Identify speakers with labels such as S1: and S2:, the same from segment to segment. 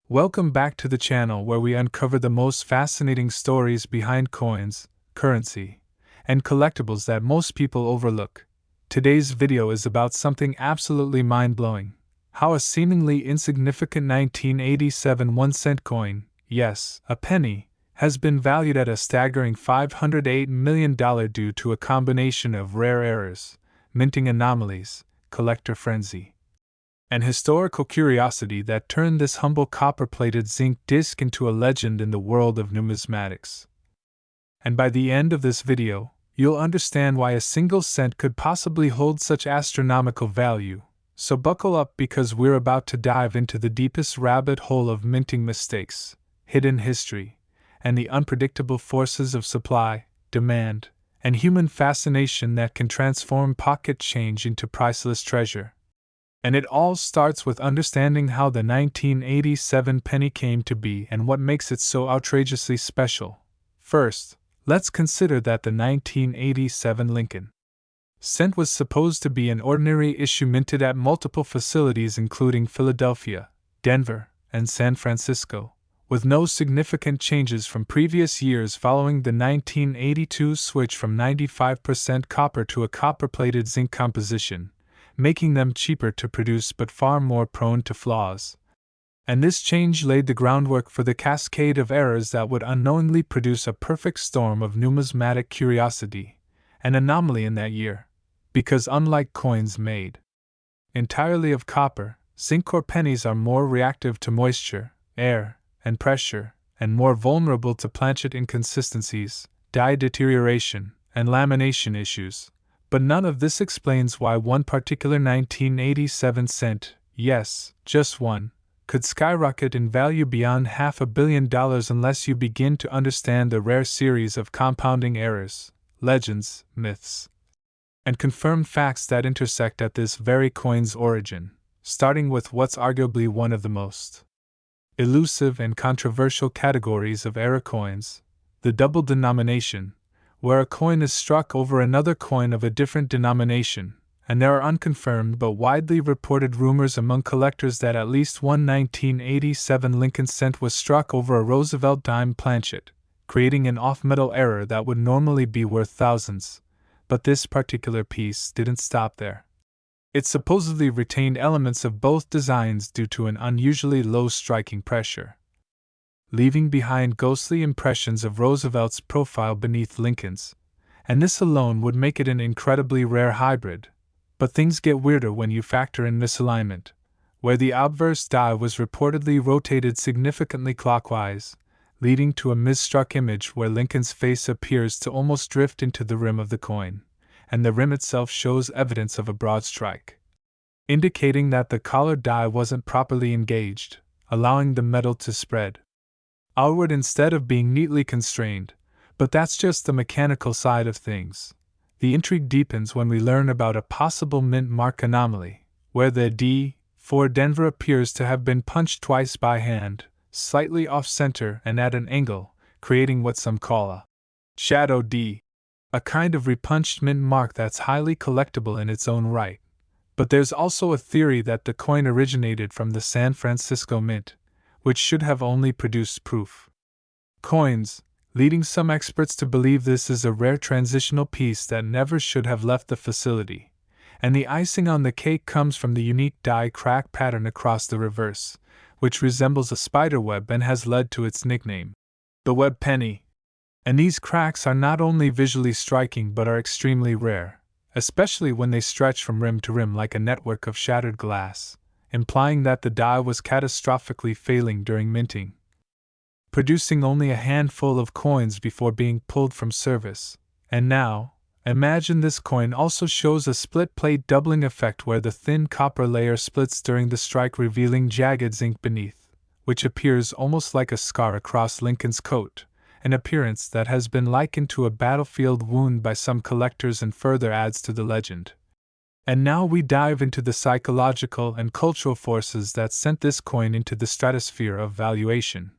S1: Welcome back to the channel where we uncover the most fascinating stories behind coins, currency, and collectibles that most people overlook. Today's video is about something absolutely mind-blowing: how a seemingly insignificant 1987 1-cent coin, yes, a penny, has been valued at a staggering $508 million due to a combination of rare errors, minting anomalies, collector frenzy, and historical curiosity that turned this humble copper-plated zinc disc into a legend in the world of numismatics. And by the end of this video, you'll understand why a single cent could possibly hold such astronomical value. So buckle up, because we're about to dive into the deepest rabbit hole of minting mistakes, hidden history, and the unpredictable forces of supply, demand, and human fascination that can transform pocket change into priceless treasure. And it all starts with understanding how the 1987 penny came to be and what makes it so outrageously special. First, let's consider that the 1987 Lincoln cent was supposed to be an ordinary issue minted at multiple facilities including Philadelphia, Denver, and San Francisco, with no significant changes from previous years following the 1982 switch from 95% copper to a copper-plated zinc composition, making them cheaper to produce but far more prone to flaws. And this change laid the groundwork for the cascade of errors that would unknowingly produce a perfect storm of numismatic curiosity, an anomaly in that year. Because unlike coins made entirely of copper, zinc or pennies are more reactive to moisture, air, and pressure, and more vulnerable to planchet inconsistencies, dye deterioration, and lamination issues. But none of this explains why one particular 1987 cent, yes, just one, could skyrocket in value beyond $500 million unless you begin to understand the rare series of compounding errors, legends, myths, and confirmed facts that intersect at this very coin's origin, starting with what's arguably one of the most elusive and controversial categories of error coins, the double denomination, where a coin is struck over another coin of a different denomination, and there are unconfirmed but widely reported rumors among collectors that at least one 1987 Lincoln cent was struck over a Roosevelt dime planchet, creating an off-metal error that would normally be worth thousands. But this particular piece didn't stop there. It supposedly retained elements of both designs due to an unusually low striking pressure, leaving behind ghostly impressions of Roosevelt's profile beneath Lincoln's, and this alone would make it an incredibly rare hybrid. But things get weirder when you factor in misalignment, where the obverse die was reportedly rotated significantly clockwise, leading to a misstruck image where Lincoln's face appears to almost drift into the rim of the coin, and the rim itself shows evidence of a broad strike, indicating that the colored die wasn't properly engaged, allowing the metal to spread outward instead of being neatly constrained. But that's just the mechanical side of things. The intrigue deepens when we learn about a possible mint mark anomaly, where the D for Denver appears to have been punched twice by hand, slightly off-center and at an angle, creating what some call a shadow D, a kind of repunched mint mark that's highly collectible in its own right. But there's also a theory that the coin originated from the San Francisco Mint, which should have only produced proof coins, leading some experts to believe this is a rare transitional piece that never should have left the facility. And the icing on the cake comes from the unique die crack pattern across the reverse, which resembles a spider web and has led to its nickname, the web penny. And these cracks are not only visually striking but are extremely rare, especially when they stretch from rim to rim like a network of shattered glass, implying that the die was catastrophically failing during minting, producing only a handful of coins before being pulled from service. And now, imagine this coin also shows a split plate doubling effect where the thin copper layer splits during the strike, revealing jagged zinc beneath, which appears almost like a scar across Lincoln's coat, an appearance that has been likened to a battlefield wound by some collectors and further adds to the legend. And now we dive into the psychological and cultural forces that sent this coin into the stratosphere of valuation.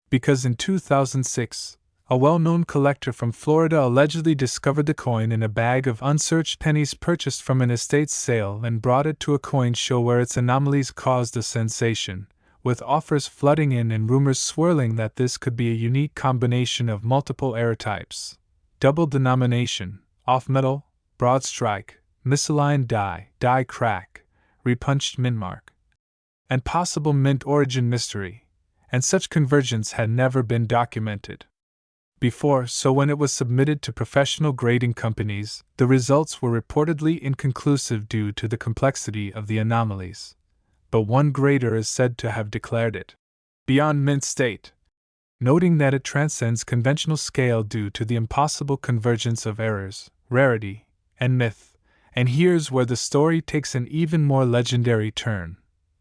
S1: Because in 2006, a well-known collector from Florida allegedly discovered the coin in a bag of unsearched pennies purchased from an estate sale and brought it to a coin show where its anomalies caused a sensation, with offers flooding in and rumors swirling that this could be a unique combination of multiple error types: double denomination, off-metal, broad strike, misaligned die crack, repunched mint mark, and possible mint origin mystery, and such convergence had never been documented before, so when it was submitted to professional grading companies, the results were reportedly inconclusive due to the complexity of the anomalies. But one grader is said to have declared it beyond mint state, noting that it transcends conventional scale due to the impossible convergence of errors, rarity, and myth. And here's where the story takes an even more legendary turn.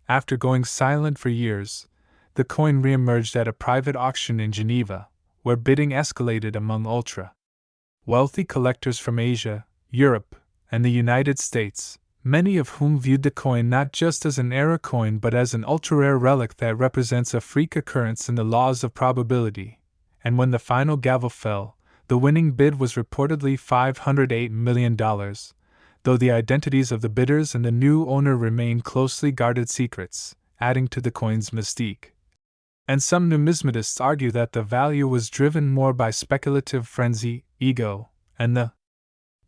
S1: After going silent for years, the coin reemerged at a private auction in Geneva, where bidding escalated among ultra-wealthy collectors from Asia, Europe, and the United States, many of whom viewed the coin not just as an error coin but as an ultra-rare relic that represents a freak occurrence in the laws of probability. And when the final gavel fell, the winning bid was reportedly $508 million, though the identities of the bidders and the new owner remain closely guarded secrets, adding to the coin's mystique. And some numismatists argue that the value was driven more by speculative frenzy, ego, and the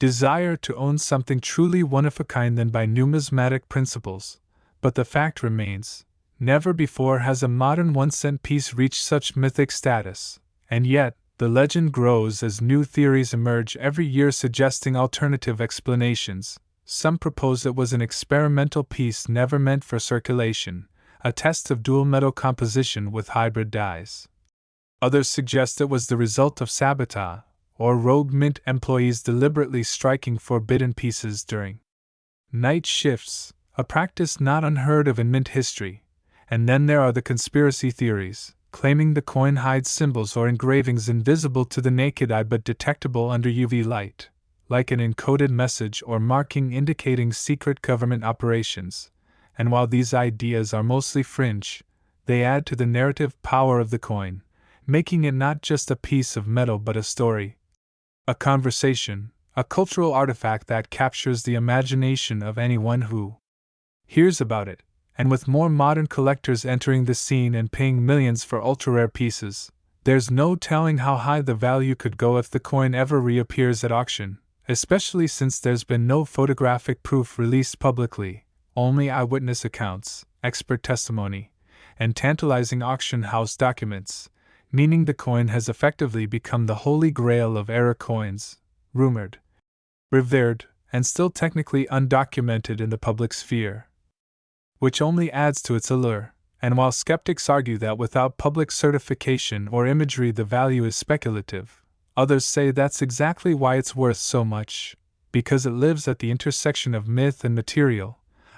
S1: desire to own something truly one of a kind than by numismatic principles. But the fact remains, never before has a modern 1-cent piece reached such mythic status, and yet, the legend grows as new theories emerge every year suggesting alternative explanations. Some propose it was an experimental piece never meant for circulation, a test of dual metal composition with hybrid dyes. Others suggest it was the result of sabotage, or rogue mint employees deliberately striking forbidden pieces during night shifts, a practice not unheard of in mint history. And then there are the conspiracy theories, claiming the coin hides symbols or engravings invisible to the naked eye but detectable under UV light, like an encoded message or marking indicating secret government operations. And while these ideas are mostly fringe, they add to the narrative power of the coin, making it not just a piece of metal but a story, a conversation, a cultural artifact that captures the imagination of anyone who hears about it. And with more modern collectors entering the scene and paying millions for ultra-rare pieces, there's no telling how high the value could go if the coin ever reappears at auction, especially since there's been no photographic proof released publicly. Only eyewitness accounts, expert testimony, and tantalizing auction house documents, meaning the coin has effectively become the holy grail of error coins, rumored, revered, and still technically undocumented in the public sphere, which only adds to its allure. And while skeptics argue that without public certification or imagery the value is speculative, others say that's exactly why it's worth so much, because it lives at the intersection of myth and material,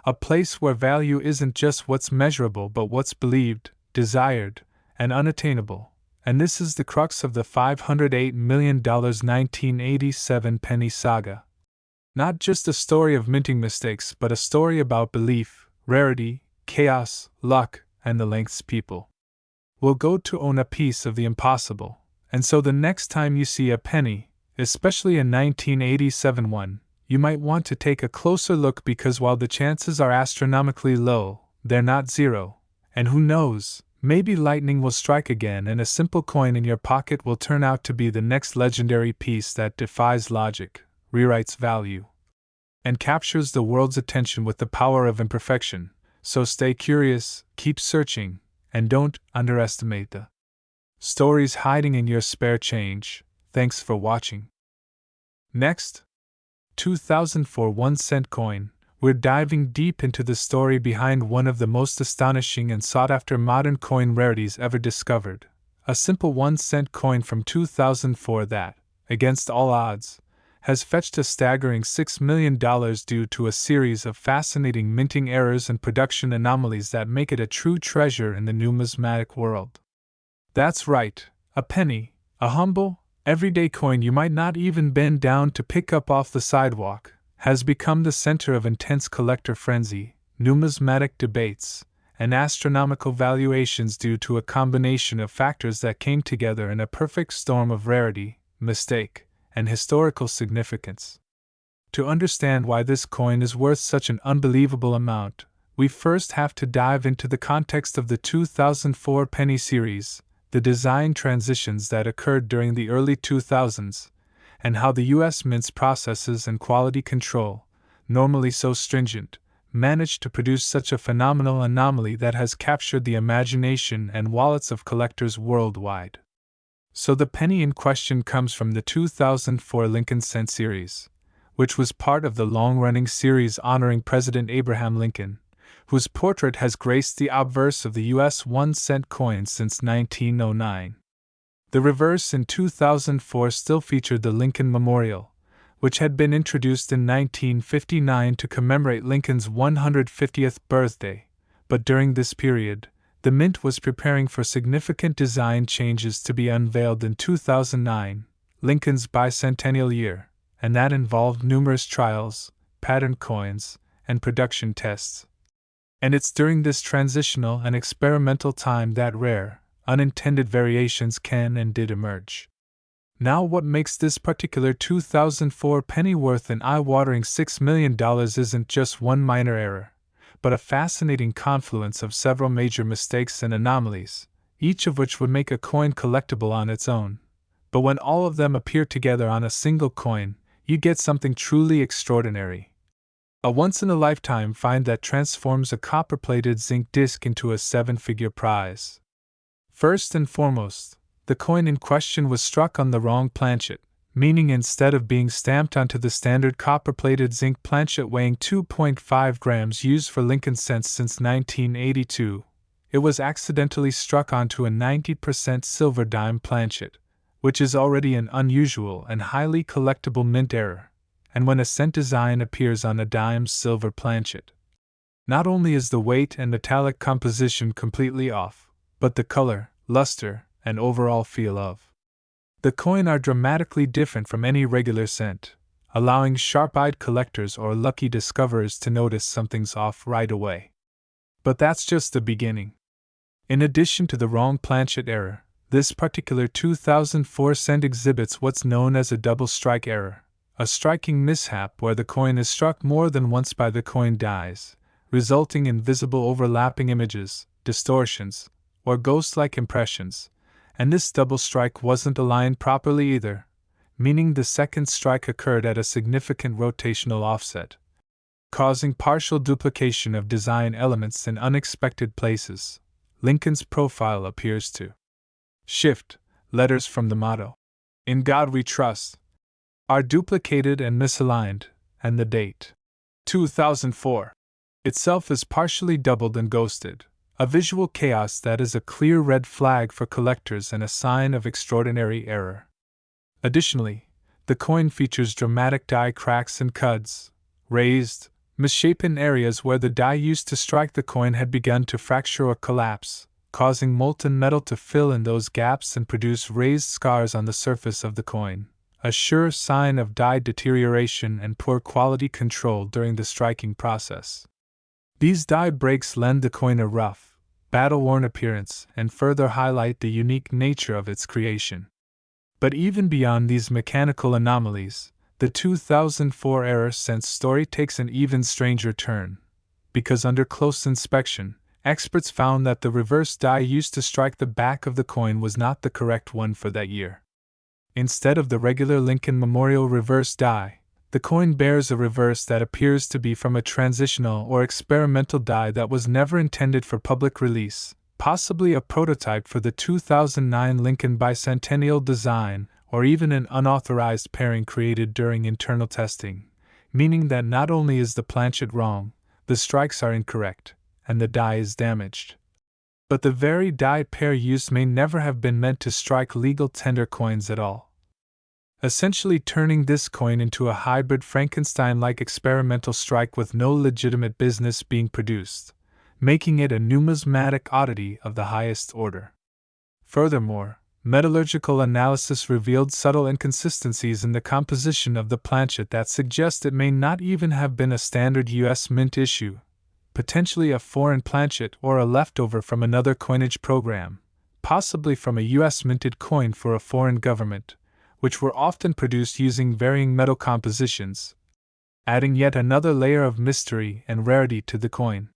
S1: a place where value isn't just what's measurable but what's believed, desired, and unattainable. And this is the crux of the $508 million 1987 penny saga. Not just a story of minting mistakes but a story about belief, rarity, chaos, luck, and the lengths people will go to own a piece of the impossible. And so the next time you see a penny, especially a 1987 one, you might want to take a closer look, because while the chances are astronomically low, they're not zero. And who knows, maybe lightning will strike again and a simple coin in your pocket will turn out to be the next legendary piece that defies logic, rewrites value, and captures the world's attention with the power of imperfection. So stay curious, keep searching, and don't underestimate the stories hiding in your spare change. Thanks for watching. Next, 2004 1-cent coin. We're diving deep into the story behind one of the most astonishing and sought-after modern coin rarities ever discovered. A simple 1-cent coin from 2004 that, against all odds, has fetched a staggering $6 million due to a series of fascinating minting errors and production anomalies that make it a true treasure in the numismatic world. That's right, a penny, a humble, everyday coin you might not even bend down to pick up off the sidewalk, has become the center of intense collector frenzy, numismatic debates, and astronomical valuations due to a combination of factors that came together in a perfect storm of rarity, mistake, and historical significance. To understand why this coin is worth such an unbelievable amount, we first have to dive into the context of the 2004 Penny series, the design transitions that occurred during the early 2000s, and how the U.S. Mint's processes and quality control, normally so stringent, managed to produce such a phenomenal anomaly that has captured the imagination and wallets of collectors worldwide. So the penny in question comes from the 2004 Lincoln Cent series, which was part of the long-running series honoring President Abraham Lincoln, whose portrait has graced the obverse of the U.S. 1-cent coin since 1909. The reverse in 2004 still featured the Lincoln Memorial, which had been introduced in 1959 to commemorate Lincoln's 150th birthday, but during this period, the Mint was preparing for significant design changes to be unveiled in 2009, Lincoln's bicentennial year, and that involved numerous trials, pattern coins, and production tests. And it's during this transitional and experimental time that rare, unintended variations can and did emerge. Now, what makes this particular 2004 penny worth an eye-watering $6 million isn't just one minor error, but a fascinating confluence of several major mistakes and anomalies, each of which would make a coin collectible on its own. But when all of them appear together on a single coin, you get something truly extraordinary. A once-in-a-lifetime find that transforms a copper-plated zinc disc into a seven-figure prize. First and foremost, the coin in question was struck on the wrong planchet, meaning instead of being stamped onto the standard copper-plated zinc planchet weighing 2.5 grams used for Lincoln cents since 1982, it was accidentally struck onto a 90% silver dime planchet, which is already an unusual and highly collectible mint error, and when a cent design appears on a dime's silver planchet, not only is the weight and metallic composition completely off, but the color, luster, and overall feel of the coin are dramatically different from any regular cent, allowing sharp-eyed collectors or lucky discoverers to notice something's off right away. But that's just the beginning. In addition to the wrong planchet error, this particular 2004 cent exhibits what's known as a double strike error, a striking mishap where the coin is struck more than once by the coin dies, resulting in visible overlapping images, distortions, or ghost-like impressions, and this double strike wasn't aligned properly either, meaning the second strike occurred at a significant rotational offset, causing partial duplication of design elements in unexpected places. Lincoln's profile appears to shift, letters from the motto, "In God We Trust," are duplicated and misaligned, and the date, 2004, itself is partially doubled and ghosted. A visual chaos that is a clear red flag for collectors and a sign of extraordinary error. Additionally, the coin features dramatic die cracks and cuts, raised, misshapen areas where the die used to strike the coin had begun to fracture or collapse, causing molten metal to fill in those gaps and produce raised scars on the surface of the coin, a sure sign of die deterioration and poor quality control during the striking process. These die breaks lend the coin a rough, battle-worn appearance and further highlight the unique nature of its creation. But even beyond these mechanical anomalies, the 2004 error cent story takes an even stranger turn, because under close inspection, experts found that the reverse die used to strike the back of the coin was not the correct one for that year. Instead of the regular Lincoln Memorial reverse die, the coin bears a reverse that appears to be from a transitional or experimental die that was never intended for public release, possibly a prototype for the 2009 Lincoln bicentennial design, or even an unauthorized pairing created during internal testing, meaning that not only is the planchet wrong, the strikes are incorrect, and the die is damaged, but the very die pair used may never have been meant to strike legal tender coins at all, essentially turning this coin into a hybrid Frankenstein-like experimental strike with no legitimate business being produced, making it a numismatic oddity of the highest order. Furthermore, metallurgical analysis revealed subtle inconsistencies in the composition of the planchet that suggest it may not even have been a standard U.S. Mint issue, potentially a foreign planchet or a leftover from another coinage program, possibly from a U.S. minted coin for a foreign government, which were often produced using varying metal compositions, adding yet another layer of mystery and rarity to the coin.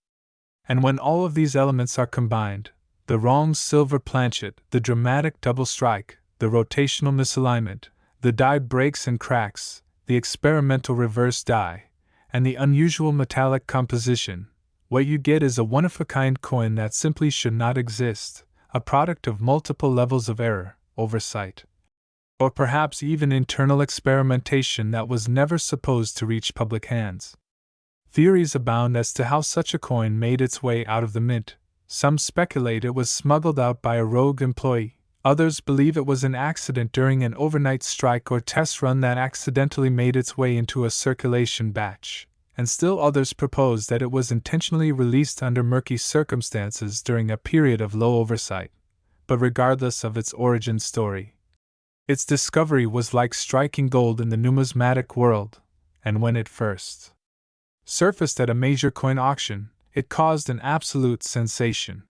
S1: And when all of these elements are combined, the wrong silver planchet, the dramatic double strike, the rotational misalignment, the die breaks and cracks, the experimental reverse die, and the unusual metallic composition, what you get is a one-of-a-kind coin that simply should not exist, a product of multiple levels of error, oversight, or perhaps even internal experimentation that was never supposed to reach public hands. Theories abound as to how such a coin made its way out of the mint. Some speculate it was smuggled out by a rogue employee. Others believe it was an accident during an overnight strike or test run that accidentally made its way into a circulation batch. And still others propose that it was intentionally released under murky circumstances during a period of low oversight. But regardless of its origin story, its discovery was like striking gold in the numismatic world, and when it first surfaced at a major coin auction, it caused an absolute sensation.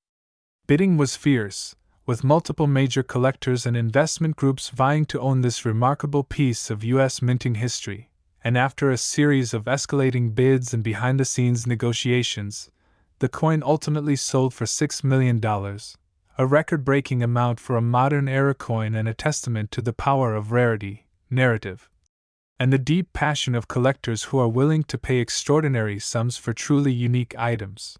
S1: Bidding was fierce, with multiple major collectors and investment groups vying to own this remarkable piece of U.S. minting history, and after a series of escalating bids and behind-the-scenes negotiations, the coin ultimately sold for $6 million, a record-breaking amount for a modern-era coin and a testament to the power of rarity, narrative, and the deep passion of collectors who are willing to pay extraordinary sums for truly unique items.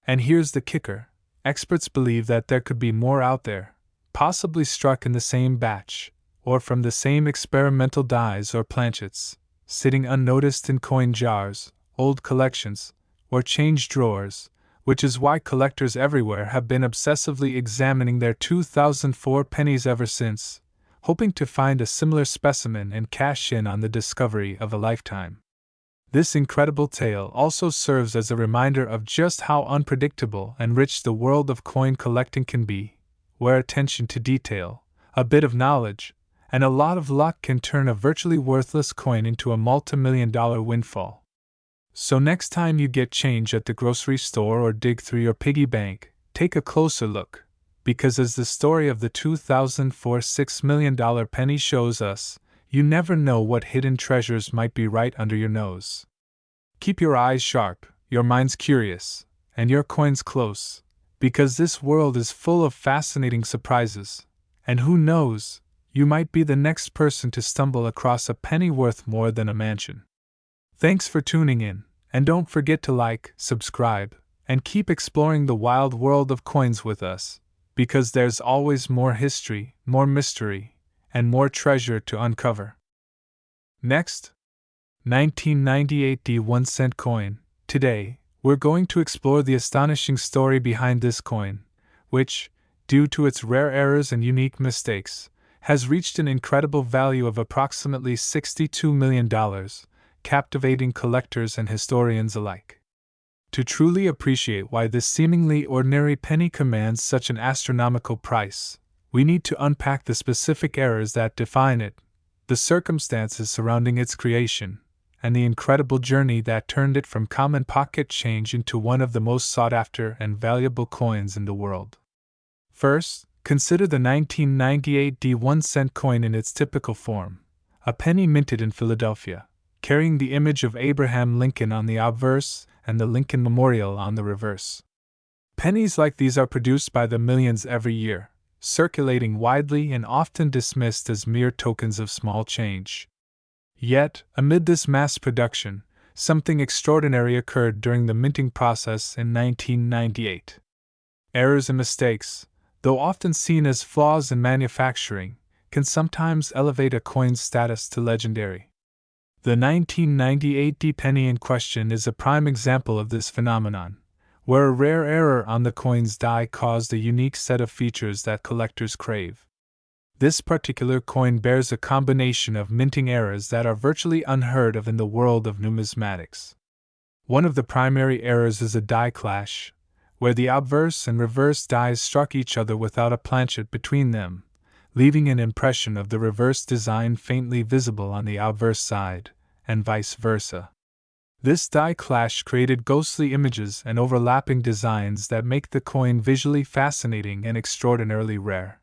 S1: And here's the kicker. Experts believe that there could be more out there, possibly struck in the same batch, or from the same experimental dies or planchets, sitting unnoticed in coin jars, old collections, or change drawers, which is why collectors everywhere have been obsessively examining their 2004 pennies ever since, hoping to find a similar specimen and cash in on the discovery of a lifetime. This incredible tale also serves as a reminder of just how unpredictable and rich the world of coin collecting can be, where attention to detail, a bit of knowledge, and a lot of luck can turn a virtually worthless coin into a multi-million-dollar windfall. So next time you get change at the grocery store or dig through your piggy bank, take a closer look, because as the story of the 2004 $6 million penny shows us, you never know what hidden treasures might be right under your nose. Keep your eyes sharp, your minds curious, and your coins close, because this world is full of fascinating surprises, and who knows, you might be the next person to stumble across a penny worth more than a mansion. Thanks for tuning in, and don't forget to like, subscribe, and keep exploring the wild world of coins with us, because there's always more history, more mystery, and more treasure to uncover. Next, 1998 D 1-cent coin. Today, we're going to explore the astonishing story behind this coin, which, due to its rare errors and unique mistakes, has reached an incredible value of approximately $62 million, captivating collectors and historians alike. To truly appreciate why this seemingly ordinary penny commands such an astronomical price, we need to unpack the specific errors that define it, the circumstances surrounding its creation, and the incredible journey that turned it from common pocket change into one of the most sought-after and valuable coins in the world. First, consider the 1998 D 1-cent coin in its typical form, a penny minted in Philadelphia, carrying the image of Abraham Lincoln on the obverse and the Lincoln Memorial on the reverse. Pennies like these are produced by the millions every year, circulating widely and often dismissed as mere tokens of small change. Yet, amid this mass production, something extraordinary occurred during the minting process in 1998. Errors and mistakes, though often seen as flaws in manufacturing, can sometimes elevate a coin's status to legendary. The 1998 D penny in question is a prime example of this phenomenon, where a rare error on the coin's die caused a unique set of features that collectors crave. This particular coin bears a combination of minting errors that are virtually unheard of in the world of numismatics. One of the primary errors is a die clash, where the obverse and reverse dies struck each other without a planchet between them, leaving an impression of the reverse design faintly visible on the obverse side, and vice versa. This die clash created ghostly images and overlapping designs that make the coin visually fascinating and extraordinarily rare.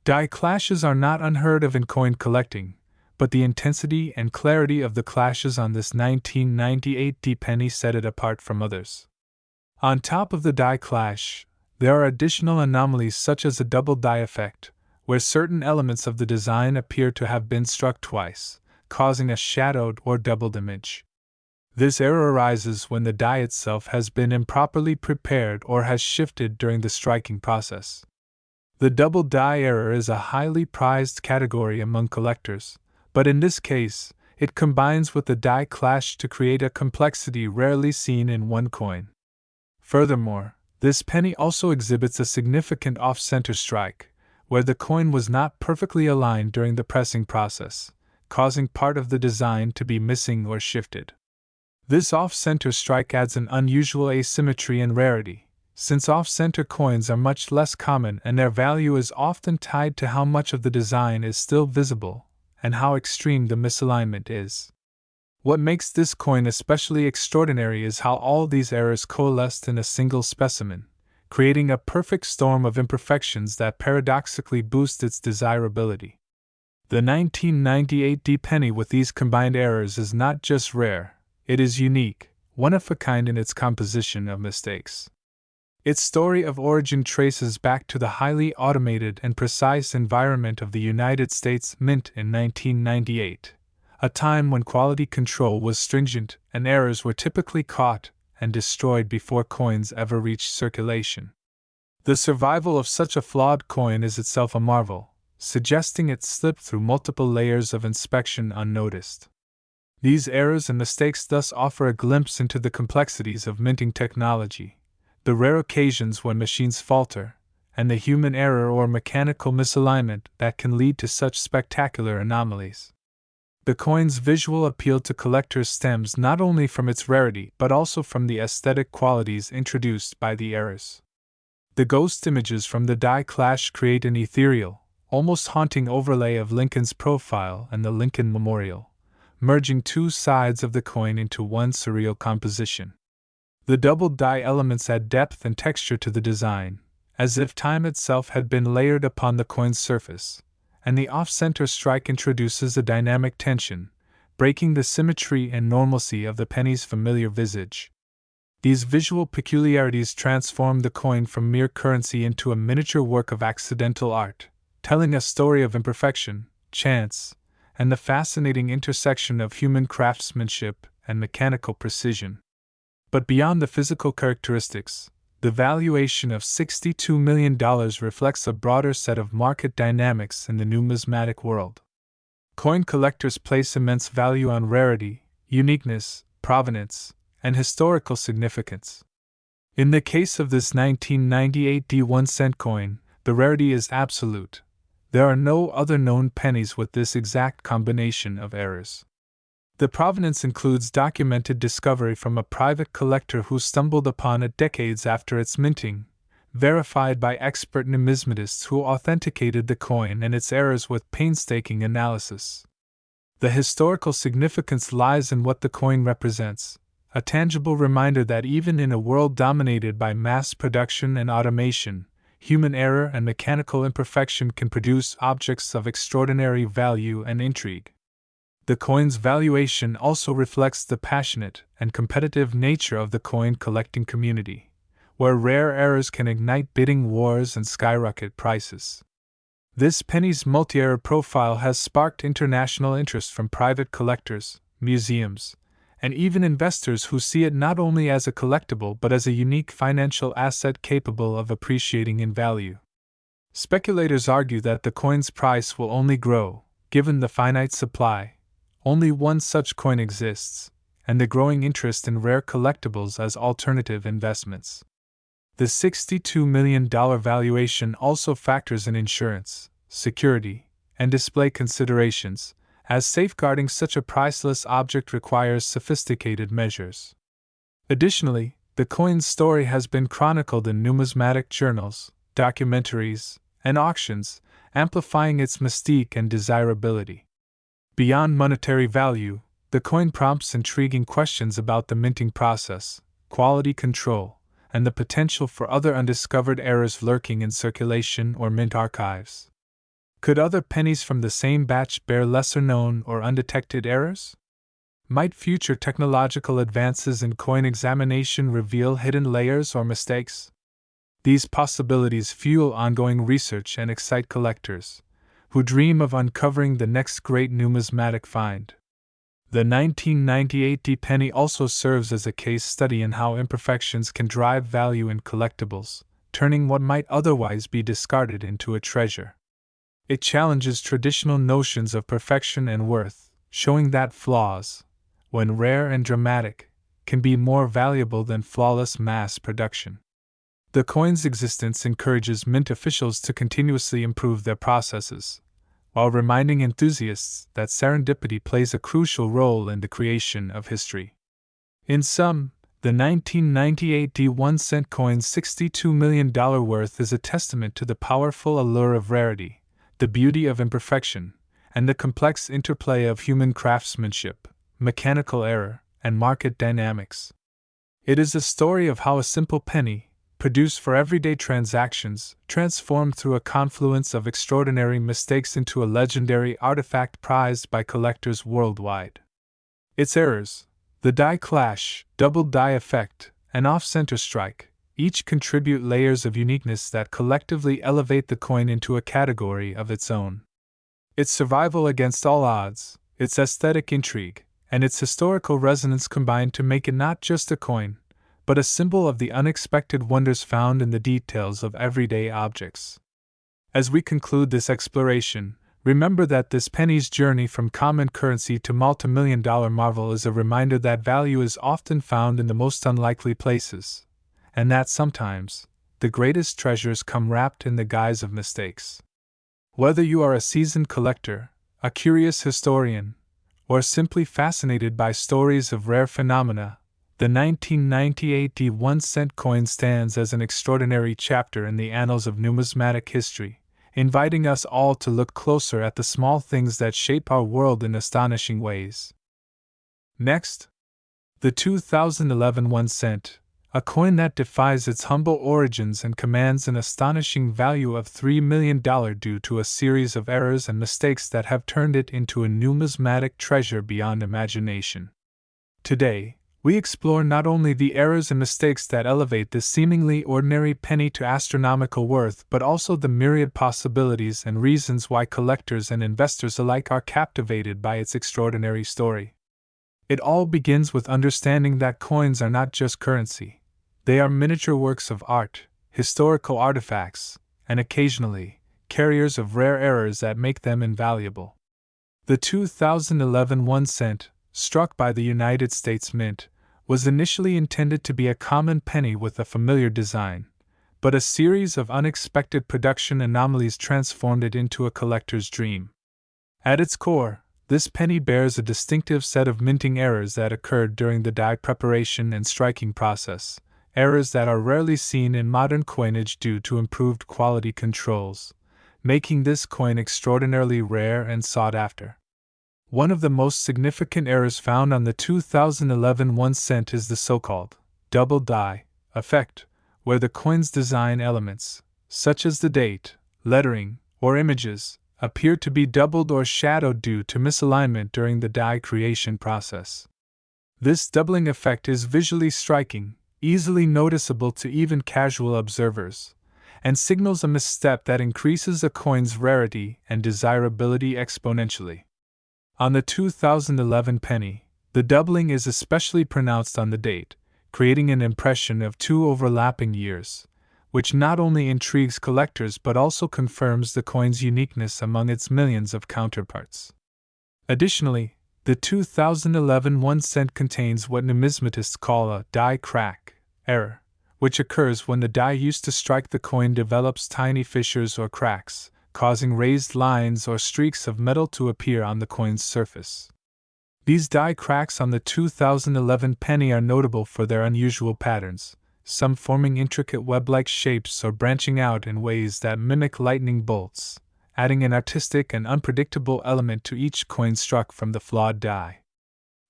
S1: Die clashes are not unheard of in coin collecting, but the intensity and clarity of the clashes on this 1998 D penny set it apart from others. On top of the die clash, there are additional anomalies such as a double die effect, where certain elements of the design appear to have been struck twice, causing a shadowed or doubled image. This error arises when the die itself has been improperly prepared or has shifted during the striking process. The double die error is a highly prized category among collectors, but in this case, it combines with the die clash to create a complexity rarely seen in one coin. Furthermore, this penny also exhibits a significant off-center strike, where the coin was not perfectly aligned during the pressing process, causing part of the design to be missing or shifted. This off-center strike adds an unusual asymmetry and rarity, since off-center coins are much less common and their value is often tied to how much of the design is still visible and how extreme the misalignment is. What makes this coin especially extraordinary is how all these errors coalesced in a single specimen, creating a perfect storm of imperfections that paradoxically boosts its desirability. The 1998 D penny with these combined errors is not just rare, it is unique, one of a kind in its composition of mistakes. Its story of origin traces back to the highly automated and precise environment of the United States Mint in 1998, a time when quality control was stringent and errors were typically caught and destroyed before coins ever reached circulation. The survival of such a flawed coin is itself a marvel, suggesting it slipped through multiple layers of inspection unnoticed. These errors and mistakes thus offer a glimpse into the complexities of minting technology, the rare occasions when machines falter, and the human error or mechanical misalignment that can lead to such spectacular anomalies. The coin's visual appeal to collectors stems not only from its rarity but also from the aesthetic qualities introduced by the errors. The ghost images from the die clash create an ethereal, almost haunting overlay of Lincoln's profile and the Lincoln Memorial, merging two sides of the coin into one surreal composition. The double die elements add depth and texture to the design, as if time itself had been layered upon the coin's surface, and the off-center strike introduces a dynamic tension, breaking the symmetry and normalcy of the penny's familiar visage. These visual peculiarities transform the coin from mere currency into a miniature work of accidental art, telling a story of imperfection, chance, and the fascinating intersection of human craftsmanship and mechanical precision. But beyond the physical characteristics, the valuation of $62 million reflects a broader set of market dynamics in the numismatic world. Coin collectors place immense value on rarity, uniqueness, provenance, and historical significance. In the case of this 1998 D1 coin, the rarity is absolute. There are no other known pennies with this exact combination of errors. The provenance includes documented discovery from a private collector who stumbled upon it decades after its minting, verified by expert numismatists who authenticated the coin and its errors with painstaking analysis. The historical significance lies in what the coin represents, a tangible reminder that even in a world dominated by mass production and automation, human error and mechanical imperfection can produce objects of extraordinary value and intrigue. The coin's valuation also reflects the passionate and competitive nature of the coin collecting community, where rare errors can ignite bidding wars and skyrocket prices. This penny's multi-error profile has sparked international interest from private collectors, museums, and even investors who see it not only as a collectible but as a unique financial asset capable of appreciating in value. Speculators argue that the coin's price will only grow, given the finite supply. Only one such coin exists, and the growing interest in rare collectibles as alternative investments. The $62 million valuation also factors in insurance, security, and display considerations, as safeguarding such a priceless object requires sophisticated measures. Additionally, the coin's story has been chronicled in numismatic journals, documentaries, and auctions, amplifying its mystique and desirability. Beyond monetary value, the coin prompts intriguing questions about the minting process, quality control, and the potential for other undiscovered errors lurking in circulation or mint archives. Could other pennies from the same batch bear lesser-known or undetected errors? Might future technological advances in coin examination reveal hidden layers or mistakes? These possibilities fuel ongoing research and excite collectors, who dream of uncovering the next great numismatic find. The 1998 penny also serves as a case study in how imperfections can drive value in collectibles, turning what might otherwise be discarded into a treasure. It challenges traditional notions of perfection and worth, showing that flaws, when rare and dramatic, can be more valuable than flawless mass production. The coin's existence encourages mint officials to continuously improve their processes, while reminding enthusiasts that serendipity plays a crucial role in the creation of history. In sum, the 1998 1-cent coin's $62 million worth is a testament to the powerful allure of rarity, the beauty of imperfection, and the complex interplay of human craftsmanship, mechanical error, and market dynamics. It is a story of how a simple penny, produced for everyday transactions, transformed through a confluence of extraordinary mistakes into a legendary artifact prized by collectors worldwide. Its errors, the die clash, double die effect, and off-center strike, each contribute layers of uniqueness that collectively elevate the coin into a category of its own. Its survival against all odds, its aesthetic intrigue, and its historical resonance combine to make it not just a coin, but a symbol of the unexpected wonders found in the details of everyday objects. As we conclude this exploration, remember that this penny's journey from common currency to multi-million-dollar marvel is a reminder that value is often found in the most unlikely places, and that sometimes, the greatest treasures come wrapped in the guise of mistakes. Whether you are a seasoned collector, a curious historian, or simply fascinated by stories of rare phenomena, the 1998 1-cent coin stands as an extraordinary chapter in the annals of numismatic history, inviting us all to look closer at the small things that shape our world in astonishing ways. Next, the 2011 1-cent, a coin that defies its humble origins and commands an astonishing value of $3 million due to a series of errors and mistakes that have turned it into a numismatic treasure beyond imagination. Today, we explore not only the errors and mistakes that elevate this seemingly ordinary penny to astronomical worth, but also the myriad possibilities and reasons why collectors and investors alike are captivated by its extraordinary story. It all begins with understanding that coins are not just currency. They are miniature works of art, historical artifacts, and occasionally, carriers of rare errors that make them invaluable. The 2011 1-cent, struck by the United States Mint, was initially intended to be a common penny with a familiar design, but a series of unexpected production anomalies transformed it into a collector's dream. At its core, this penny bears a distinctive set of minting errors that occurred during the die preparation and striking process, errors that are rarely seen in modern coinage due to improved quality controls, making this coin extraordinarily rare and sought after. One of the most significant errors found on the 2011 1-cent is the so-called double die effect, where the coin's design elements, such as the date, lettering, or images, appear to be doubled or shadowed due to misalignment during the die creation process. This doubling effect is visually striking, easily noticeable to even casual observers, and signals a misstep that increases a coin's rarity and desirability exponentially. On the 2011 penny, the doubling is especially pronounced on the date, creating an impression of two overlapping years, which not only intrigues collectors but also confirms the coin's uniqueness among its millions of counterparts. Additionally, the 2011 1-cent contains what numismatists call a die crack error, which occurs when the die used to strike the coin develops tiny fissures or cracks, causing raised lines or streaks of metal to appear on the coin's surface. These die cracks on the 2011 penny are notable for their unusual patterns, some forming intricate web-like shapes or branching out in ways that mimic lightning bolts, adding an artistic and unpredictable element to each coin struck from the flawed die.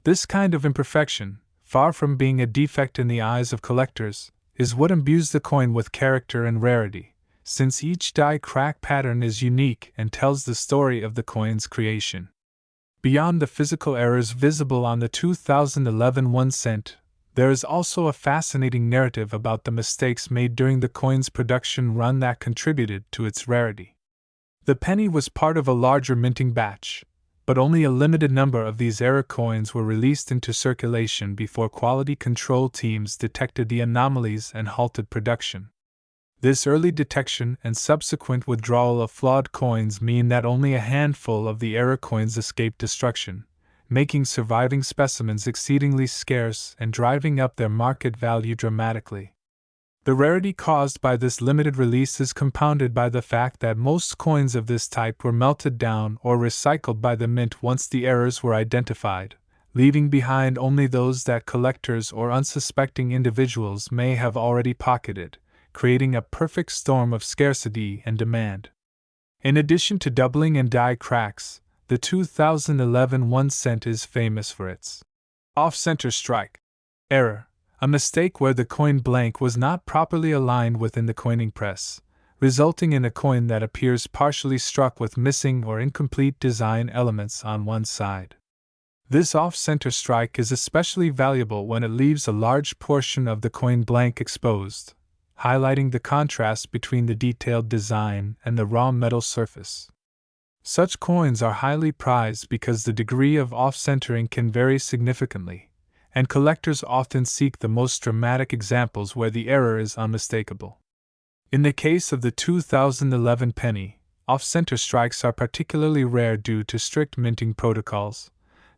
S1: This kind of imperfection, far from being a defect in the eyes of collectors, is what imbues the coin with character and rarity, since each die crack pattern is unique and tells the story of the coin's creation. Beyond the physical errors visible on the 2011 1 cent, there is also a fascinating narrative about the mistakes made during the coin's production run that contributed to its rarity. The penny was part of a larger minting batch, but only a limited number of these error coins were released into circulation before quality control teams detected the anomalies and halted production. This early detection and subsequent withdrawal of flawed coins mean that only a handful of the error coins escaped destruction, making surviving specimens exceedingly scarce and driving up their market value dramatically. The rarity caused by this limited release is compounded by the fact that most coins of this type were melted down or recycled by the mint once the errors were identified, leaving behind only those that collectors or unsuspecting individuals may have already pocketed, creating a perfect storm of scarcity and demand. In addition to doubling and die cracks, the 2011 1 cent is famous for its off-center strike error, a mistake where the coin blank was not properly aligned within the coining press, resulting in a coin that appears partially struck with missing or incomplete design elements on one side. This off-center strike is especially valuable when it leaves a large portion of the coin blank exposed, highlighting the contrast between the detailed design and the raw metal surface. Such coins are highly prized because the degree of off-centering can vary significantly, and collectors often seek the most dramatic examples where the error is unmistakable. In the case of the 2011 penny, off-center strikes are particularly rare due to strict minting protocols,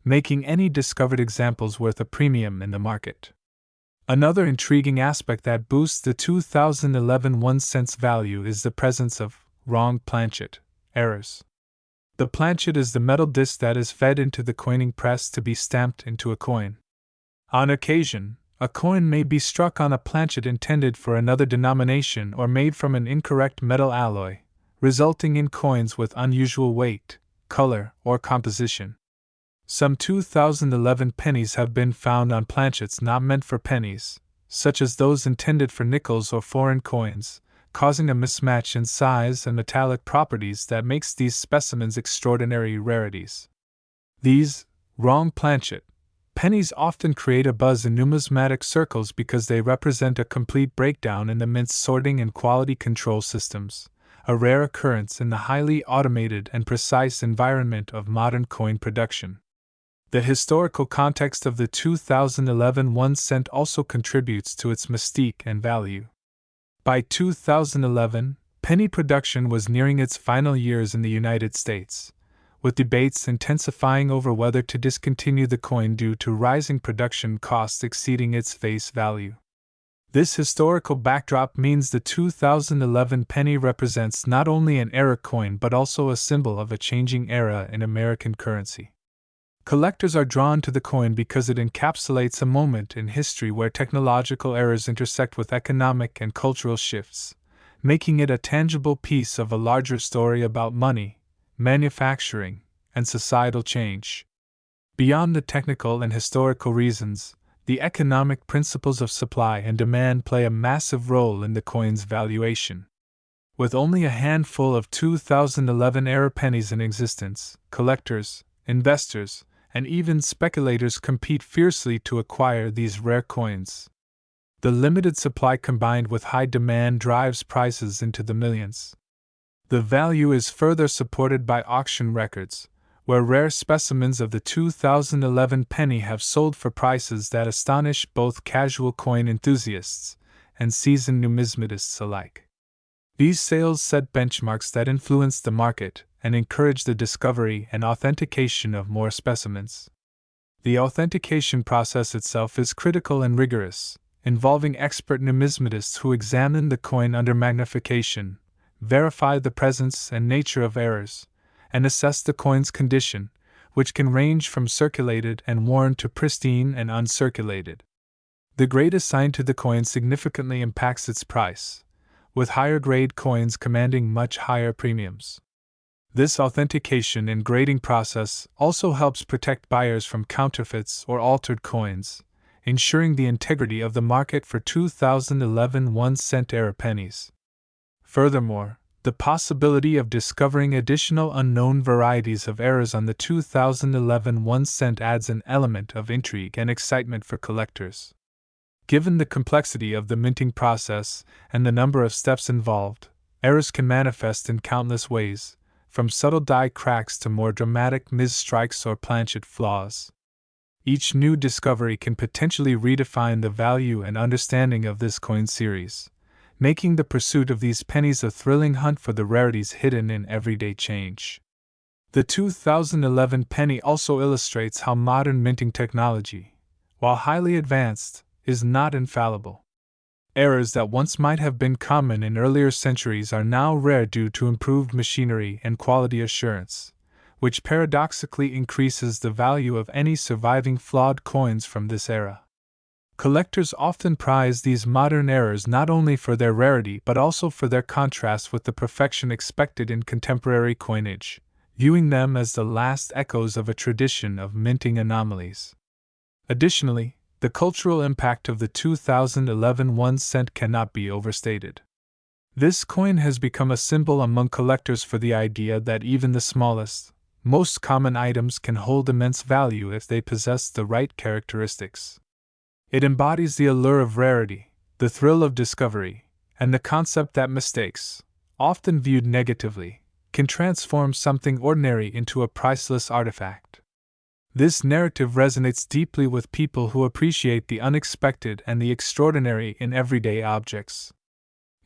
S1: making any discovered examples worth a premium in the market. Another intriguing aspect that boosts the 2011 1 cent's value is the presence of wrong planchet errors. The planchet is the metal disc that is fed into the coining press to be stamped into a coin. On occasion, a coin may be struck on a planchet intended for another denomination or made from an incorrect metal alloy, resulting in coins with unusual weight, color, or composition. Some 2011 pennies have been found on planchets not meant for pennies, such as those intended for nickels or foreign coins, causing a mismatch in size and metallic properties that makes these specimens extraordinary rarities. These wrong planchet pennies often create a buzz in numismatic circles because they represent a complete breakdown in the mint's sorting and quality control systems, a rare occurrence in the highly automated and precise environment of modern coin production. The historical context of the 2011 1 cent also contributes to its mystique and value. By 2011, penny production was nearing its final years in the United States, with debates intensifying over whether to discontinue the coin due to rising production costs exceeding its face value. This historical backdrop means the 2011 penny represents not only an era coin but also a symbol of a changing era in American currency. Collectors are drawn to the coin because it encapsulates a moment in history where technological errors intersect with economic and cultural shifts, making it a tangible piece of a larger story about money, manufacturing, and societal change. Beyond the technical and historical reasons, the economic principles of supply and demand play a massive role in the coin's valuation. With only a handful of 2011 era pennies in existence, collectors, investors, and even speculators compete fiercely to acquire these rare coins. The limited supply combined with high demand drives prices into the millions. The value is further supported by auction records, where rare specimens of the 2011 penny have sold for prices that astonish both casual coin enthusiasts and seasoned numismatists alike. These sales set benchmarks that influence the market and encourage the discovery and authentication of more specimens. The authentication process itself is critical and rigorous, involving expert numismatists who examine the coin under magnification, verify the presence and nature of errors, and assess the coin's condition, which can range from circulated and worn to pristine and uncirculated. The grade assigned to the coin significantly impacts its price, with higher grade coins commanding much higher premiums. This authentication and grading process also helps protect buyers from counterfeits or altered coins, ensuring the integrity of the market for 2011 1 cent era pennies. Furthermore, The possibility of discovering additional unknown varieties of errors on the 2011 1-cent adds an element of intrigue and excitement for collectors. Given the complexity of the minting process and the number of steps involved, errors can manifest in countless ways, from subtle die cracks to more dramatic mis-strikes or planchet flaws. Each new discovery can potentially redefine the value and understanding of this coin series, making the pursuit of these pennies a thrilling hunt for the rarities hidden in everyday change. The 2011 penny also illustrates how modern minting technology, while highly advanced, is not infallible. Errors that once might have been common in earlier centuries are now rare due to improved machinery and quality assurance, which paradoxically increases the value of any surviving flawed coins from this era. Collectors often prize these modern errors not only for their rarity but also for their contrast with the perfection expected in contemporary coinage, viewing them as the last echoes of a tradition of minting anomalies. Additionally, the cultural impact of the 2011 1-cent cannot be overstated. This coin has become a symbol among collectors for the idea that even the smallest, most common items can hold immense value if they possess the right characteristics. It embodies the allure of rarity, the thrill of discovery, and the concept that mistakes, often viewed negatively, can transform something ordinary into a priceless artifact. This narrative resonates deeply with people who appreciate the unexpected and the extraordinary in everyday objects.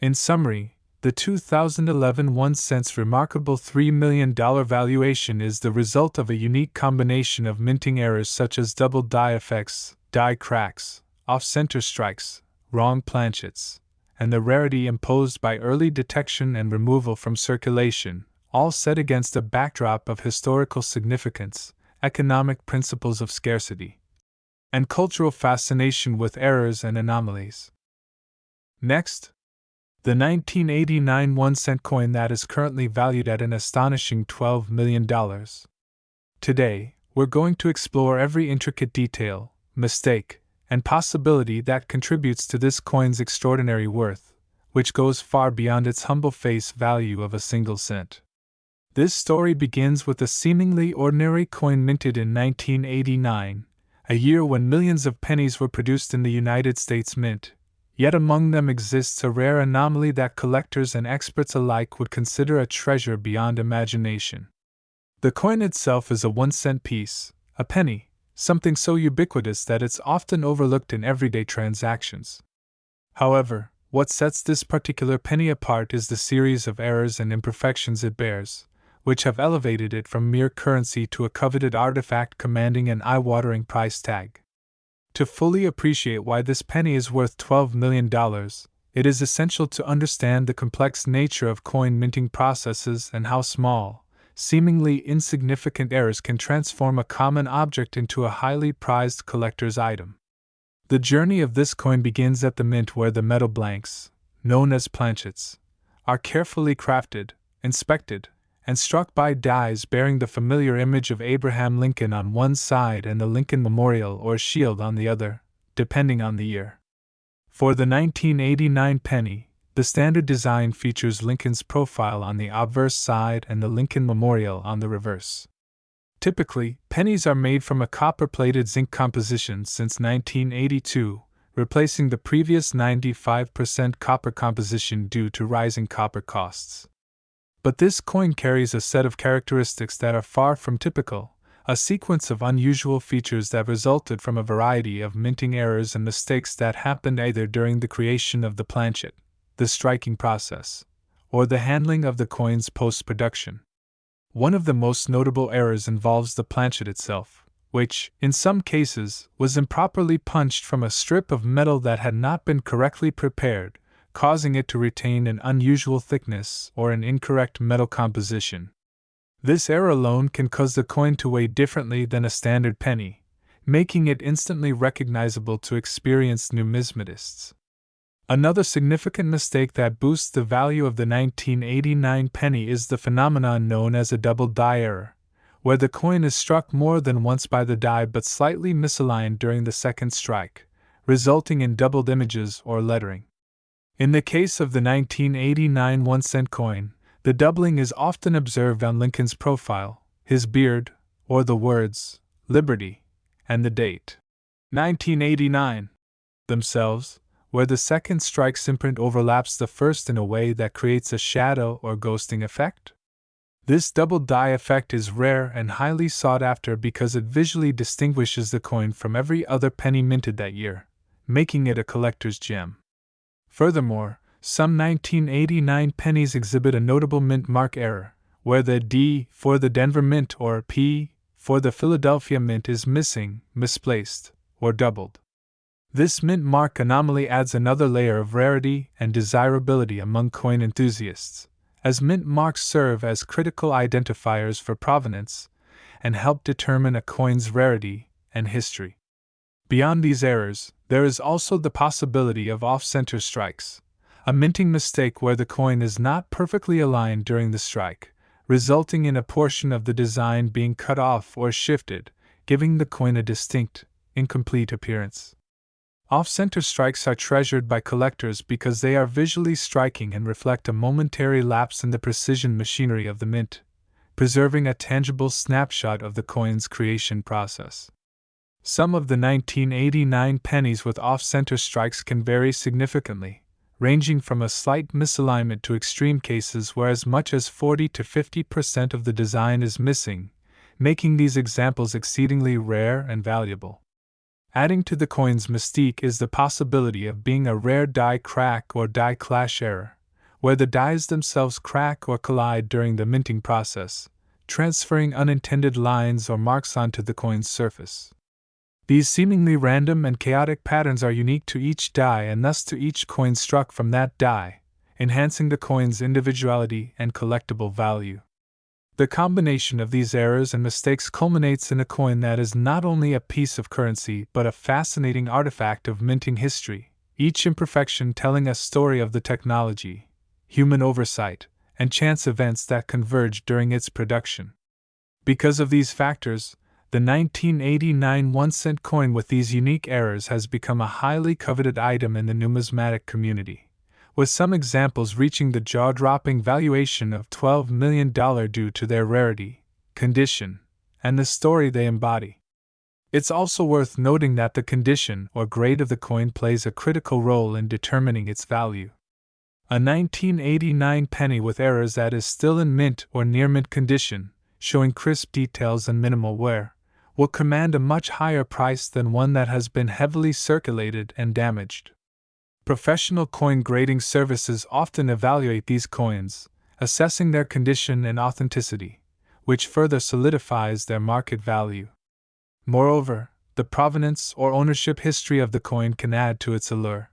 S1: In summary, the 2011 1-cent's remarkable $3 million valuation is the result of a unique combination of minting errors such as double die effects, die cracks, off-center strikes, wrong planchets, and the rarity imposed by early detection and removal from circulation, all set against a backdrop of historical significance, economic principles of scarcity, and cultural fascination with errors and anomalies. Next, the 1989 1-cent coin that is currently valued at an astonishing $12 million. Today, we're going to explore every intricate detail, mistake, and possibility that contributes to this coin's extraordinary worth, which goes far beyond its humble face value of a single cent. This story begins with a seemingly ordinary coin minted in 1989, a year when millions of pennies were produced in the United States Mint, yet among them exists a rare anomaly that collectors and experts alike would consider a treasure beyond imagination. The coin itself is a 1-cent piece, a penny, something so ubiquitous that it's often overlooked in everyday transactions. However, what sets this particular penny apart is the series of errors and imperfections it bears, which have elevated it from mere currency to a coveted artifact commanding an eye-watering price tag. To fully appreciate why this penny is worth $12 million, it is essential to understand the complex nature of coin minting processes and how small, seemingly insignificant errors can transform a common object into a highly prized collector's item. The journey of this coin begins at the mint, where the metal blanks, known as planchets, are carefully crafted, inspected, and struck by dies bearing the familiar image of Abraham Lincoln on one side and the Lincoln Memorial or Shield on the other, depending on the year. For the 1989 penny, the standard design features Lincoln's profile on the obverse side and the Lincoln Memorial on the reverse. Typically, pennies are made from a copper-plated zinc composition since 1982, replacing the previous 95% copper composition due to rising copper costs. But this coin carries a set of characteristics that are far from typical, a sequence of unusual features that resulted from a variety of minting errors and mistakes that happened either during the creation of the planchet, the striking process, or the handling of the coin's post-production. One of the most notable errors involves the planchet itself, which, in some cases, was improperly punched from a strip of metal that had not been correctly prepared, causing it to retain an unusual thickness or an incorrect metal composition. This error alone can cause the coin to weigh differently than a standard penny, making it instantly recognizable to experienced numismatists. Another significant mistake that boosts the value of the 1989 penny is the phenomenon known as a double die error, where the coin is struck more than once by the die but slightly misaligned during the second strike, resulting in doubled images or lettering. In the case of the 1989 1-cent coin, The doubling is often observed on Lincoln's profile, his beard, or the words, Liberty, and the date, 1989, themselves, where the second strike's imprint overlaps the first in a way that creates a shadow or ghosting effect. This double die effect is rare and highly sought after because it visually distinguishes the coin from every other penny minted that year, making it a collector's gem. Furthermore, some 1989 pennies exhibit a notable mint mark error, where the D for the Denver Mint or P for the Philadelphia Mint is missing, misplaced, or doubled. This mint mark anomaly adds another layer of rarity and desirability among coin enthusiasts, as mint marks serve as critical identifiers for provenance and help determine a coin's rarity and history. Beyond these errors, there is also the possibility of off-center strikes, a minting mistake where the coin is not perfectly aligned during the strike, resulting in a portion of the design being cut off or shifted, giving the coin a distinct, incomplete appearance. Off-center strikes are treasured by collectors because they are visually striking and reflect a momentary lapse in the precision machinery of the mint, preserving a tangible snapshot of the coin's creation process. Some of the 1989 pennies with off-center strikes can vary significantly, ranging from a slight misalignment to extreme cases where as much as 40 to 50% of the design is missing, making these examples exceedingly rare and valuable. Adding to the coin's mystique is the possibility of being a rare die crack or die clash error, where the dies themselves crack or collide during the minting process, transferring unintended lines or marks onto the coin's surface. These seemingly random and chaotic patterns are unique to each die and thus to each coin struck from that die, enhancing the coin's individuality and collectible value. The combination of these errors and mistakes culminates in a coin that is not only a piece of currency but a fascinating artifact of minting history, each imperfection telling a story of the technology, human oversight, and chance events that converged during its production. Because of these factors, the 1989 1-cent coin with these unique errors has become a highly coveted item in the numismatic community, with some examples reaching the jaw-dropping valuation of $12 million due to their rarity, condition, and the story they embody. It's also worth noting that the condition or grade of the coin plays a critical role in determining its value. A 1989 penny with errors that is still in mint or near mint condition, showing crisp details and minimal wear, will command a much higher price than one that has been heavily circulated and damaged. Professional coin grading services often evaluate these coins, assessing their condition and authenticity, which further solidifies their market value. Moreover, the provenance or ownership history of the coin can add to its allure.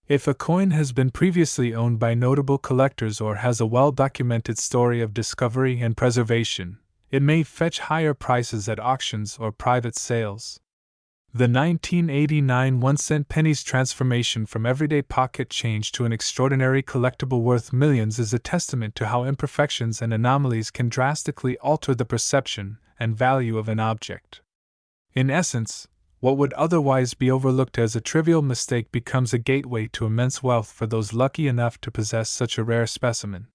S1: If a coin has been previously owned by notable collectors or has a well-documented story of discovery and preservation, it may fetch higher prices at auctions or private sales. The 1989 1-cent penny's transformation from everyday pocket change to an extraordinary collectible worth millions is a testament to how imperfections and anomalies can drastically alter the perception and value of an object. In essence, what would otherwise be overlooked as a trivial mistake becomes a gateway to immense wealth for those lucky enough to possess such a rare specimen.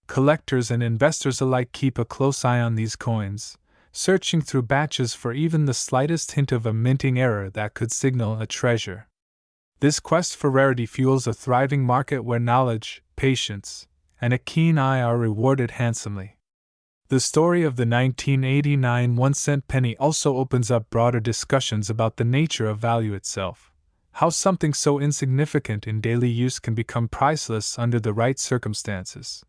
S1: Collectors and investors alike keep a close eye on these coins, searching through batches for even the slightest hint of a minting error that could signal a treasure. This quest for rarity fuels a thriving market where knowledge, patience, and a keen eye are rewarded handsomely. The story of the 1989 1-cent penny also opens up broader discussions about the nature of value itself, how something so insignificant in daily use can become priceless under the right circumstances.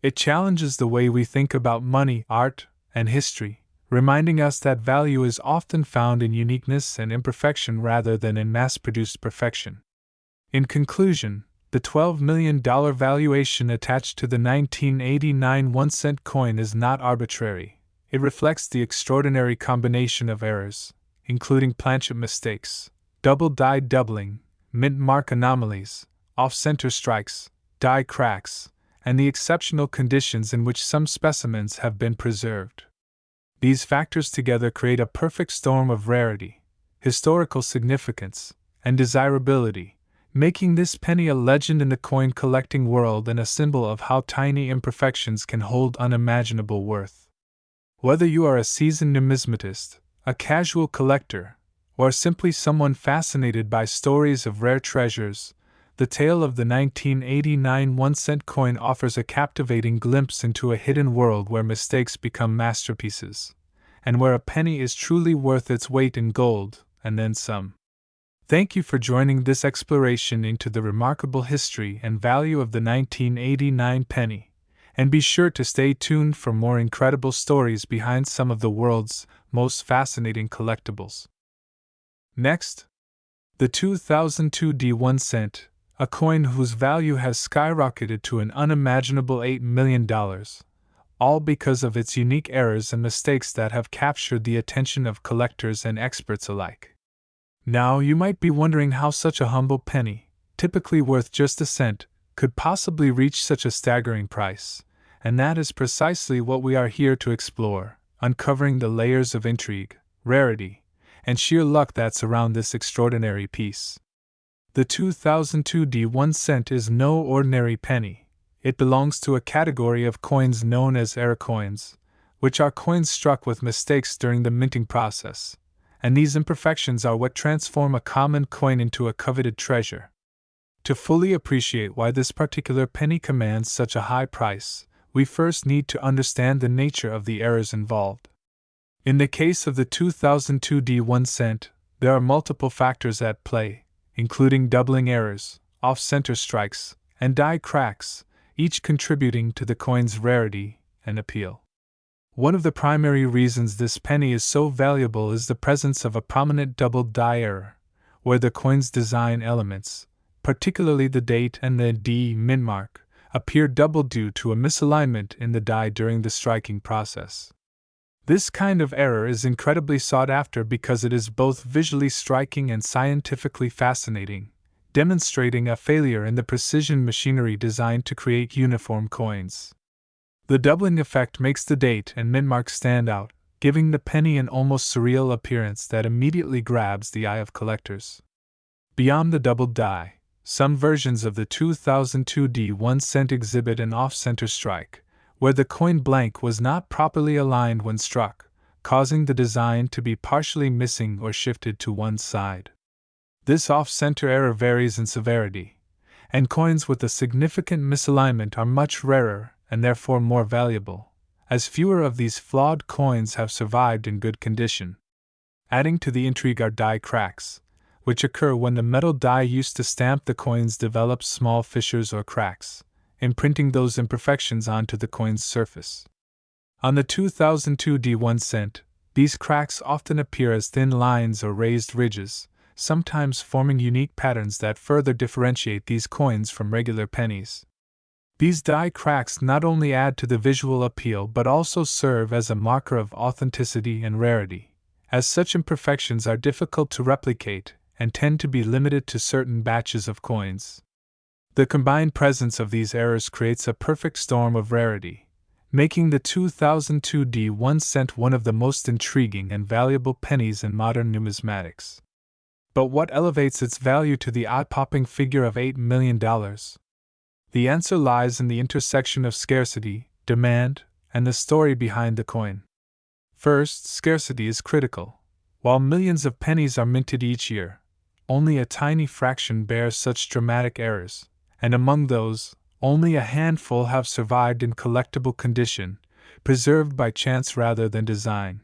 S1: It challenges the way we think about money, art, and history, reminding us that value is often found in uniqueness and imperfection rather than in mass-produced perfection. In conclusion, the $12 million valuation attached to the 1989 1-cent coin is not arbitrary. It reflects the extraordinary combination of errors, including planchet mistakes, double die doubling, mint mark anomalies, off-center strikes, die cracks, and the exceptional conditions in which some specimens have been preserved. These factors together create a perfect storm of rarity, historical significance, and desirability, making this penny a legend in the coin collecting world and a symbol of how tiny imperfections can hold unimaginable worth. Whether you are a seasoned numismatist, a casual collector, or simply someone fascinated by stories of rare treasures, the tale of the 1989 1-cent coin offers a captivating glimpse into a hidden world where mistakes become masterpieces, and where a penny is truly worth its weight in gold, and then some. Thank you for joining this exploration into the remarkable history and value of the 1989 penny, and be sure to stay tuned for more incredible stories behind some of the world's most fascinating collectibles. Next, the 2002 D1 cent, a coin whose value has skyrocketed to an unimaginable $8 million, all because of its unique errors and mistakes that have captured the attention of collectors and experts alike. Now, you might be wondering how such a humble penny, typically worth just a cent, could possibly reach such a staggering price, and that is precisely what we are here to explore, uncovering the layers of intrigue, rarity, and sheer luck that surround this extraordinary piece. The 2002 D1 cent is no ordinary penny. It belongs to a category of coins known as error coins, which are coins struck with mistakes during the minting process, and these imperfections are what transform a common coin into a coveted treasure. To fully appreciate why this particular penny commands such a high price, we first need to understand the nature of the errors involved. In the case of the 2002 D1 cent, there are multiple factors at play, including doubling errors, off-center strikes, and die cracks, each contributing to the coin's rarity and appeal. One of the primary reasons this penny is so valuable is the presence of a prominent doubled die error, where the coin's design elements, particularly the date and the D min mark, appear doubled due to a misalignment in the die during the striking process. This kind of error is incredibly sought after because it is both visually striking and scientifically fascinating, demonstrating a failure in the precision machinery designed to create uniform coins. The doubling effect makes the date and min mark stand out, giving the penny an almost surreal appearance that immediately grabs the eye of collectors. Beyond the doubled die, some versions of the 2002 D1 cent exhibit an off-center strike, where the coin blank was not properly aligned when struck, causing the design to be partially missing or shifted to one side. This off-center error varies in severity, and coins with a significant misalignment are much rarer and therefore more valuable, as fewer of these flawed coins have survived in good condition. Adding to the intrigue are die cracks, which occur when the metal die used to stamp the coins develops small fissures or cracks, imprinting those imperfections onto the coin's surface. On the 2002 D1 cent, these cracks often appear as thin lines or raised ridges, sometimes forming unique patterns that further differentiate these coins from regular pennies. These die cracks not only add to the visual appeal but also serve as a marker of authenticity and rarity, as such imperfections are difficult to replicate and tend to be limited to certain batches of coins. The combined presence of these errors creates a perfect storm of rarity, making the 2002 D1 cent one of the most intriguing and valuable pennies in modern numismatics. But what elevates its value to the eye-popping figure of $8 million? The answer lies in the intersection of scarcity, demand, and the story behind the coin. First, scarcity is critical. While millions of pennies are minted each year, only a tiny fraction bears such dramatic errors, and among those, only a handful have survived in collectible condition, preserved by chance rather than design.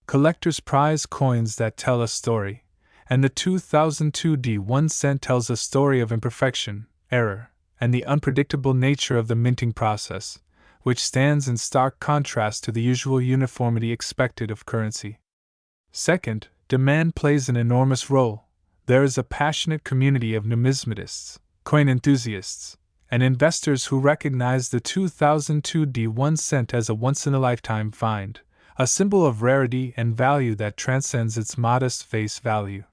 S1: Collectors prize coins that tell a story, and the 2002 D1 cent tells a story of imperfection, error, and the unpredictable nature of the minting process, which stands in stark contrast to the usual uniformity expected of currency. Second, demand plays an enormous role. There is a passionate community of numismatists, coin enthusiasts, and investors who recognize the 2002 D1 cent as a once-in-a-lifetime find, a symbol of rarity and value that transcends its modest face value.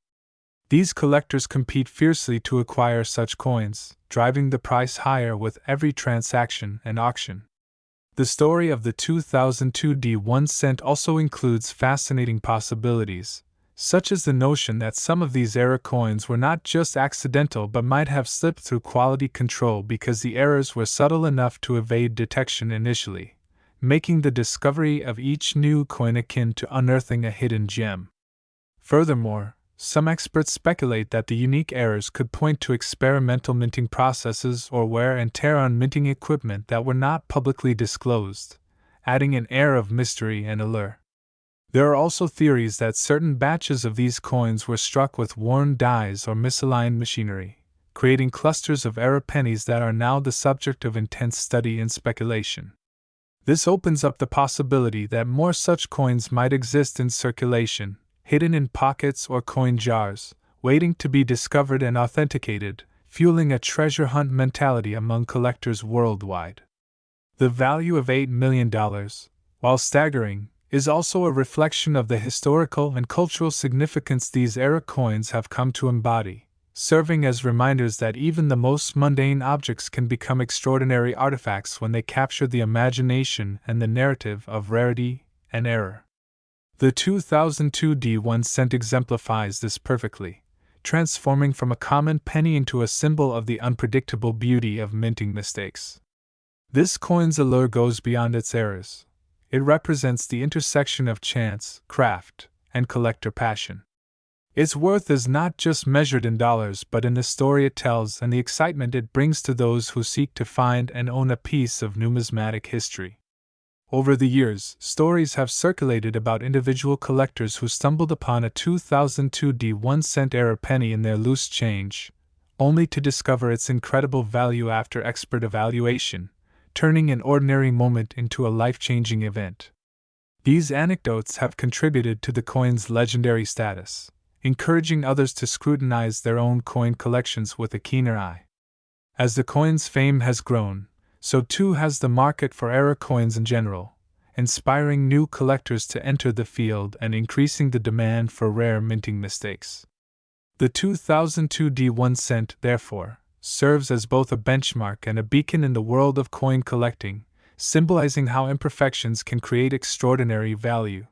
S1: These collectors compete fiercely to acquire such coins, driving the price higher with every transaction and auction. The story of the 2002 D1 cent also includes fascinating possibilities, such as the notion that some of these error coins were not just accidental but might have slipped through quality control because the errors were subtle enough to evade detection initially, making the discovery of each new coin akin to unearthing a hidden gem. Furthermore, some experts speculate that the unique errors could point to experimental minting processes or wear and tear on minting equipment that were not publicly disclosed, adding an air of mystery and allure. There are also theories that certain batches of these coins were struck with worn dies or misaligned machinery, creating clusters of error pennies that are now the subject of intense study and speculation. This opens up the possibility that more such coins might exist in circulation, hidden in pockets or coin jars, waiting to be discovered and authenticated, fueling a treasure hunt mentality among collectors worldwide. The value of $8 million, while staggering, is also a reflection of the historical and cultural significance these era coins have come to embody, serving as reminders that even the most mundane objects can become extraordinary artifacts when they capture the imagination and the narrative of rarity and error. The 2002 D1 cent exemplifies this perfectly, transforming from a common penny into a symbol of the unpredictable beauty of minting mistakes. This coin's allure goes beyond its errors. It represents the intersection of chance, craft, and collector passion. Its worth is not just measured in dollars but in the story it tells and the excitement it brings to those who seek to find and own a piece of numismatic history. Over the years, stories have circulated about individual collectors who stumbled upon a 2002 D1 cent error penny in their loose change, only to discover its incredible value after expert evaluation, turning an ordinary moment into a life-changing event. These anecdotes have contributed to the coin's legendary status, encouraging others to scrutinize their own coin collections with a keener eye. As the coin's fame has grown, so too has the market for error coins in general, inspiring new collectors to enter the field and increasing the demand for rare minting mistakes. The 2002 D1 cent, therefore, serves as both a benchmark and a beacon in the world of coin collecting, symbolizing how imperfections can create extraordinary value.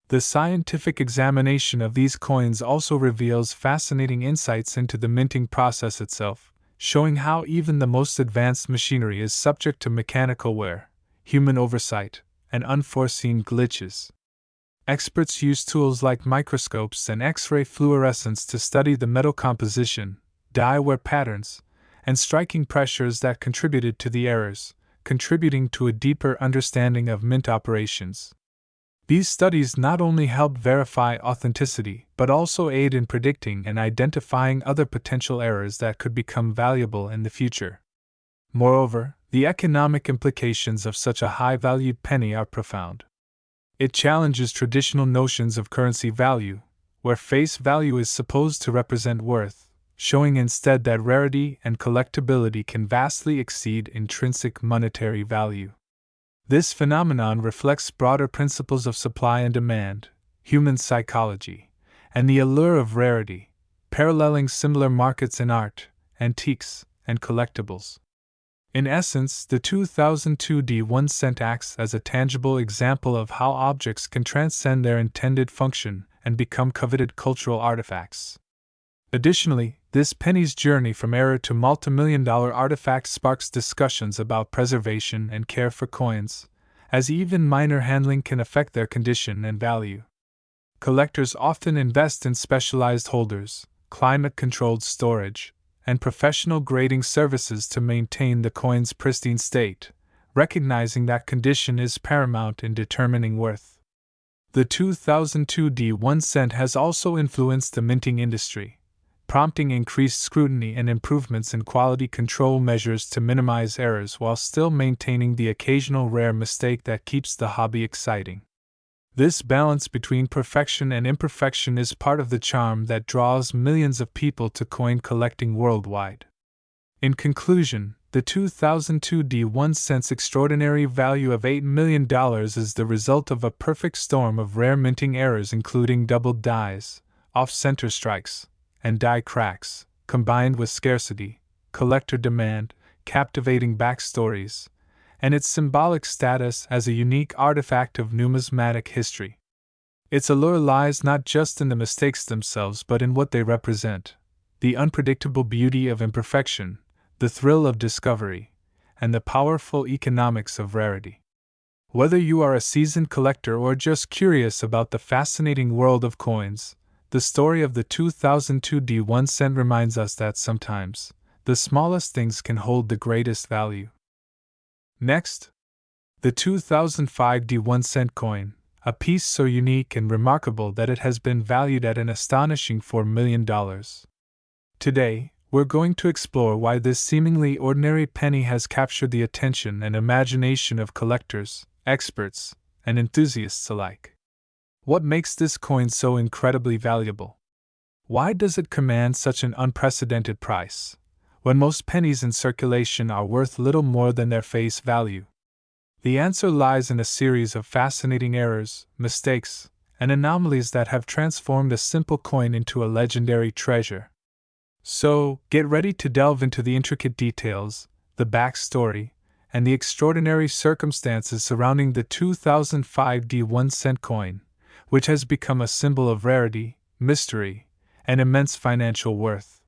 S1: The scientific examination of these coins also reveals fascinating insights into the minting process itself, showing how even the most advanced machinery is subject to mechanical wear, human oversight, and unforeseen glitches. Experts use tools like microscopes and X-ray fluorescence to study the metal composition, die wear patterns, and striking pressures that contributed to the errors, contributing to a deeper understanding of mint operations. These studies not only help verify authenticity but also aid in predicting and identifying other potential errors that could become valuable in the future. Moreover, the economic implications of such a high-valued penny are profound. It challenges traditional notions of currency value, where face value is supposed to represent worth, showing instead that rarity and collectability can vastly exceed intrinsic monetary value. This phenomenon reflects broader principles of supply and demand, human psychology, and the allure of rarity, paralleling similar markets in art, antiques, and collectibles. In essence, the 2002 D1 cent acts as a tangible example of how objects can transcend their intended function and become coveted cultural artifacts. Additionally, this penny's journey from error to multimillion-dollar artifact sparks discussions about preservation and care for coins, as even minor handling can affect their condition and value. Collectors often invest in specialized holders, climate-controlled storage, and professional grading services to maintain the coin's pristine state, recognizing that condition is paramount in determining worth. The 2002 D1 cent has also influenced the minting industry, prompting increased scrutiny and improvements in quality control measures to minimize errors while still maintaining the occasional rare mistake that keeps the hobby exciting. This balance between perfection and imperfection is part of the charm that draws millions of people to coin collecting worldwide. In conclusion, the 2002 D1 cent's extraordinary value of $8 million is the result of a perfect storm of rare minting errors, including doubled dies, off-center strikes, and die cracks, combined with scarcity, collector demand, captivating backstories, and its symbolic status as a unique artifact of numismatic history. Its allure lies not just in the mistakes themselves but in what they represent: the unpredictable beauty of imperfection, the thrill of discovery, and the powerful economics of rarity. Whether you are a seasoned collector or just curious about the fascinating world of coins, the story of the 2002 D1 cent reminds us that sometimes, the smallest things can hold the greatest value. Next, the 2005 D1 cent coin, a piece so unique and remarkable that it has been valued at an astonishing $4 million. Today, we're going to explore why this seemingly ordinary penny has captured the attention and imagination of collectors, experts, and enthusiasts alike. What makes this coin so incredibly valuable? Why does it command such an unprecedented price, when most pennies in circulation are worth little more than their face value? The answer lies in a series of fascinating errors, mistakes, and anomalies that have transformed a simple coin into a legendary treasure. So, get ready to delve into the intricate details, the backstory, and the extraordinary circumstances surrounding the 2005 D1 cent coin, which has become a symbol of rarity, mystery, and immense financial worth.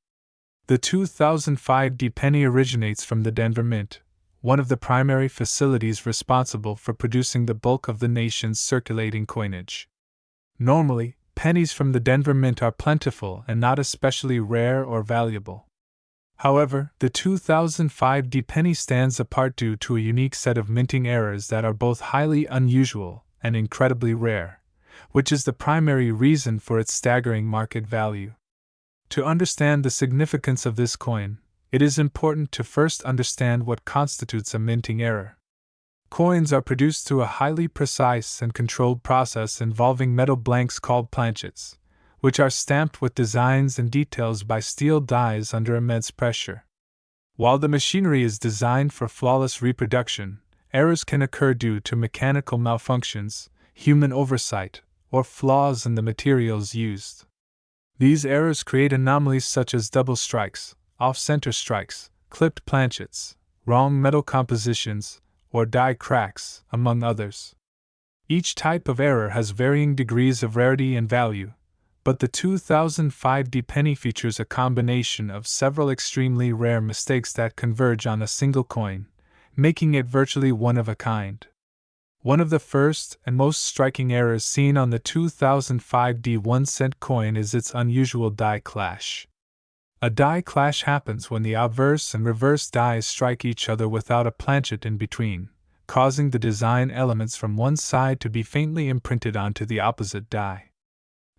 S1: The 2005 D penny originates from the Denver Mint, one of the primary facilities responsible for producing the bulk of the nation's circulating coinage. Normally, pennies from the Denver Mint are plentiful and not especially rare or valuable. However, the 2005 D penny stands apart due to a unique set of minting errors that are both highly unusual and incredibly rare, which is the primary reason for its staggering market value. To understand the significance of this coin, it is important to first understand what constitutes a minting error. Coins are produced through a highly precise and controlled process involving metal blanks called planchets, which are stamped with designs and details by steel dies under immense pressure. While the machinery is designed for flawless reproduction, errors can occur due to mechanical malfunctions, human oversight, or flaws in the materials used. These errors create anomalies such as double strikes, off-center strikes, clipped planchets, wrong metal compositions, or die cracks, among others. Each type of error has varying degrees of rarity and value, but the 2005 D penny features a combination of several extremely rare mistakes that converge on a single coin, making it virtually one of a kind. One of the first and most striking errors seen on the 2005 D1 cent coin is its unusual die clash. A die clash happens when the obverse and reverse dies strike each other without a planchet in between, causing the design elements from one side to be faintly imprinted onto the opposite die.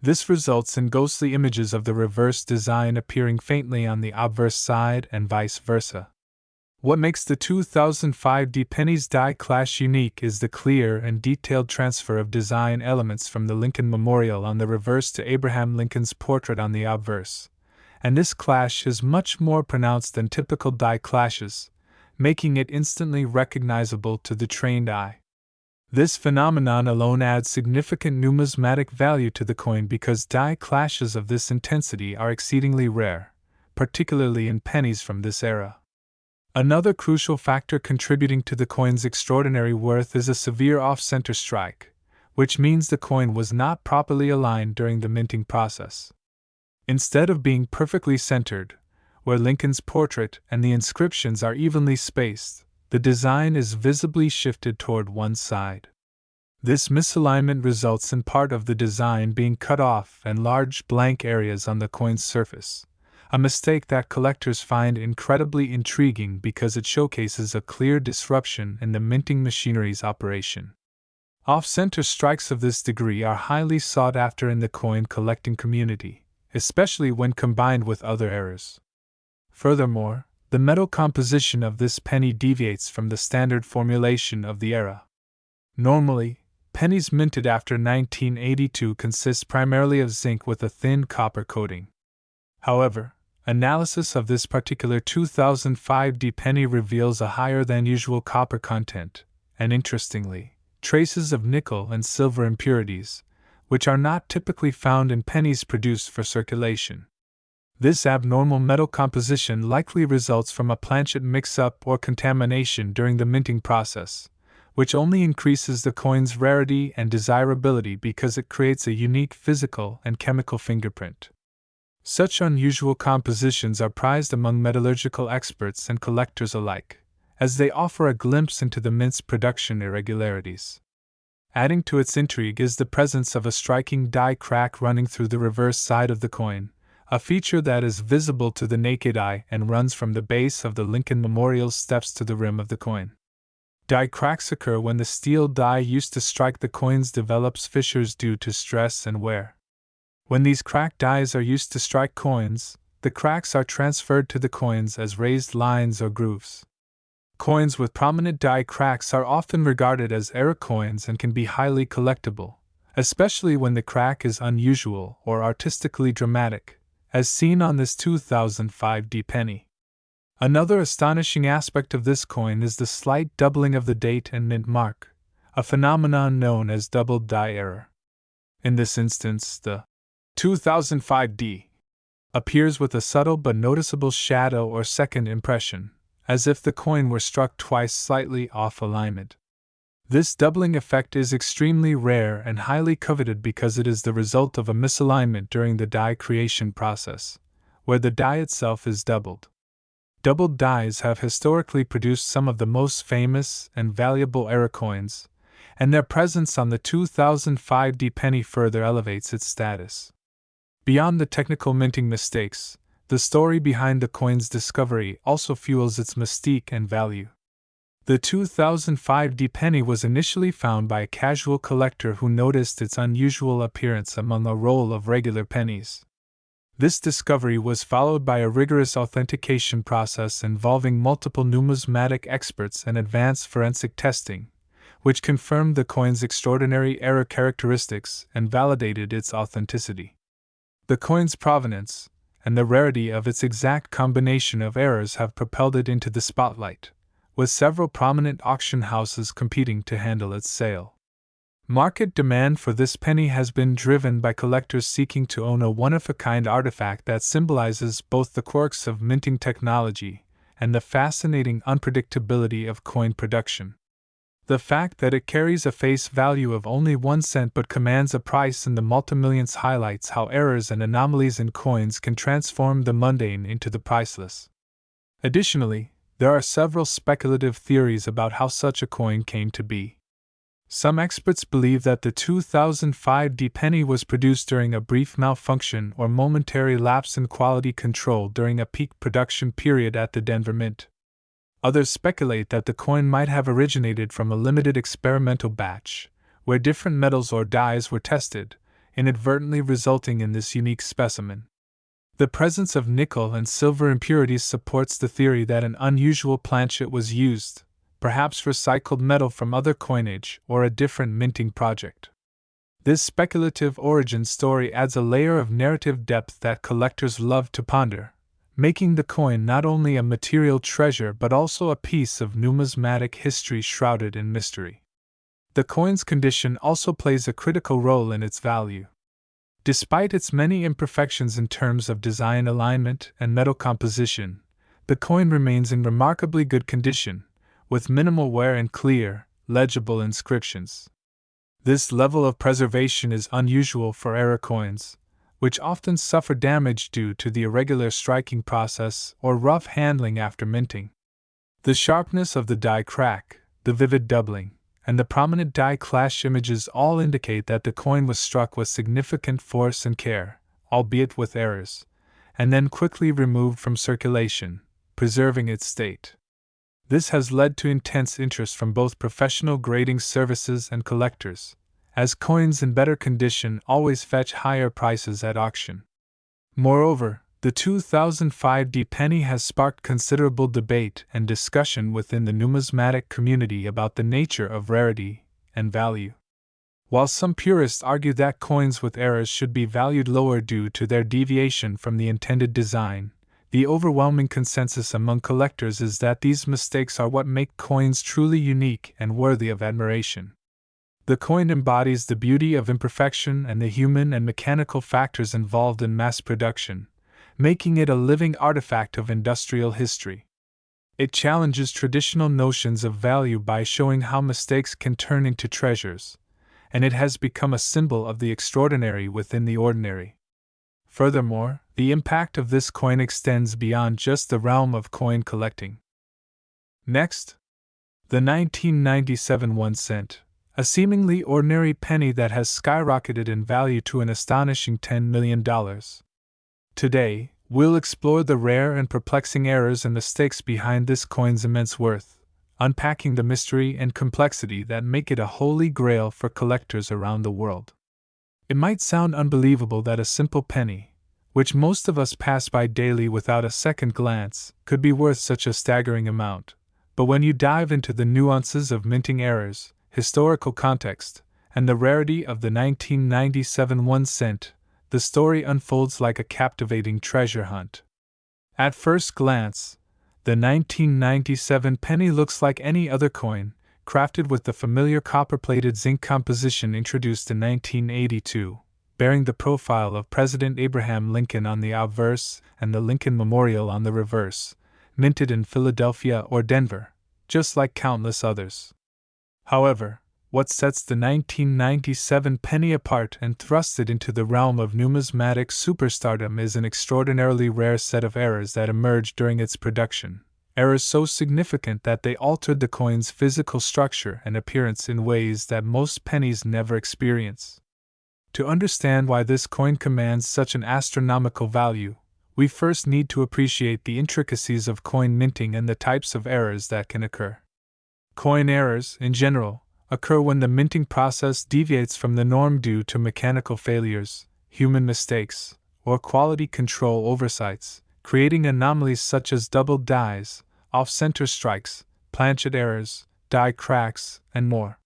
S1: This results in ghostly images of the reverse design appearing faintly on the obverse side and vice versa. What makes the 2005 D penny's die clash unique is the clear and detailed transfer of design elements from the Lincoln Memorial on the reverse to Abraham Lincoln's portrait on the obverse, and this clash is much more pronounced than typical die clashes, making it instantly recognizable to the trained eye. This phenomenon alone adds significant numismatic value to the coin because die clashes of this intensity are exceedingly rare, particularly in pennies from this era. Another crucial factor contributing to the coin's extraordinary worth is a severe off-center strike, which means the coin was not properly aligned during the minting process. Instead of being perfectly centered, where Lincoln's portrait and the inscriptions are evenly spaced, the design is visibly shifted toward one side. This misalignment results in part of the design being cut off and large blank areas on the coin's surface, a mistake that collectors find incredibly intriguing because it showcases a clear disruption in the minting machinery's operation. Off-center strikes of this degree are highly sought after in the coin collecting community, especially when combined with other errors. Furthermore, the metal composition of this penny deviates from the standard formulation of the era. Normally, pennies minted after 1982 consist primarily of zinc with a thin copper coating. However, analysis of this particular 2005 D penny reveals a higher than usual copper content, and interestingly, traces of nickel and silver impurities, which are not typically found in pennies produced for circulation. This abnormal metal composition likely results from a planchet mix-up or contamination during the minting process, which only increases the coin's rarity and desirability because it creates a unique physical and chemical fingerprint. Such unusual compositions are prized among metallurgical experts and collectors alike, as they offer a glimpse into the mint's production irregularities. Adding to its intrigue is the presence of a striking die crack running through the reverse side of the coin, a feature that is visible to the naked eye and runs from the base of the Lincoln Memorial steps to the rim of the coin. Die cracks occur when the steel die used to strike the coins develops fissures due to stress and wear. When these cracked dies are used to strike coins, the cracks are transferred to the coins as raised lines or grooves. Coins with prominent die cracks are often regarded as error coins and can be highly collectible, especially when the crack is unusual or artistically dramatic, as seen on this 2005 D penny. Another astonishing aspect of this coin is the slight doubling of the date and mint mark, a phenomenon known as double die error. In this instance, the 2005 D appears with a subtle but noticeable shadow or second impression, as if the coin were struck twice slightly off alignment. This doubling effect is extremely rare and highly coveted because it is the result of a misalignment during the die creation process, where the die itself is doubled. Doubled dies have historically produced some of the most famous and valuable error coins, and their presence on the 2005 D penny further elevates its status. Beyond the technical minting mistakes, the story behind the coin's discovery also fuels its mystique and value. The 2005 D penny was initially found by a casual collector who noticed its unusual appearance among a roll of regular pennies. This discovery was followed by a rigorous authentication process involving multiple numismatic experts and advanced forensic testing, which confirmed the coin's extraordinary error characteristics and validated its authenticity. The coin's provenance and the rarity of its exact combination of errors have propelled it into the spotlight, with several prominent auction houses competing to handle its sale. Market demand for this penny has been driven by collectors seeking to own a one-of-a-kind artifact that symbolizes both the quirks of minting technology and the fascinating unpredictability of coin production. The fact that it carries a face value of only 1 cent but commands a price in the multimillions highlights how errors and anomalies in coins can transform the mundane into the priceless. Additionally, there are several speculative theories about how such a coin came to be. Some experts believe that the 2005 D penny was produced during a brief malfunction or momentary lapse in quality control during a peak production period at the Denver Mint. Others speculate that the coin might have originated from a limited experimental batch, where different metals or dyes were tested, inadvertently resulting in this unique specimen. The presence of nickel and silver impurities supports the theory that an unusual planchet was used, perhaps recycled metal from other coinage or a different minting project. This speculative origin story adds a layer of narrative depth that collectors love to ponder, making the coin not only a material treasure but also a piece of numismatic history shrouded in mystery. The coin's condition also plays a critical role in its value. Despite its many imperfections in terms of design alignment and metal composition, the coin remains in remarkably good condition, with minimal wear and clear, legible inscriptions. This level of preservation is unusual for error coins, which often suffer damage due to the irregular striking process or rough handling after minting. The sharpness of the die crack, the vivid doubling, and the prominent die clash images all indicate that the coin was struck with significant force and care, albeit with errors, and then quickly removed from circulation, preserving its state. This has led to intense interest from both professional grading services and collectors, as coins in better condition always fetch higher prices at auction. Moreover, the 2005 D penny has sparked considerable debate and discussion within the numismatic community about the nature of rarity and value. While some purists argue that coins with errors should be valued lower due to their deviation from the intended design, the overwhelming consensus among collectors is that these mistakes are what make coins truly unique and worthy of admiration. The coin embodies the beauty of imperfection and the human and mechanical factors involved in mass production, making it a living artifact of industrial history. It challenges traditional notions of value by showing how mistakes can turn into treasures, and it has become a symbol of the extraordinary within the ordinary. Furthermore, the impact of this coin extends beyond just the realm of coin collecting. Next, the 1997 1 cent, a seemingly ordinary penny that has skyrocketed in value to an astonishing $10 million. Today, we'll explore the rare and perplexing errors and mistakes behind this coin's immense worth, unpacking the mystery and complexity that make it a holy grail for collectors around the world. It might sound unbelievable that a simple penny, which most of us pass by daily without a second glance, could be worth such a staggering amount, but when you dive into the nuances of minting errors, historical context, and the rarity of the 1997 1 cent, the story unfolds like a captivating treasure hunt. At first glance, the 1997 penny looks like any other coin, crafted with the familiar copper-plated zinc composition introduced in 1982, bearing the profile of President Abraham Lincoln on the obverse and the Lincoln Memorial on the reverse, minted in Philadelphia or Denver, just like countless others. However, what sets the 1997 penny apart and thrusts it into the realm of numismatic superstardom is an extraordinarily rare set of errors that emerged during its production, errors so significant that they altered the coin's physical structure and appearance in ways that most pennies never experience. To understand why this coin commands such an astronomical value, we first need to appreciate the intricacies of coin minting and the types of errors that can occur. Coin errors, in general, occur when the minting process deviates from the norm due to mechanical failures, human mistakes, or quality control oversights, creating anomalies such as doubled dies, off-center strikes, planchet errors, die cracks, and more.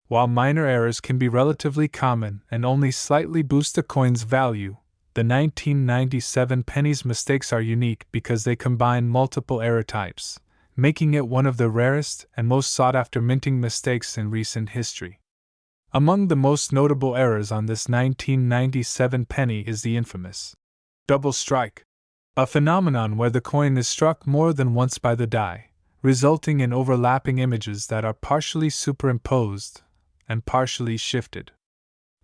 S1: While minor errors can be relatively common and only slightly boost a coin's value, the 1997 penny's mistakes are unique because they combine multiple error types, making it one of the rarest and most sought-after minting mistakes in recent history. Among the most notable errors on this 1997 penny is the infamous double strike, a phenomenon where the coin is struck more than once by the die, resulting in overlapping images that are partially superimposed and partially shifted.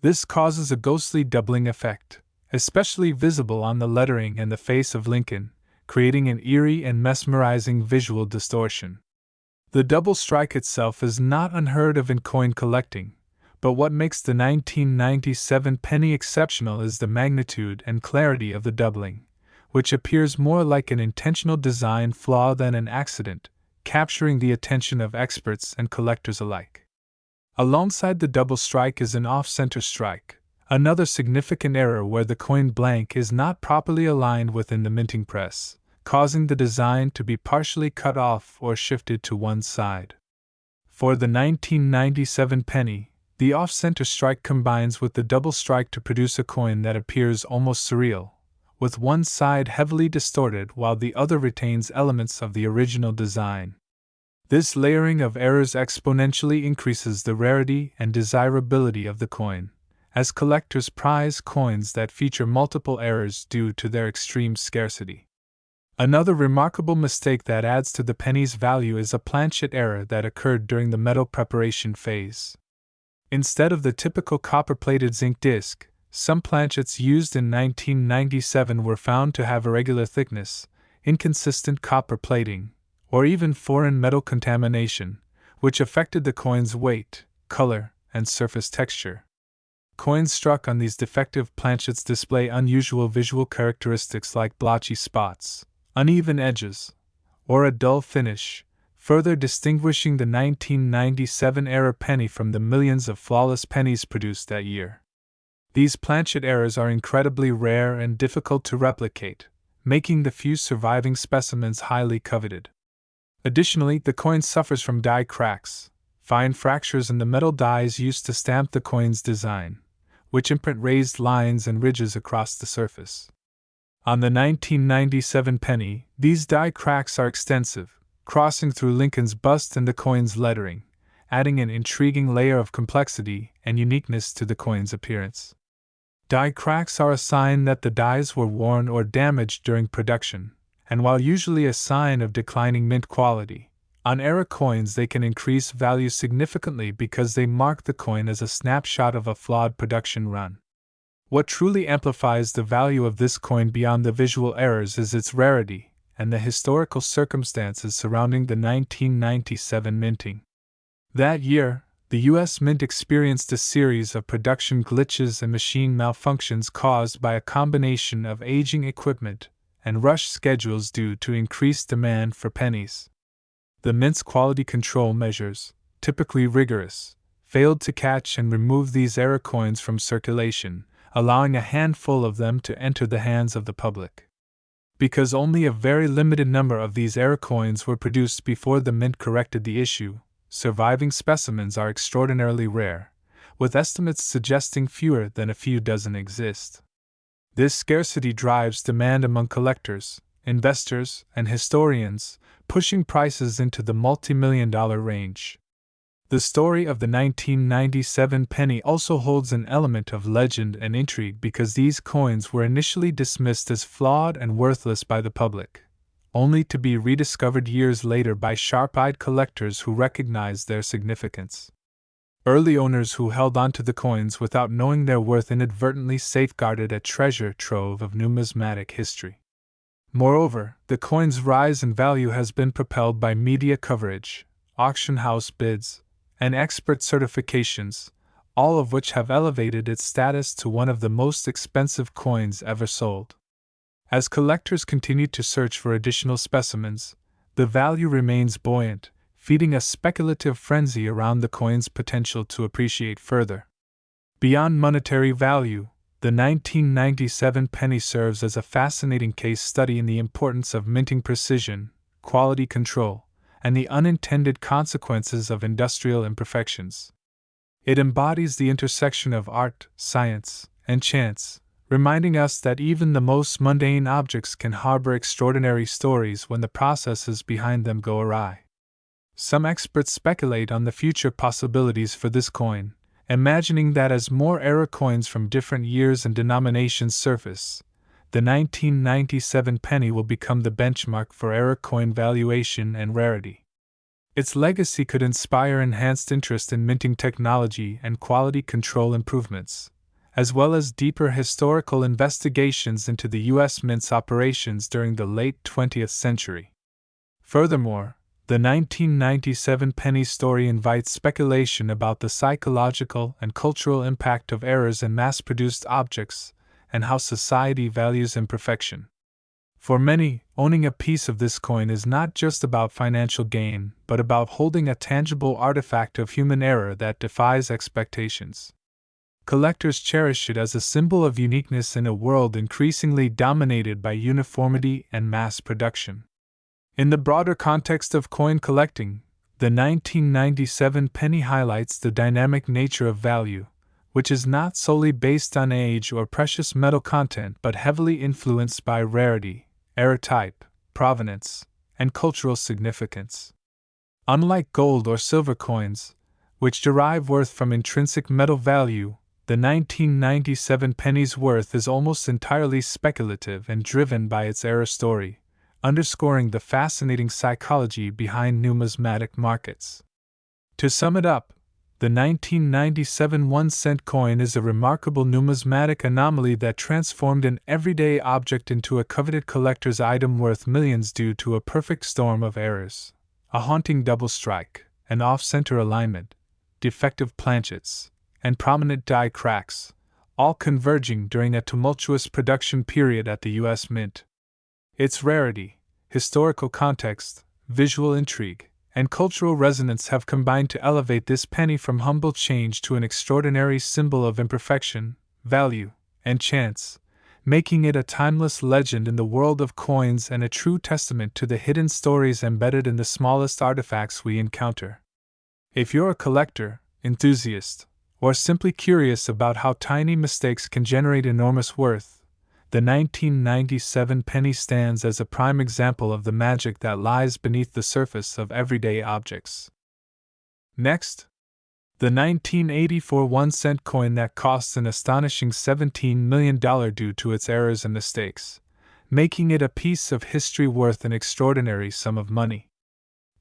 S1: This causes a ghostly doubling effect, especially visible on the lettering and the face of Lincoln, creating an eerie and mesmerizing visual distortion. The double strike itself is not unheard of in coin collecting, but what makes the 1997 penny exceptional is the magnitude and clarity of the doubling, which appears more like an intentional design flaw than an accident, capturing the attention of experts and collectors alike. Alongside the double strike is an off-center strike, another significant error where the coin blank is not properly aligned within the minting press, causing the design to be partially cut off or shifted to one side. For the 1997 penny, the off-center strike combines with the double strike to produce a coin that appears almost surreal, with one side heavily distorted while the other retains elements of the original design. This layering of errors exponentially increases the rarity and desirability of the coin, as collectors prize coins that feature multiple errors due to their extreme scarcity. Another remarkable mistake that adds to the penny's value is a planchet error that occurred during the metal preparation phase. Instead of the typical copper-plated zinc disc, some planchets used in 1997 were found to have irregular thickness, inconsistent copper plating, or even foreign metal contamination, which affected the coin's weight, color, and surface texture. Coins struck on these defective planchets display unusual visual characteristics like blotchy spots, uneven edges, or a dull finish, further distinguishing the 1997 error penny from the millions of flawless pennies produced that year. These planchet errors are incredibly rare and difficult to replicate, making the few surviving specimens highly coveted. Additionally, the coin suffers from die cracks, fine fractures in the metal dies used to stamp the coin's design, which imprint raised lines and ridges across the surface. On the 1997 penny, these die cracks are extensive, crossing through Lincoln's bust and the coin's lettering, adding an intriguing layer of complexity and uniqueness to the coin's appearance. Die cracks are a sign that the dies were worn or damaged during production, and while usually a sign of declining mint quality, on error coins they can increase value significantly because they mark the coin as a snapshot of a flawed production run. What truly amplifies the value of this coin beyond the visual errors is its rarity and the historical circumstances surrounding the 1997 minting. That year, the U.S. Mint experienced a series of production glitches and machine malfunctions caused by a combination of aging equipment and rushed schedules due to increased demand for pennies. The Mint's quality control measures, typically rigorous, failed to catch and remove these error coins from circulation, allowing a handful of them to enter the hands of the public. Because only a very limited number of these error coins were produced before the Mint corrected the issue, surviving specimens are extraordinarily rare, with estimates suggesting fewer than a few dozen exist. This scarcity drives demand among collectors, investors, and historians, pushing prices into the multi-million-dollar range. The story of the 1997 penny also holds an element of legend and intrigue because these coins were initially dismissed as flawed and worthless by the public, only to be rediscovered years later by sharp-eyed collectors who recognized their significance. Early owners who held onto the coins without knowing their worth inadvertently safeguarded a treasure trove of numismatic history. Moreover, the coin's rise in value has been propelled by media coverage, auction house bids, and expert certifications, all of which have elevated its status to one of the most expensive coins ever sold. As collectors continue to search for additional specimens, the value remains buoyant, feeding a speculative frenzy around the coin's potential to appreciate further. Beyond monetary value, the 1997 penny serves as a fascinating case study in the importance of minting precision, quality control, and the unintended consequences of industrial imperfections. It embodies the intersection of art, science, and chance, reminding us that even the most mundane objects can harbor extraordinary stories when the processes behind them go awry. Some experts speculate on the future possibilities for this coin, imagining that as more error coins from different years and denominations surface, the 1997 penny will become the benchmark for error coin valuation and rarity. Its legacy could inspire enhanced interest in minting technology and quality control improvements, as well as deeper historical investigations into the U.S. Mint's operations during the late 20th century. Furthermore, the 1997 penny story invites speculation about the psychological and cultural impact of errors in mass-produced objects and how society values imperfection. For many, owning a piece of this coin is not just about financial gain, but about holding a tangible artifact of human error that defies expectations. Collectors cherish it as a symbol of uniqueness in a world increasingly dominated by uniformity and mass production. In the broader context of coin collecting, the 1997 penny highlights the dynamic nature of value, which is not solely based on age or precious metal content but heavily influenced by rarity, error type, provenance, and cultural significance. Unlike gold or silver coins, which derive worth from intrinsic metal value, the 1997 penny's worth is almost entirely speculative and driven by its error story, underscoring the fascinating psychology behind numismatic markets. To sum it up, the 1997 1-cent coin is a remarkable numismatic anomaly that transformed an everyday object into a coveted collector's item worth millions due to a perfect storm of errors: a haunting double strike, an off-center alignment, defective planchets, and prominent die cracks, all converging during a tumultuous production period at the U.S. Mint. Its rarity, historical context, visual intrigue, and cultural resonance have combined to elevate this penny from humble change to an extraordinary symbol of imperfection, value, and chance, making it a timeless legend in the world of coins and a true testament to the hidden stories embedded in the smallest artifacts we encounter. If you're a collector, enthusiast, or simply curious about how tiny mistakes can generate enormous worth, the 1997 penny stands as a prime example of the magic that lies beneath the surface of everyday objects. Next, the 1984 1-cent coin that costs an astonishing $17 million due to its errors and mistakes, making it a piece of history worth an extraordinary sum of money.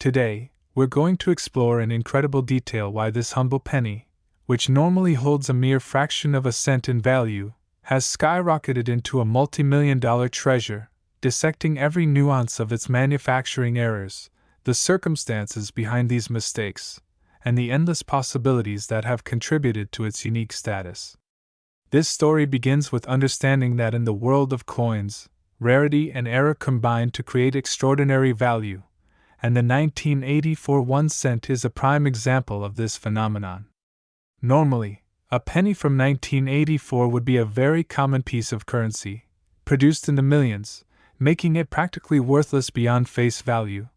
S1: Today, we're going to explore in incredible detail why this humble penny, which normally holds a mere fraction of a cent in value, has skyrocketed into a multi-million-dollar treasure, dissecting every nuance of its manufacturing errors, the circumstances behind these mistakes, and the endless possibilities that have contributed to its unique status. This story begins with understanding that in the world of coins, rarity and error combine to create extraordinary value, and the 1984 1 cent is a prime example of this phenomenon. Normally, a penny from 1984 would be a very common piece of currency, produced in the millions, making it practically worthless beyond face value,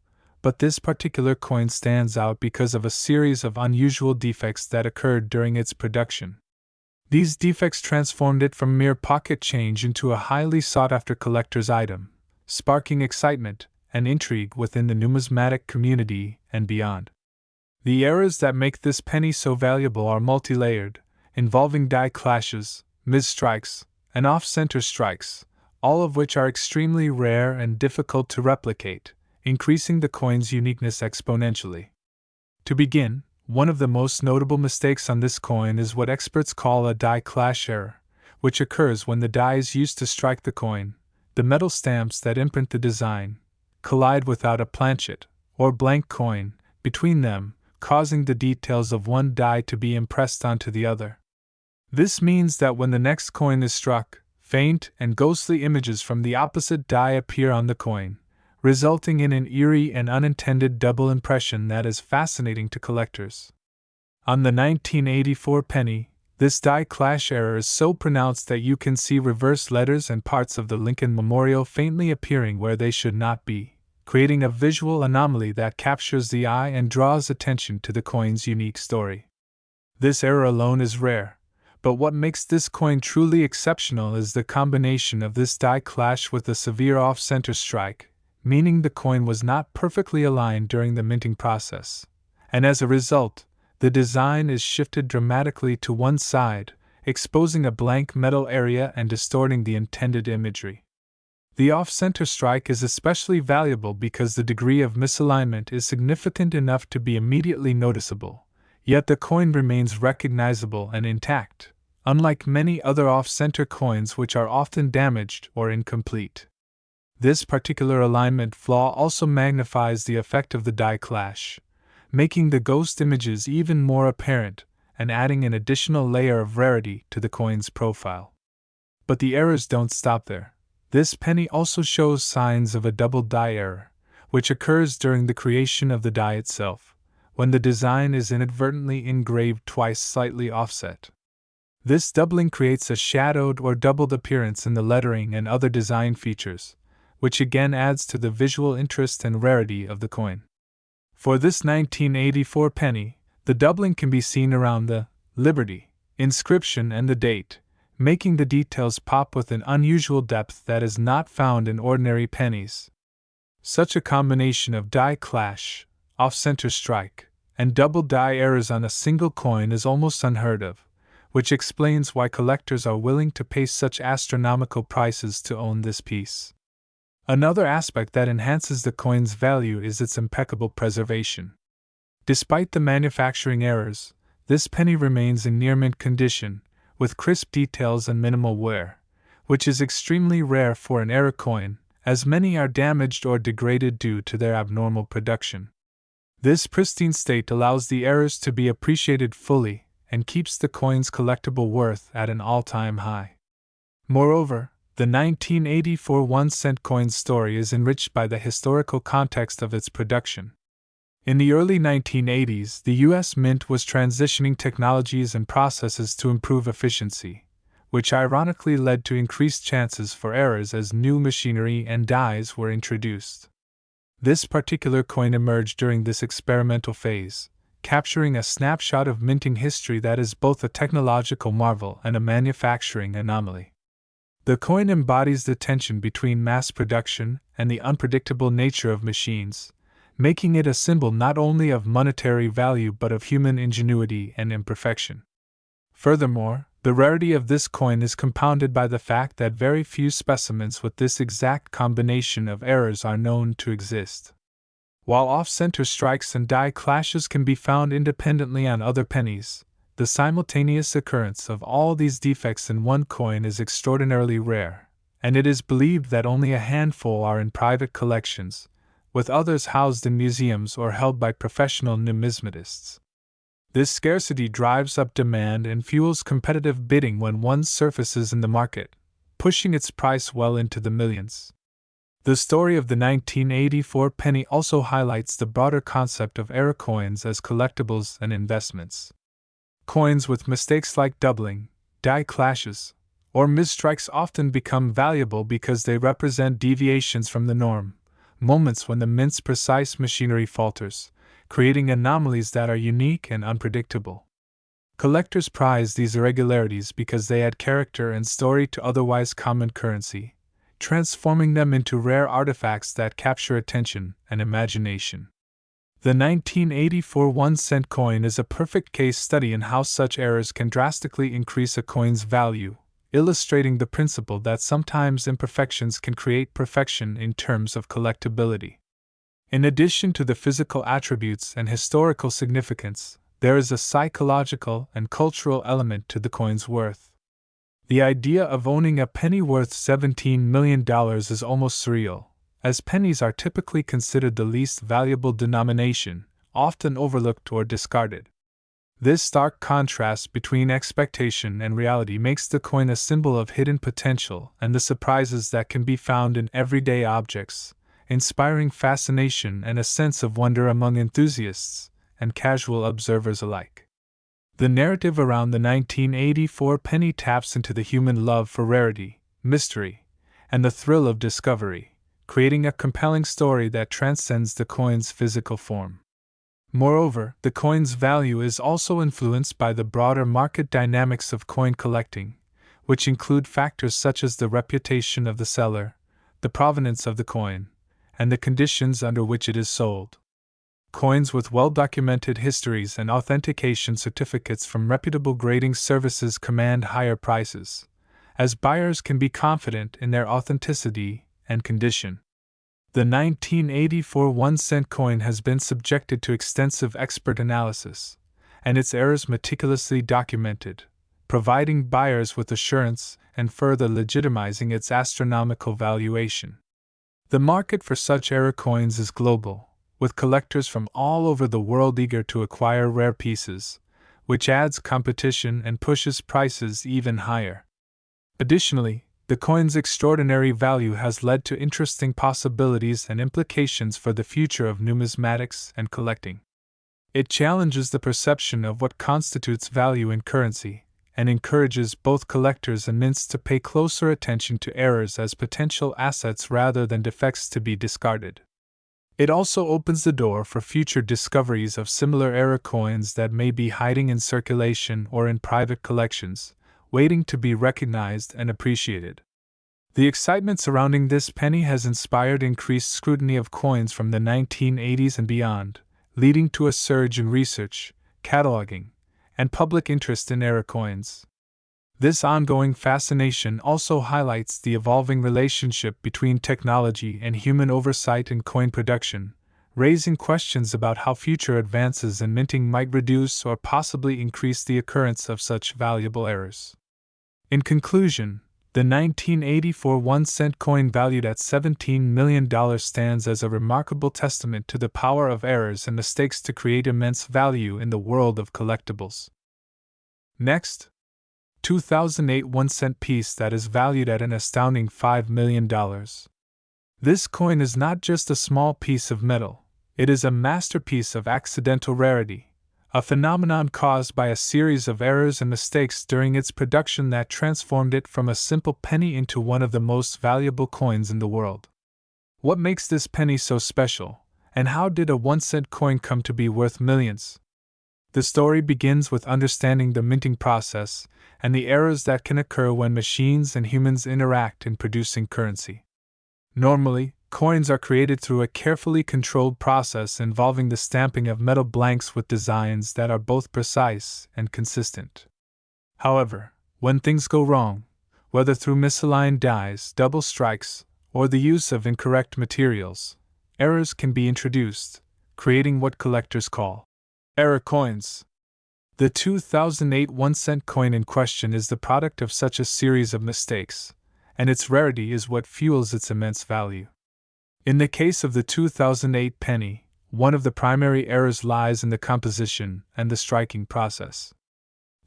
S1: but this particular coin stands out because of a series of unusual defects that occurred during its production. These defects transformed it from mere pocket change into a highly sought-after collector's item, sparking excitement and intrigue within the numismatic community and beyond. The errors that make this penny so valuable are multi-layered, involving die clashes, mis-strikes, and off-center strikes, all of which are extremely rare and difficult to replicate, increasing the coin's uniqueness exponentially. To begin, one of the most notable mistakes on this coin is what experts call a die clash error, which occurs when the dies used to strike the coin, the metal stamps that imprint the design, collide without a planchet, or blank coin, between them, causing the details of one die to be impressed onto the other. This means that when the next coin is struck, faint and ghostly images from the opposite die appear on the coin, resulting in an eerie and unintended double impression that is fascinating to collectors. On the 1984 penny, this die clash error is so pronounced that you can see reverse letters and parts of the Lincoln Memorial faintly appearing where they should not be, creating a visual anomaly that captures the eye and draws attention to the coin's unique story. This error alone is rare, but what makes this coin truly exceptional is the combination of this die clash with a severe off-center strike, meaning the coin was not perfectly aligned during the minting process, and as a result, the design is shifted dramatically to one side, exposing a blank metal area and distorting the intended imagery. The off-center strike is especially valuable because the degree of misalignment is significant enough to be immediately noticeable, yet the coin remains recognizable and intact, unlike many other off-center coins which are often damaged or incomplete. This particular alignment flaw also magnifies the effect of the die clash, making the ghost images even more apparent and adding an additional layer of rarity to the coin's profile. But the errors don't stop there. This penny also shows signs of a double die error, which occurs during the creation of the die itself, when the design is inadvertently engraved twice slightly offset. This doubling creates a shadowed or doubled appearance in the lettering and other design features, which again adds to the visual interest and rarity of the coin. For this 1984 penny, the doubling can be seen around the Liberty inscription and the date, making the details pop with an unusual depth that is not found in ordinary pennies. Such a combination of die clash, off-center strike, and double die errors on a single coin is almost unheard of, which explains why collectors are willing to pay such astronomical prices to own this piece. Another aspect that enhances the coin's value is its impeccable preservation. Despite the manufacturing errors, this penny remains in near-mint condition, with crisp details and minimal wear, which is extremely rare for an error coin, as many are damaged or degraded due to their abnormal production. This pristine state allows the errors to be appreciated fully and keeps the coin's collectible worth at an all-time high. Moreover, the 1984 1 cent coin's story is enriched by the historical context of its production. In the early 1980s, the U.S. Mint was transitioning technologies and processes to improve efficiency, which ironically led to increased chances for errors as new machinery and dies were introduced. This particular coin emerged during this experimental phase, capturing a snapshot of minting history that is both a technological marvel and a manufacturing anomaly. The coin embodies the tension between mass production and the unpredictable nature of machines, making it a symbol not only of monetary value but of human ingenuity and imperfection. Furthermore, The rarity of this coin is compounded by the fact that very few specimens with this exact combination of errors are known to exist. While off-center strikes and die clashes can be found independently on other pennies, the simultaneous occurrence of all these defects in one coin is extraordinarily rare, and it is believed that only a handful are in private collections, with others housed in museums or held by professional numismatists. This scarcity drives up demand and fuels competitive bidding when one surfaces in the market, pushing its price well into the millions. The story of the 1984 penny also highlights the broader concept of error coins as collectibles and investments. Coins with mistakes like doubling, die clashes, or misstrikes often become valuable because they represent deviations from the norm, moments when the mint's precise machinery falters, creating anomalies that are unique and unpredictable. Collectors prize these irregularities because they add character and story to otherwise common currency, transforming them into rare artifacts that capture attention and imagination. The 1984 1-cent coin is a perfect case study in how such errors can drastically increase a coin's value, illustrating the principle that sometimes imperfections can create perfection in terms of collectability. In addition to the physical attributes and historical significance, there is a psychological and cultural element to the coin's worth. The idea of owning a penny worth $17 million is almost surreal, as pennies are typically considered the least valuable denomination, often overlooked or discarded. This stark contrast between expectation and reality makes the coin a symbol of hidden potential and the surprises that can be found in everyday objects, inspiring fascination and a sense of wonder among enthusiasts and casual observers alike. The narrative around the 1984 penny taps into the human love for rarity, mystery, and the thrill of discovery, creating a compelling story that transcends the coin's physical form. Moreover, the coin's value is also influenced by the broader market dynamics of coin collecting, which include factors such as the reputation of the seller, the provenance of the coin, and the conditions under which it is sold. Coins with well-documented histories and authentication certificates from reputable grading services command higher prices, as buyers can be confident in their authenticity and condition. The 1984 1-cent coin has been subjected to extensive expert analysis, and its errors meticulously documented, providing buyers with assurance and further legitimizing its astronomical valuation. The market for such error coins is global, with collectors from all over the world eager to acquire rare pieces, which adds competition and pushes prices even higher. Additionally, the coin's extraordinary value has led to interesting possibilities and implications for the future of numismatics and collecting. It challenges the perception of what constitutes value in currency, and encourages both collectors and mints to pay closer attention to errors as potential assets rather than defects to be discarded. It also opens the door for future discoveries of similar error coins that may be hiding in circulation or in private collections, waiting to be recognized and appreciated. The excitement surrounding this penny has inspired increased scrutiny of coins from the 1980s and beyond, leading to a surge in research, cataloging, and public interest in error coins. This ongoing fascination also highlights the evolving relationship between technology and human oversight in coin production, raising questions about how future advances in minting might reduce or possibly increase the occurrence of such valuable errors. In conclusion, the 1984 1-cent coin valued at $17 million stands as a remarkable testament to the power of errors and mistakes to create immense value in the world of collectibles. Next, 2008 1-cent piece that is valued at an astounding $5 million. This coin is not just a small piece of metal, it is a masterpiece of accidental rarity, a phenomenon caused by a series of errors and mistakes during its production that transformed it from a simple penny into one of the most valuable coins in the world. What makes this penny so special, and how did a 1-cent coin come to be worth millions? The story begins with understanding the minting process and the errors that can occur when machines and humans interact in producing currency. Normally, coins are created through a carefully controlled process involving the stamping of metal blanks with designs that are both precise and consistent. However, When things go wrong, whether through misaligned dies, double strikes, or the use of incorrect materials, errors can be introduced, creating what collectors call error coins. The 2008 1-cent coin in question is the product of such a series of mistakes, and its rarity is what fuels its immense value. In the case of the 2008 penny, one of the primary errors lies in the composition and the striking process.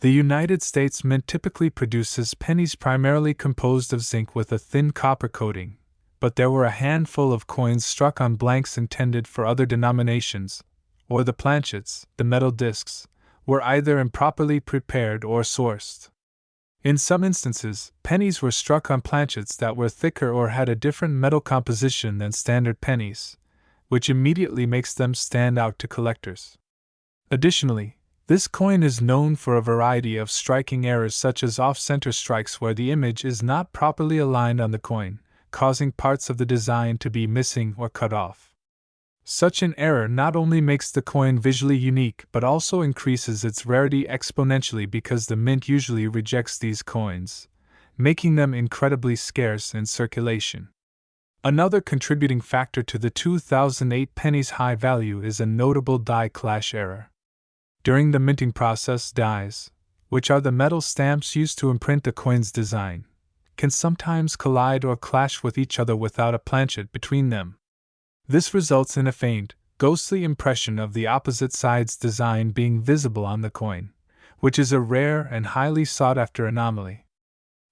S1: The United States Mint typically produces pennies primarily composed of zinc with a thin copper coating, but there were a handful of coins struck on blanks intended for other denominations, or the planchets, the metal discs, were either improperly prepared or sourced. In some instances, pennies were struck on planchets that were thicker or had a different metal composition than standard pennies, which immediately makes them stand out to collectors. Additionally, this coin is known for a variety of striking errors such as off-center strikes where the image is not properly aligned on the coin, causing parts of the design to be missing or cut off. Such an error not only makes the coin visually unique but also increases its rarity exponentially because the mint usually rejects these coins, making them incredibly scarce in circulation. Another contributing factor to the 2008 penny's high value is a notable die clash error. During the minting process, dies, which are the metal stamps used to imprint the coin's design, can sometimes collide or clash with each other without a planchet between them. This results in a faint, ghostly impression of the opposite side's design being visible on the coin, which is a rare and highly sought-after anomaly.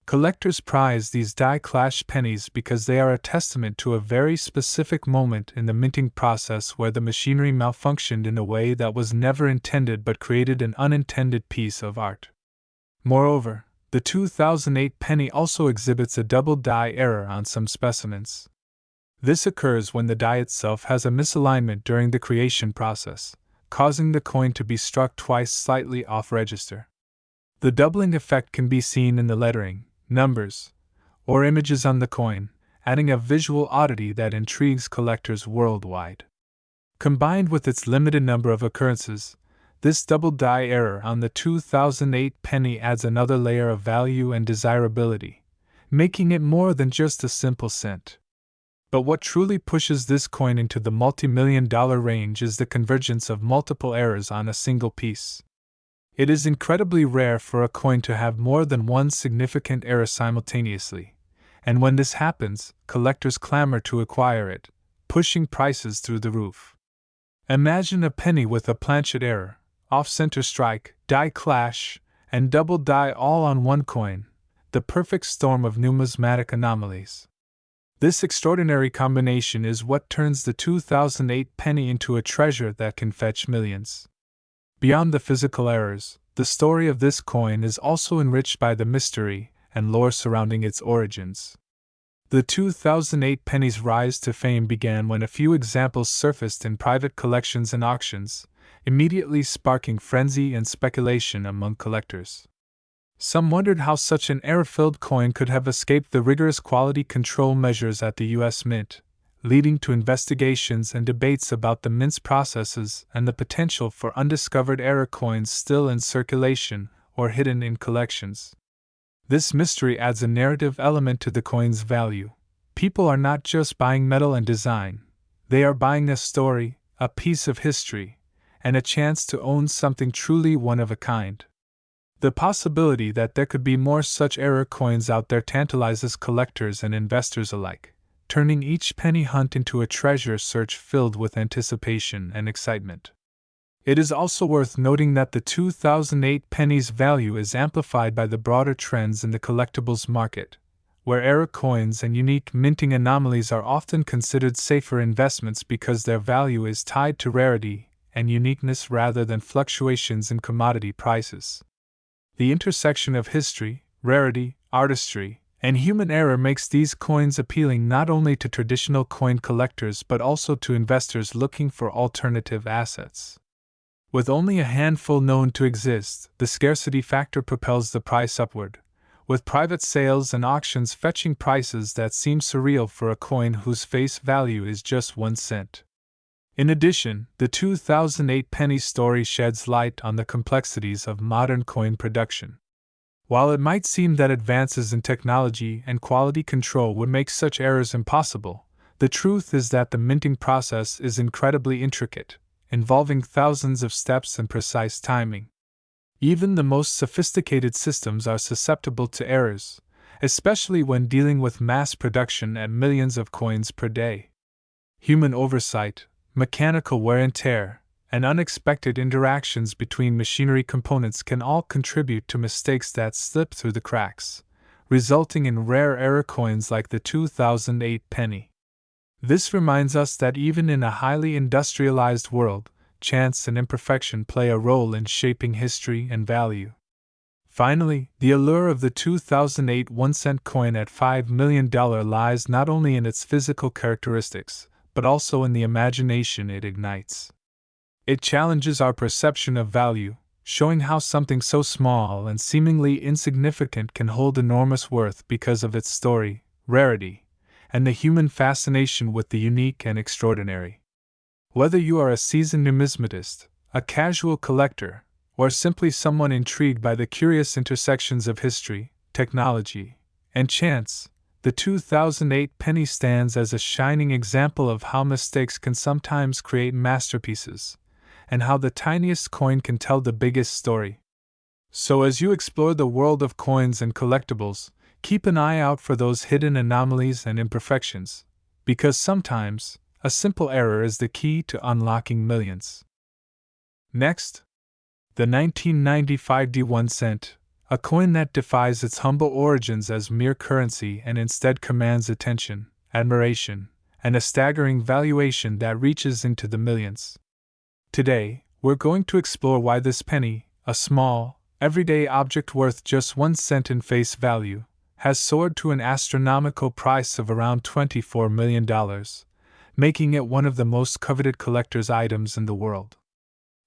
S1: Collectors prize these die-clash pennies because they are a testament to a very specific moment in the minting process where the machinery malfunctioned in a way that was never intended but created an unintended piece of art. Moreover, the 2008 penny also exhibits a double die error on some specimens. This occurs when the die itself has a misalignment during the creation process, causing the coin to be struck twice slightly off-register. The doubling effect can be seen in the lettering, numbers, or images on the coin, adding a visual oddity that intrigues collectors worldwide. Combined with its limited number of occurrences, this double die error on the 2008 penny adds another layer of value and desirability, making it more than just a simple cent. But what truly pushes this coin into the multi-million-dollar range is the convergence of multiple errors on a single piece. It is incredibly rare for a coin to have more than one significant error simultaneously, and when this happens, collectors clamor to acquire it, pushing prices through the roof. Imagine a penny with a planchet error, off-center strike, die clash, and double die all on one coin, the perfect storm of numismatic anomalies. This extraordinary combination is what turns the 2008 penny into a treasure that can fetch millions. Beyond the physical errors, the story of this coin is also enriched by the mystery and lore surrounding its origins. The 2008 penny's rise to fame began when a few examples surfaced in private collections and auctions, immediately sparking frenzy and speculation among collectors. Some wondered how such an error-filled coin could have escaped the rigorous quality control measures at the U.S. Mint, leading to investigations and debates about the mint's processes and the potential for undiscovered error coins still in circulation or hidden in collections. This mystery adds a narrative element to the coin's value. People are not just buying metal and design, they are buying a story, a piece of history, and a chance to own something truly one of a kind. The possibility that there could be more such error coins out there tantalizes collectors and investors alike, turning each penny hunt into a treasure search filled with anticipation and excitement. It is also worth noting that the 2008 penny's value is amplified by the broader trends in the collectibles market, where error coins and unique minting anomalies are often considered safer investments because their value is tied to rarity and uniqueness rather than fluctuations in commodity prices. The intersection of history, rarity, artistry, and human error makes these coins appealing not only to traditional coin collectors but also to investors looking for alternative assets. With only a handful known to exist, the scarcity factor propels the price upward, with private sales and auctions fetching prices that seem surreal for a coin whose face value is just 1 cent. In addition, the 2008 penny story sheds light on the complexities of modern coin production. While it might seem that advances in technology and quality control would make such errors impossible, the truth is that the minting process is incredibly intricate, involving thousands of steps and precise timing. Even the most sophisticated systems are susceptible to errors, especially when dealing with mass production at millions of coins per day. Human oversight, mechanical wear and tear, and unexpected interactions between machinery components can all contribute to mistakes that slip through the cracks, resulting in rare error coins like the 2008 penny. This reminds us that even in a highly industrialized world, chance and imperfection play a role in shaping history and value. Finally, the allure of the 2008 1-cent coin at $5 million lies not only in its physical characteristics, but also in the imagination it ignites. It challenges our perception of value, showing how something so small and seemingly insignificant can hold enormous worth because of its story, rarity, and the human fascination with the unique and extraordinary. Whether you are a seasoned numismatist, a casual collector, or simply someone intrigued by the curious intersections of history, technology, and chance, the 2008 penny stands as a shining example of how mistakes can sometimes create masterpieces, and how the tiniest coin can tell the biggest story. So as you explore the world of coins and collectibles, keep an eye out for those hidden anomalies and imperfections, because sometimes, a simple error is the key to unlocking millions. Next, the 1995 D1 cent, a coin that defies its humble origins as mere currency and instead commands attention, admiration, and a staggering valuation that reaches into the millions. Today, we're going to explore why this penny, a small, everyday object worth just 1 cent in face value, has soared to an astronomical price of around $24 million, making it one of the most coveted collector's items in the world.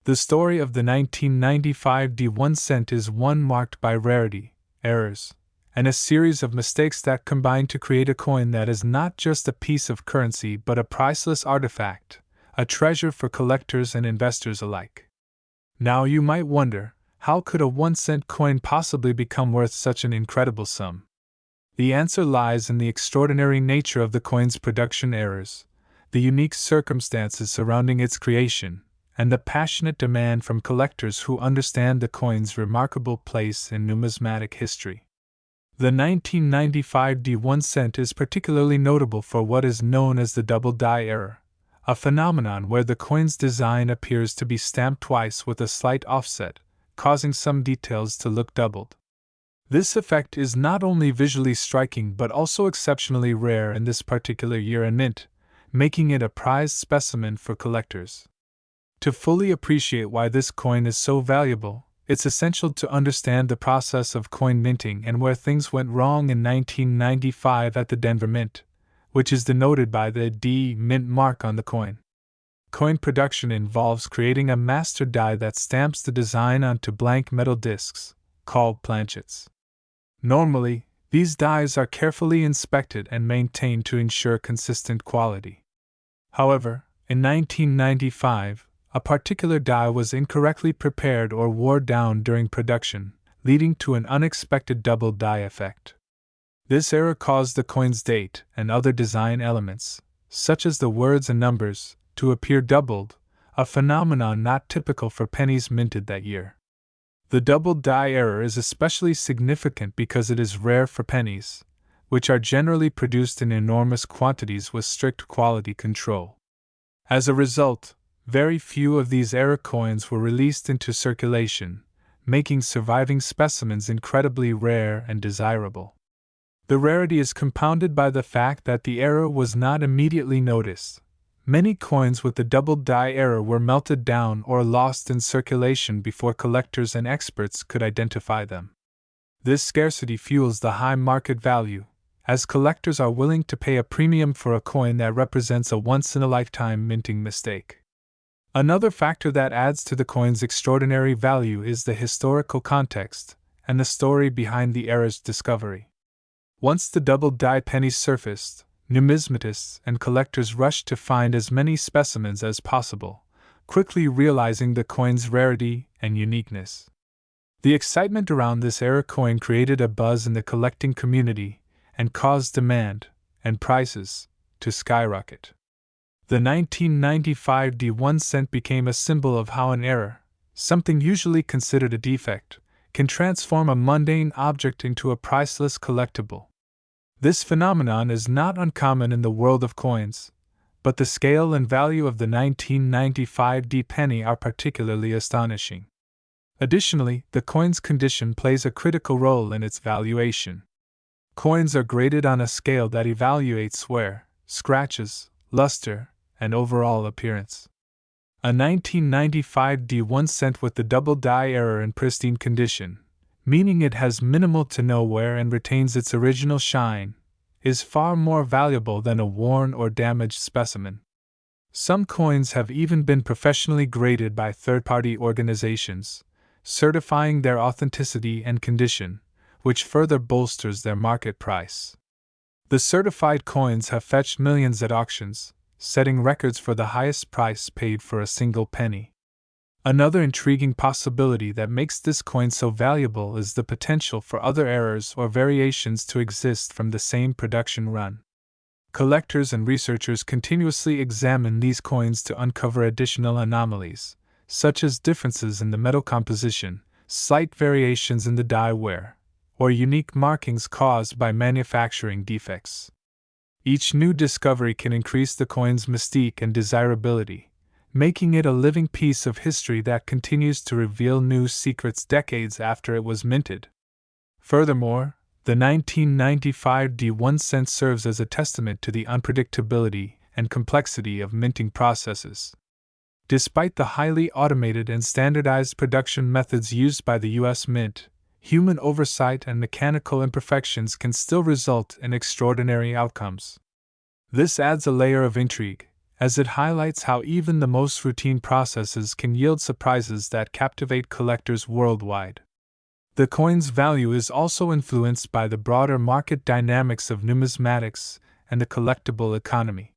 S1: The story of the 1995 D1 cent is one marked by rarity, errors, and a series of mistakes that combine to create a coin that is not just a piece of currency but a priceless artifact, a treasure for collectors and investors alike. Now you might wonder, how could a 1-cent coin possibly become worth such an incredible sum? The answer lies in the extraordinary nature of the coin's production errors, the unique circumstances surrounding its creation, and the passionate demand from collectors who understand the coin's remarkable place in numismatic history. The 1995 D1 cent is particularly notable for what is known as the double die error, a phenomenon where the coin's design appears to be stamped twice with a slight offset, causing some details to look doubled. This effect is not only visually striking but also exceptionally rare in this particular year and mint, making it a prized specimen for collectors. To fully appreciate why this coin is so valuable, it's essential to understand the process of coin minting and where things went wrong in 1995 at the Denver Mint, which is denoted by the D Mint mark on the coin. Coin production involves creating a master die that stamps the design onto blank metal discs, called planchets. Normally, these dies are carefully inspected and maintained to ensure consistent quality. However, in 1995, a particular die was incorrectly prepared or wore down during production, leading to an unexpected double die effect. This error caused the coin's date and other design elements, such as the words and numbers, to appear doubled, a phenomenon not typical for pennies minted that year. The double die error is especially significant because it is rare for pennies, which are generally produced in enormous quantities with strict quality control. As a result, very few of these error coins were released into circulation, making surviving specimens incredibly rare and desirable. The rarity is compounded by the fact that the error was not immediately noticed. Many coins with the double die error were melted down or lost in circulation before collectors and experts could identify them. This scarcity fuels the high market value, as collectors are willing to pay a premium for a coin that represents a once-in-a-lifetime minting mistake. Another factor that adds to the coin's extraordinary value is the historical context and the story behind the error's discovery. Once the double die pennies surfaced, numismatists and collectors rushed to find as many specimens as possible, quickly realizing the coin's rarity and uniqueness. The excitement around this era coin created a buzz in the collecting community and caused demand and prices to skyrocket. The 1995 D1 cent became a symbol of how an error, something usually considered a defect, can transform a mundane object into a priceless collectible. This phenomenon is not uncommon in the world of coins, but the scale and value of the 1995 D penny are particularly astonishing. Additionally, the coin's condition plays a critical role in its valuation. Coins are graded on a scale that evaluates wear, scratches, luster, and overall appearance. A 1995 D1 cent with the double die error in pristine condition, meaning it has minimal to no wear and retains its original shine, is far more valuable than a worn or damaged specimen. Some coins have even been professionally graded by third-party organizations, certifying their authenticity and condition, which further bolsters their market price. The certified coins have fetched millions at auctions, setting records for the highest price paid for a single penny. Another intriguing possibility that makes this coin so valuable is the potential for other errors or variations to exist from the same production run. Collectors and researchers continuously examine these coins to uncover additional anomalies, such as differences in the metal composition, slight variations in the die wear, or unique markings caused by manufacturing defects. Each new discovery can increase the coin's mystique and desirability, making it a living piece of history that continues to reveal new secrets decades after it was minted. Furthermore, the 1995 D1 cent serves as a testament to the unpredictability and complexity of minting processes. Despite the highly automated and standardized production methods used by the U.S. Mint, human oversight and mechanical imperfections can still result in extraordinary outcomes. This adds a layer of intrigue, as it highlights how even the most routine processes can yield surprises that captivate collectors worldwide. The coin's value is also influenced by the broader market dynamics of numismatics and the collectible economy.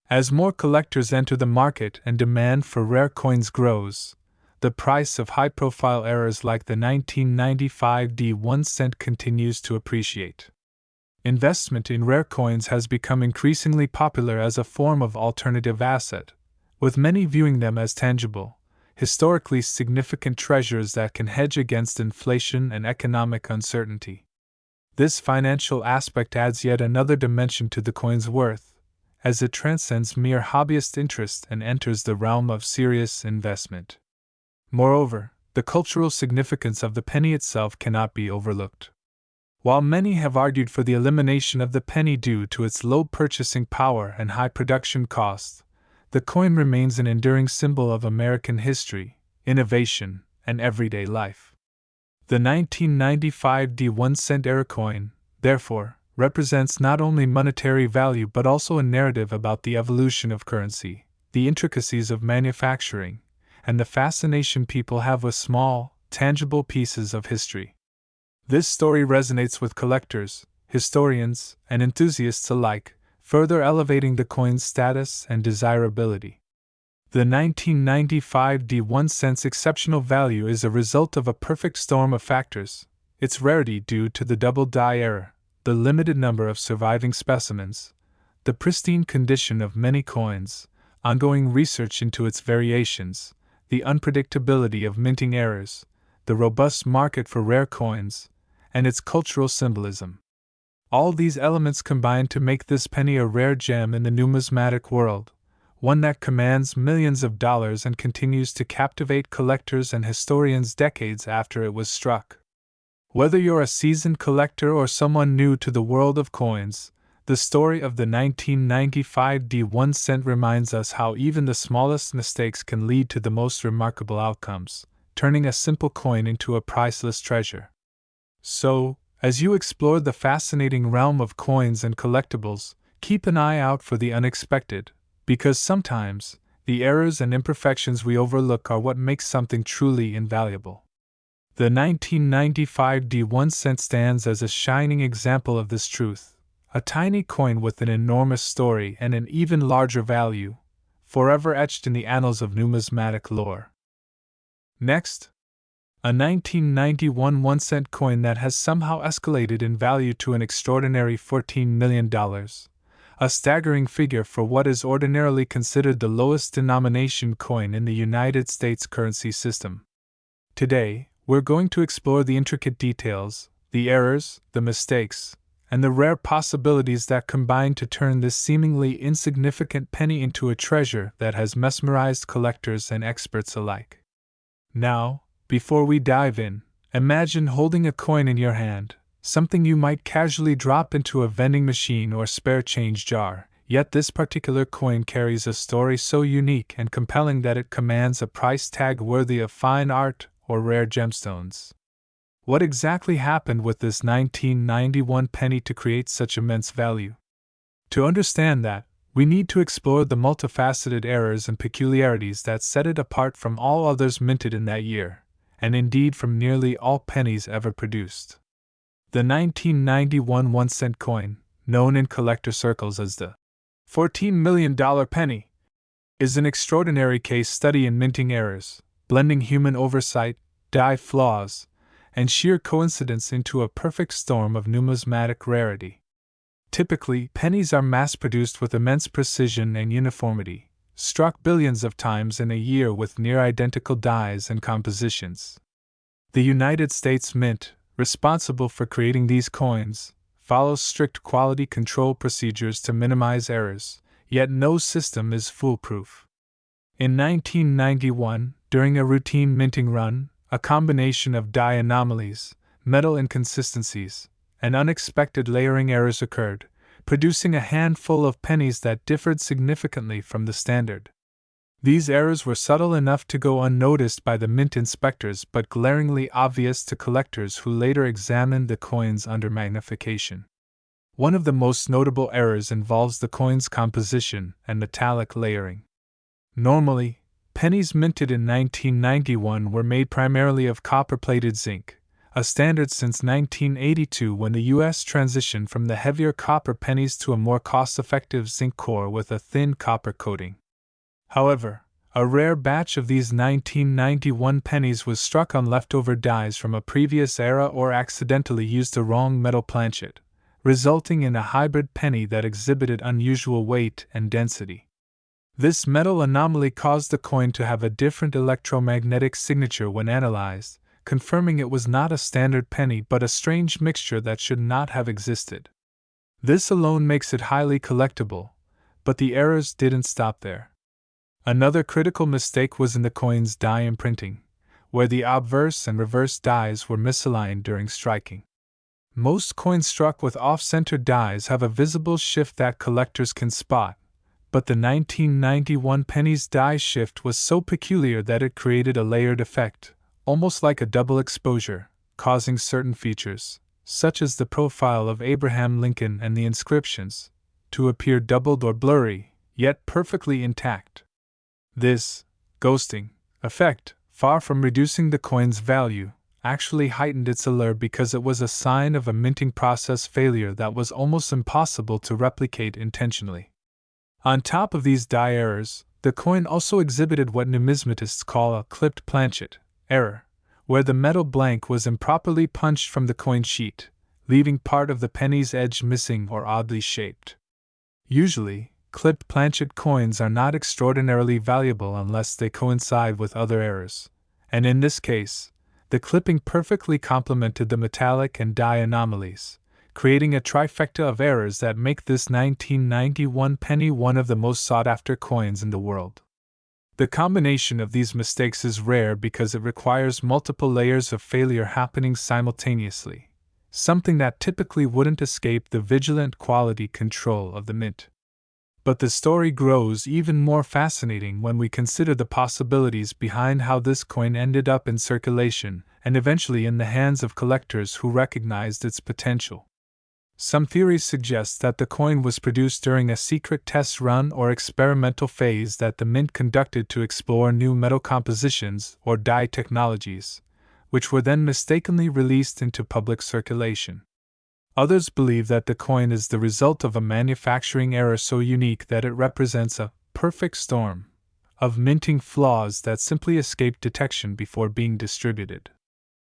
S1: As more collectors enter the market and demand for rare coins grows, the price of high-profile errors like the 1995 D1 cent continues to appreciate. Investment in rare coins has become increasingly popular as a form of alternative asset, with many viewing them as tangible, historically significant treasures that can hedge against inflation and economic uncertainty. This financial aspect adds yet another dimension to the coin's worth, as it transcends mere hobbyist interest and enters the realm of serious investment. Moreover, the cultural significance of the penny itself cannot be overlooked. While many have argued for the elimination of the penny due to its low purchasing power and high production costs, the coin remains an enduring symbol of American history, innovation, and everyday life. The 1995 D1 cent era coin, therefore, represents not only monetary value but also a narrative about the evolution of currency, the intricacies of manufacturing, and the fascination people have with small, tangible pieces of history. This story resonates with collectors, historians, and enthusiasts alike, further elevating the coin's status and desirability. The 1995 D1 cent's exceptional value is a result of a perfect storm of factors: its rarity due to the double die error, the limited number of surviving specimens, the pristine condition of many coins, ongoing research into its variations, the unpredictability of minting errors, the robust market for rare coins, and its cultural symbolism. All these elements combine to make this penny a rare gem in the numismatic world, one that commands millions of dollars and continues to captivate collectors and historians decades after it was struck. Whether you're a seasoned collector or someone new to the world of coins, the story of the 1995 D1 cent reminds us how even the smallest mistakes can lead to the most remarkable outcomes, turning a simple coin into a priceless treasure. So, as you explore the fascinating realm of coins and collectibles, keep an eye out for the unexpected, because sometimes, the errors and imperfections we overlook are what makes something truly invaluable. The 1995 D1 cent stands as a shining example of this truth, a tiny coin with an enormous story and an even larger value, forever etched in the annals of numismatic lore. Next, a 1991 1-cent coin that has somehow escalated in value to an extraordinary $14 million, a staggering figure for what is ordinarily considered the lowest denomination coin in the United States currency system. Today, we're going to explore the intricate details, the errors, the mistakes, and the rare possibilities that combine to turn this seemingly insignificant penny into a treasure that has mesmerized collectors and experts alike. Now, before we dive in, imagine holding a coin in your hand, something you might casually drop into a vending machine or spare change jar, yet this particular coin carries a story so unique and compelling that it commands a price tag worthy of fine art or rare gemstones. What exactly happened with this 1991 penny to create such immense value? To understand that, we need to explore the multifaceted errors and peculiarities that set it apart from all others minted in that year, and indeed from nearly all pennies ever produced. The 1991 1-cent coin, known in collector circles as the $14 million penny, is an extraordinary case study in minting errors, blending human oversight, die flaws, and sheer coincidence into a perfect storm of numismatic rarity. Typically, pennies are mass-produced with immense precision and uniformity, struck billions of times in a year with near-identical dies and compositions. The United States Mint, responsible for creating these coins, follows strict quality control procedures to minimize errors, yet no system is foolproof. In 1991, during a routine minting run, a combination of die anomalies, metal inconsistencies, and unexpected layering errors occurred, producing a handful of pennies that differed significantly from the standard. These errors were subtle enough to go unnoticed by the mint inspectors but glaringly obvious to collectors who later examined the coins under magnification. One of the most notable errors involves the coin's composition and metallic layering. Normally, pennies minted in 1991 were made primarily of copper-plated zinc, a standard since 1982 when the U.S. transitioned from the heavier copper pennies to a more cost-effective zinc core with a thin copper coating. However, a rare batch of these 1991 pennies was struck on leftover dies from a previous era or accidentally used a wrong metal planchet, resulting in a hybrid penny that exhibited unusual weight and density. This metal anomaly caused the coin to have a different electromagnetic signature when analyzed, confirming it was not a standard penny but a strange mixture that should not have existed. This alone makes it highly collectible, but the errors didn't stop there. Another critical mistake was in the coin's die imprinting, where the obverse and reverse dies were misaligned during striking. Most coins struck with off-center dies have a visible shift that collectors can spot, but the 1991 penny's die shift was so peculiar that it created a layered effect, almost like a double exposure, causing certain features, such as the profile of Abraham Lincoln and the inscriptions, to appear doubled or blurry, yet perfectly intact. This ghosting effect, far from reducing the coin's value, actually heightened its allure because it was a sign of a minting process failure that was almost impossible to replicate intentionally. On top of these die errors, the coin also exhibited what numismatists call a clipped planchet error, where the metal blank was improperly punched from the coin sheet, leaving part of the penny's edge missing or oddly shaped. Usually, clipped planchet coins are not extraordinarily valuable unless they coincide with other errors, and in this case, the clipping perfectly complemented the metallic and die anomalies, creating a trifecta of errors that make this 1991 penny one of the most sought-after coins in the world. The combination of these mistakes is rare because it requires multiple layers of failure happening simultaneously, something that typically wouldn't escape the vigilant quality control of the mint. But the story grows even more fascinating when we consider the possibilities behind how this coin ended up in circulation and eventually in the hands of collectors who recognized its potential. Some theories suggest that the coin was produced during a secret test run or experimental phase that the mint conducted to explore new metal compositions or die technologies, which were then mistakenly released into public circulation. Others believe that the coin is the result of a manufacturing error so unique that it represents a perfect storm of minting flaws that simply escaped detection before being distributed.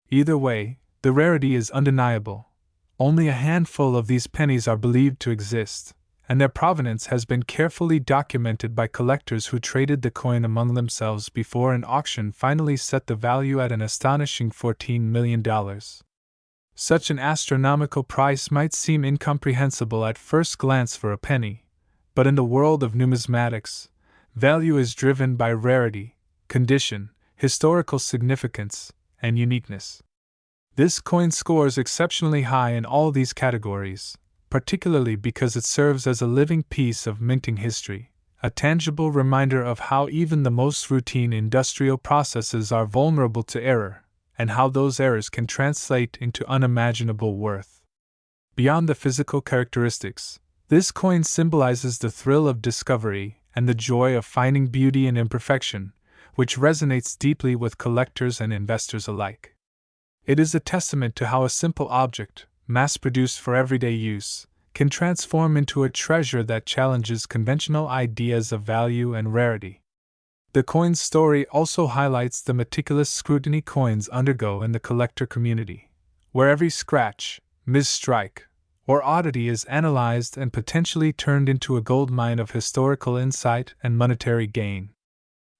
S1: Either way, the rarity is undeniable. Only a handful of these pennies are believed to exist, and their provenance has been carefully documented by collectors who traded the coin among themselves before an auction finally set the value at an astonishing $14 million. Such an astronomical price might seem incomprehensible at first glance for a penny, but in the world of numismatics, value is driven by rarity, condition, historical significance, and uniqueness. This coin scores exceptionally high in all these categories, particularly because it serves as a living piece of minting history, a tangible reminder of how even the most routine industrial processes are vulnerable to error, and how those errors can translate into unimaginable worth. Beyond the physical characteristics, this coin symbolizes the thrill of discovery and the joy of finding beauty in imperfection, which resonates deeply with collectors and investors alike. It is a testament to how a simple object, mass-produced for everyday use, can transform into a treasure that challenges conventional ideas of value and rarity. The coin's story also highlights the meticulous scrutiny coins undergo in the collector community, where every scratch, misstrike, or oddity is analyzed and potentially turned into a goldmine of historical insight and monetary gain.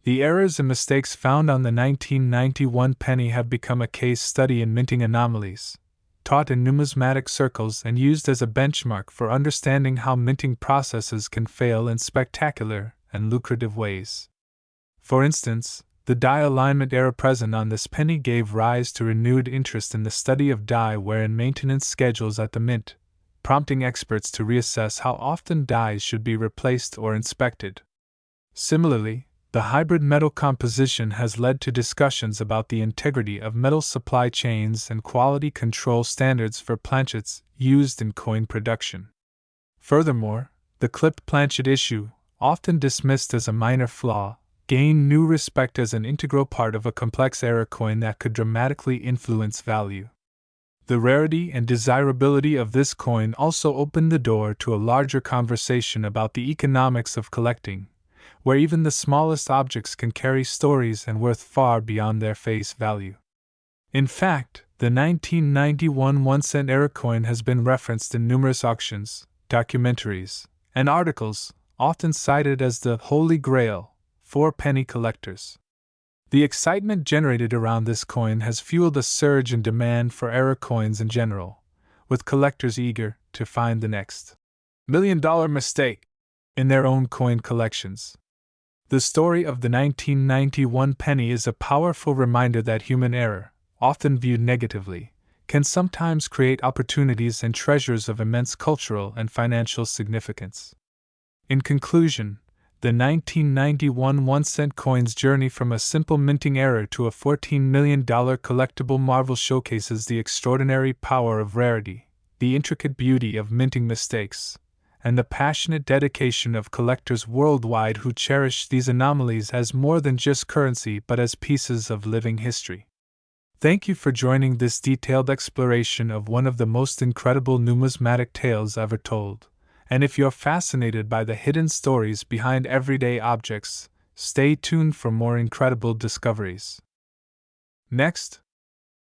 S1: The errors and mistakes found on the 1991 penny have become a case study in minting anomalies, taught in numismatic circles and used as a benchmark for understanding how minting processes can fail in spectacular and lucrative ways. For instance, the die alignment error present on this penny gave rise to renewed interest in the study of die wear and maintenance schedules at the mint, prompting experts to reassess how often dies should be replaced or inspected. Similarly, the hybrid metal composition has led to discussions about the integrity of metal supply chains and quality control standards for planchets used in coin production. Furthermore, the clipped planchet issue, often dismissed as a minor flaw, gained new respect as an integral part of a complex error coin that could dramatically influence value. The rarity and desirability of this coin also opened the door to a larger conversation about the economics of collecting, where even the smallest objects can carry stories and worth far beyond their face value. In fact, the 1991 1-cent error coin has been referenced in numerous auctions, documentaries, and articles, often cited as the Holy Grail for penny collectors. The excitement generated around this coin has fueled a surge in demand for error coins in general, with collectors eager to find the next $1 million mistake in their own coin collections. The story of the 1991 penny is a powerful reminder that human error, often viewed negatively, can sometimes create opportunities and treasures of immense cultural and financial significance. In conclusion, the 1991 1-cent coin's journey from a simple minting error to a $14 million collectible marvel showcases the extraordinary power of rarity, the intricate beauty of minting mistakes, and the passionate dedication of collectors worldwide who cherish these anomalies as more than just currency but as pieces of living history. Thank you for joining this detailed exploration of one of the most incredible numismatic tales ever told. And if you're fascinated by the hidden stories behind everyday objects, stay tuned for more incredible discoveries. Next,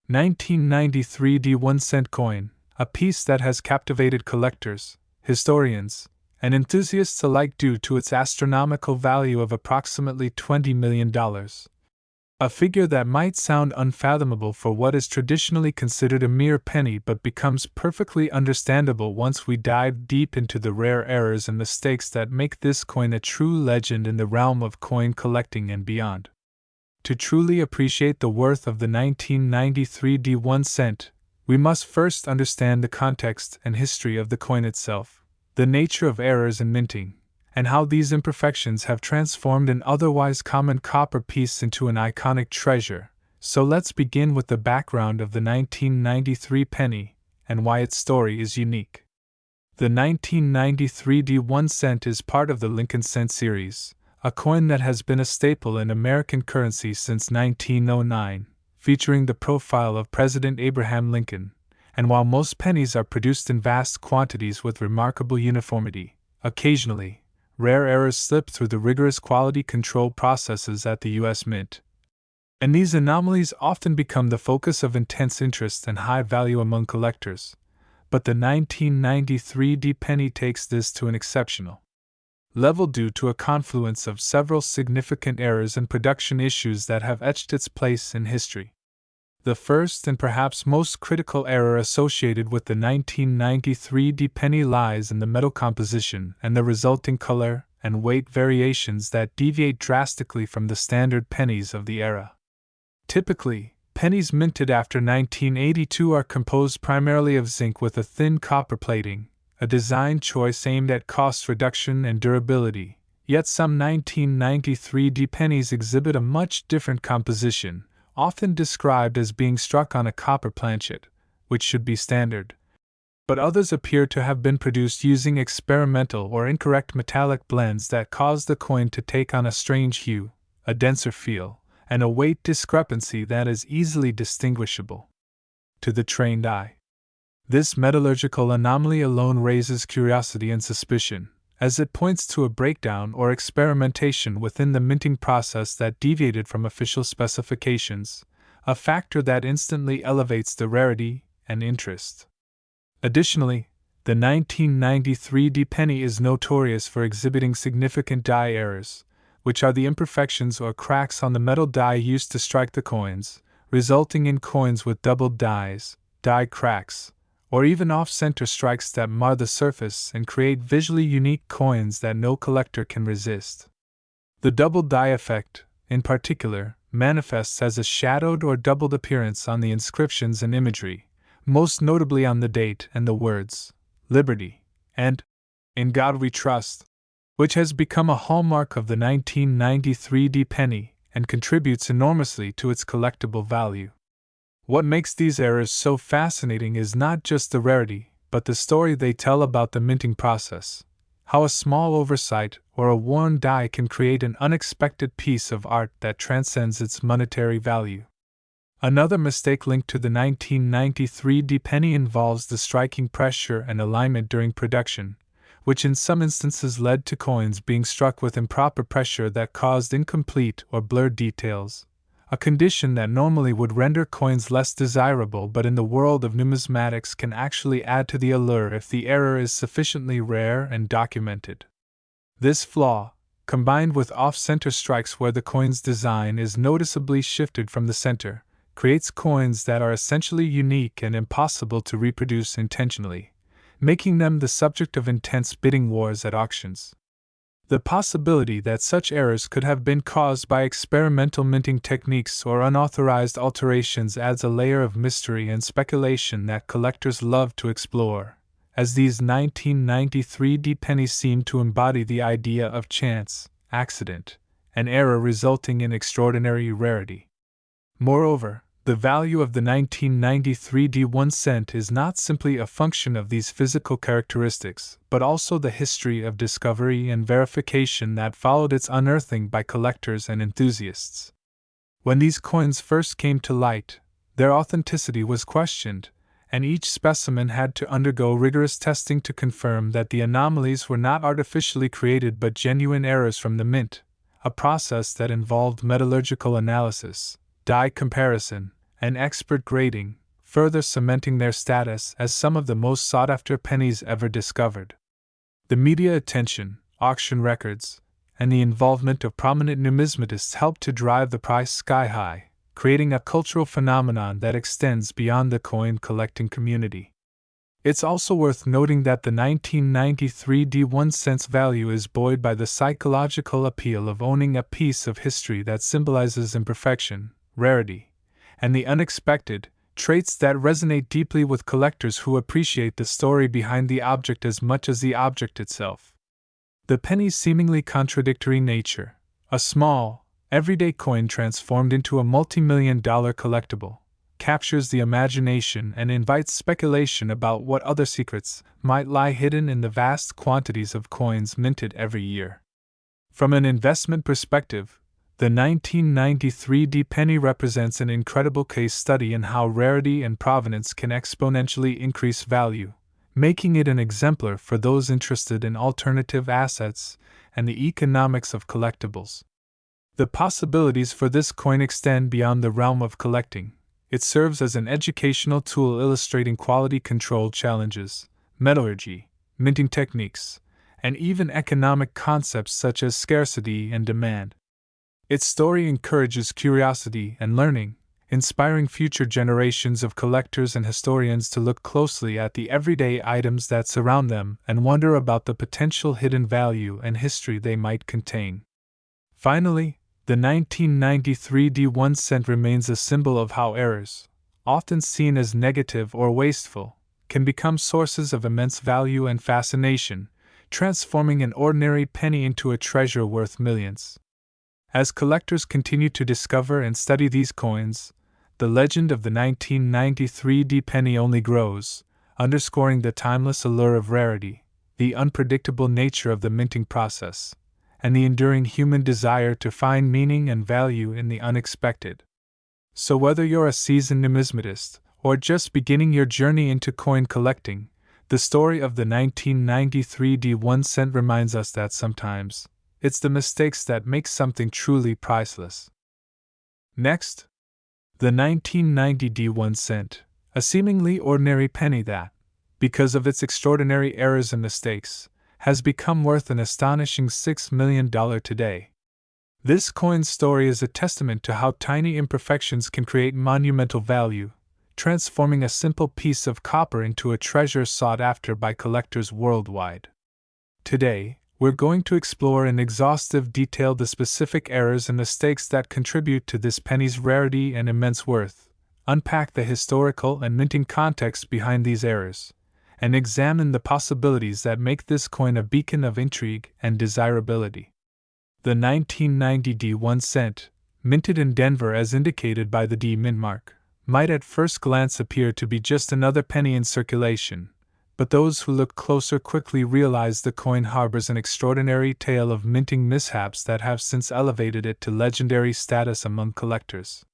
S1: 1993 1-cent coin, a piece that has captivated collectors, historians, and enthusiasts alike due to its astronomical value of approximately $20 million. A figure that might sound unfathomable for what is traditionally considered a mere penny but becomes perfectly understandable once we dive deep into the rare errors and mistakes that make this coin a true legend in the realm of coin collecting and beyond. To truly appreciate the worth of the 1993 1-cent, we must first understand the context and history of the coin itself, the nature of errors in minting, and how these imperfections have transformed an otherwise common copper piece into an iconic treasure. So let's begin with the background of the 1993 penny and why its story is unique. The 1993 1-cent is part of the Lincoln cent series, a coin that has been a staple in American currency since 1909, featuring the profile of President Abraham Lincoln. And while most pennies are produced in vast quantities with remarkable uniformity, occasionally, rare errors slip through the rigorous quality control processes at the U.S. Mint. And these anomalies often become the focus of intense interest and high value among collectors. But the 1993 D penny takes this to an exceptional level due to a confluence of several significant errors and production issues that have etched its place in history. The first and perhaps most critical error associated with the 1993 D penny lies in the metal composition and the resulting color and weight variations that deviate drastically from the standard pennies of the era. Typically, pennies minted after 1982 are composed primarily of zinc with a thin copper plating, a design choice aimed at cost reduction and durability, yet some 1993 D pennies exhibit a much different composition, often described as being struck on a copper planchet, which should be standard. But others appear to have been produced using experimental or incorrect metallic blends that cause the coin to take on a strange hue, a denser feel, and a weight discrepancy that is easily distinguishable to the trained eye. This metallurgical anomaly alone raises curiosity and suspicion, as it points to a breakdown or experimentation within the minting process that deviated from official specifications, a factor that instantly elevates the rarity and interest. Additionally, the 1993 D penny is notorious for exhibiting significant die errors, which are the imperfections or cracks on the metal die used to strike the coins, resulting in coins with doubled dies, die cracks, or even off-center strikes that mar the surface and create visually unique coins that no collector can resist. The doubled die effect, in particular, manifests as a shadowed or doubled appearance on the inscriptions and imagery, most notably on the date and the words, Liberty, and In God We Trust, which has become a hallmark of the 1993 D penny and contributes enormously to its collectible value. What makes these errors so fascinating is not just the rarity, but the story they tell about the minting process, how a small oversight or a worn die can create an unexpected piece of art that transcends its monetary value. Another mistake linked to the 1993 D penny involves the striking pressure and alignment during production, which in some instances led to coins being struck with improper pressure that caused incomplete or blurred details, a condition that normally would render coins less desirable but in the world of numismatics can actually add to the allure if the error is sufficiently rare and documented. This flaw, combined with off-center strikes where the coin's design is noticeably shifted from the center, creates coins that are essentially unique and impossible to reproduce intentionally, making them the subject of intense bidding wars at auctions. The possibility that such errors could have been caused by experimental minting techniques or unauthorized alterations adds a layer of mystery and speculation that collectors love to explore, as these 1993 D pennies seem to embody the idea of chance, accident, and error resulting in extraordinary rarity. Moreover, the value of the 1993 D1 cent is not simply a function of these physical characteristics, but also the history of discovery and verification that followed its unearthing by collectors and enthusiasts. When these coins first came to light, their authenticity was questioned, and each specimen had to undergo rigorous testing to confirm that the anomalies were not artificially created but genuine errors from the mint, a process that involved metallurgical analysis, die comparison, and expert grading, further cementing their status as some of the most sought-after pennies ever discovered. The media attention, auction records, and the involvement of prominent numismatists helped to drive the price sky high, creating a cultural phenomenon that extends beyond the coin collecting community. It's also worth noting that the 1993 D1 cent's value is buoyed by the psychological appeal of owning a piece of history that symbolizes imperfection, rarity, and the unexpected, traits that resonate deeply with collectors who appreciate the story behind the object as much as the object itself. The penny's seemingly contradictory nature, a small, everyday coin transformed into a multi-million-dollar collectible, captures the imagination and invites speculation about what other secrets might lie hidden in the vast quantities of coins minted every year. From an investment perspective, the 1993 D penny represents an incredible case study in how rarity and provenance can exponentially increase value, making it an exemplar for those interested in alternative assets and the economics of collectibles. The possibilities for this coin extend beyond the realm of collecting. It serves as an educational tool illustrating quality control challenges, metallurgy, minting techniques, and even economic concepts such as scarcity and demand. Its story encourages curiosity and learning, inspiring future generations of collectors and historians to look closely at the everyday items that surround them and wonder about the potential hidden value and history they might contain. Finally, the 1993 D1 cent remains a symbol of how errors, often seen as negative or wasteful, can become sources of immense value and fascination, transforming an ordinary penny into a treasure worth millions. As collectors continue to discover and study these coins, the legend of the 1993 D penny only grows, underscoring the timeless allure of rarity, the unpredictable nature of the minting process, and the enduring human desire to find meaning and value in the unexpected. So whether you're a seasoned numismatist or just beginning your journey into coin collecting, the story of the 1993 D1 cent reminds us that sometimes it's the mistakes that make something truly priceless. Next, the 1990 D1 cent, a seemingly ordinary penny that, because of its extraordinary errors and mistakes, has become worth an astonishing $6 million today. This coin's story is a testament to how tiny imperfections can create monumental value, transforming a simple piece of copper into a treasure sought after by collectors worldwide. Today, we're going to explore in exhaustive detail the specific errors and mistakes that contribute to this penny's rarity and immense worth, unpack the historical and minting context behind these errors, and examine the possibilities that make this coin a beacon of intrigue and desirability. The 1990 D1 cent, minted in Denver as indicated by the D mint mark, might at first glance appear to be just another penny in circulation, but those who look closer quickly realize the coin harbors an extraordinary tale of minting mishaps that have since elevated it to legendary status among collectors.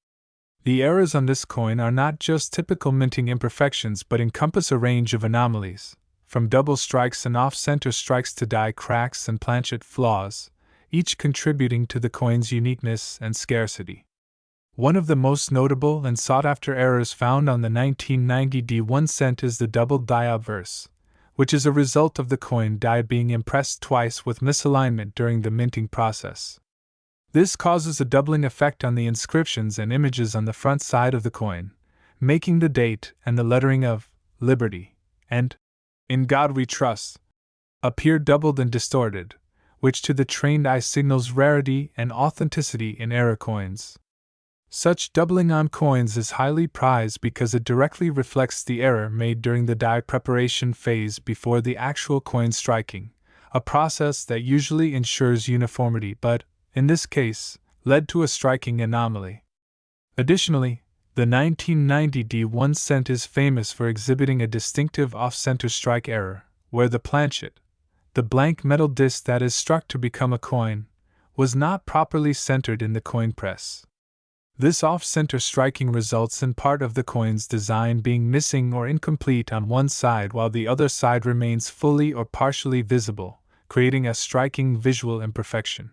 S1: The errors on this coin are not just typical minting imperfections but encompass a range of anomalies, from double strikes and off-center strikes to die cracks and planchet flaws, each contributing to the coin's uniqueness and scarcity. One of the most notable and sought-after errors found on the 1990 D1 cent is the double die obverse, which is a result of the coin die being impressed twice with misalignment during the minting process. This causes a doubling effect on the inscriptions and images on the front side of the coin, making the date and the lettering of Liberty and In God We Trust appear doubled and distorted, which to the trained eye signals rarity and authenticity in error coins. Such doubling on coins is highly prized because it directly reflects the error made during the die preparation phase before the actual coin striking, a process that usually ensures uniformity but, in this case, led to a striking anomaly. Additionally, the 1990 D1 cent is famous for exhibiting a distinctive off-center strike error, where the planchet, the blank metal disc that is struck to become a coin, was not properly centered in the coin press. This off-center striking results in part of the coin's design being missing or incomplete on one side while the other side remains fully or partially visible, creating a striking visual imperfection.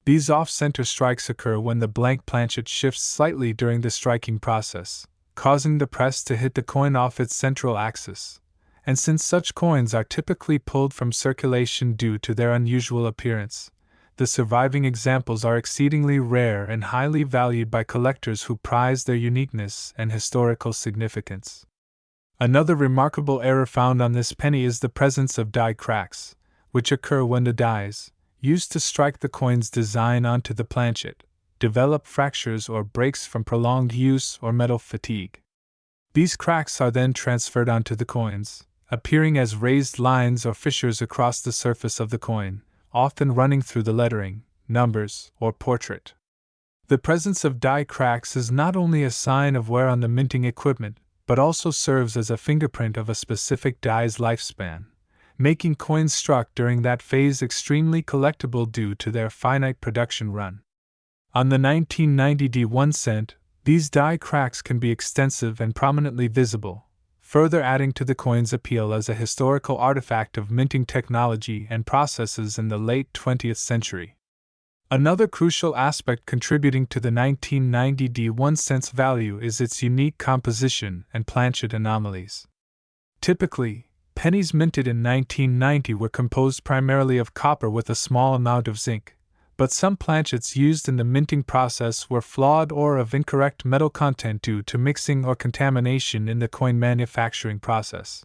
S1: These off-center strikes occur when the blank planchet shifts slightly during the striking process, causing the press to hit the coin off its central axis, and since such coins are typically pulled from circulation due to their unusual appearance, the surviving examples are exceedingly rare and highly valued by collectors who prize their uniqueness and historical significance. Another remarkable error found on this penny is the presence of die cracks, which occur when the dies, used to strike the coin's design onto the planchet, develop fractures or breaks from prolonged use or metal fatigue. These cracks are then transferred onto the coins, appearing as raised lines or fissures across the surface of the coin, often running through the lettering, numbers, or portrait. The presence of die cracks is not only a sign of wear on the minting equipment, but also serves as a fingerprint of a specific die's lifespan, making coins struck during that phase extremely collectible due to their finite production run. On the 1990 D1 cent, these die cracks can be extensive and prominently visible, further adding to the coin's appeal as a historical artifact of minting technology and processes in the late 20th century. Another crucial aspect contributing to the 1990 D1 cents value is its unique composition and planchet anomalies. Typically, pennies minted in 1990 were composed primarily of copper with a small amount of zinc, but some planchets used in the minting process were flawed or of incorrect metal content due to mixing or contamination in the coin manufacturing process.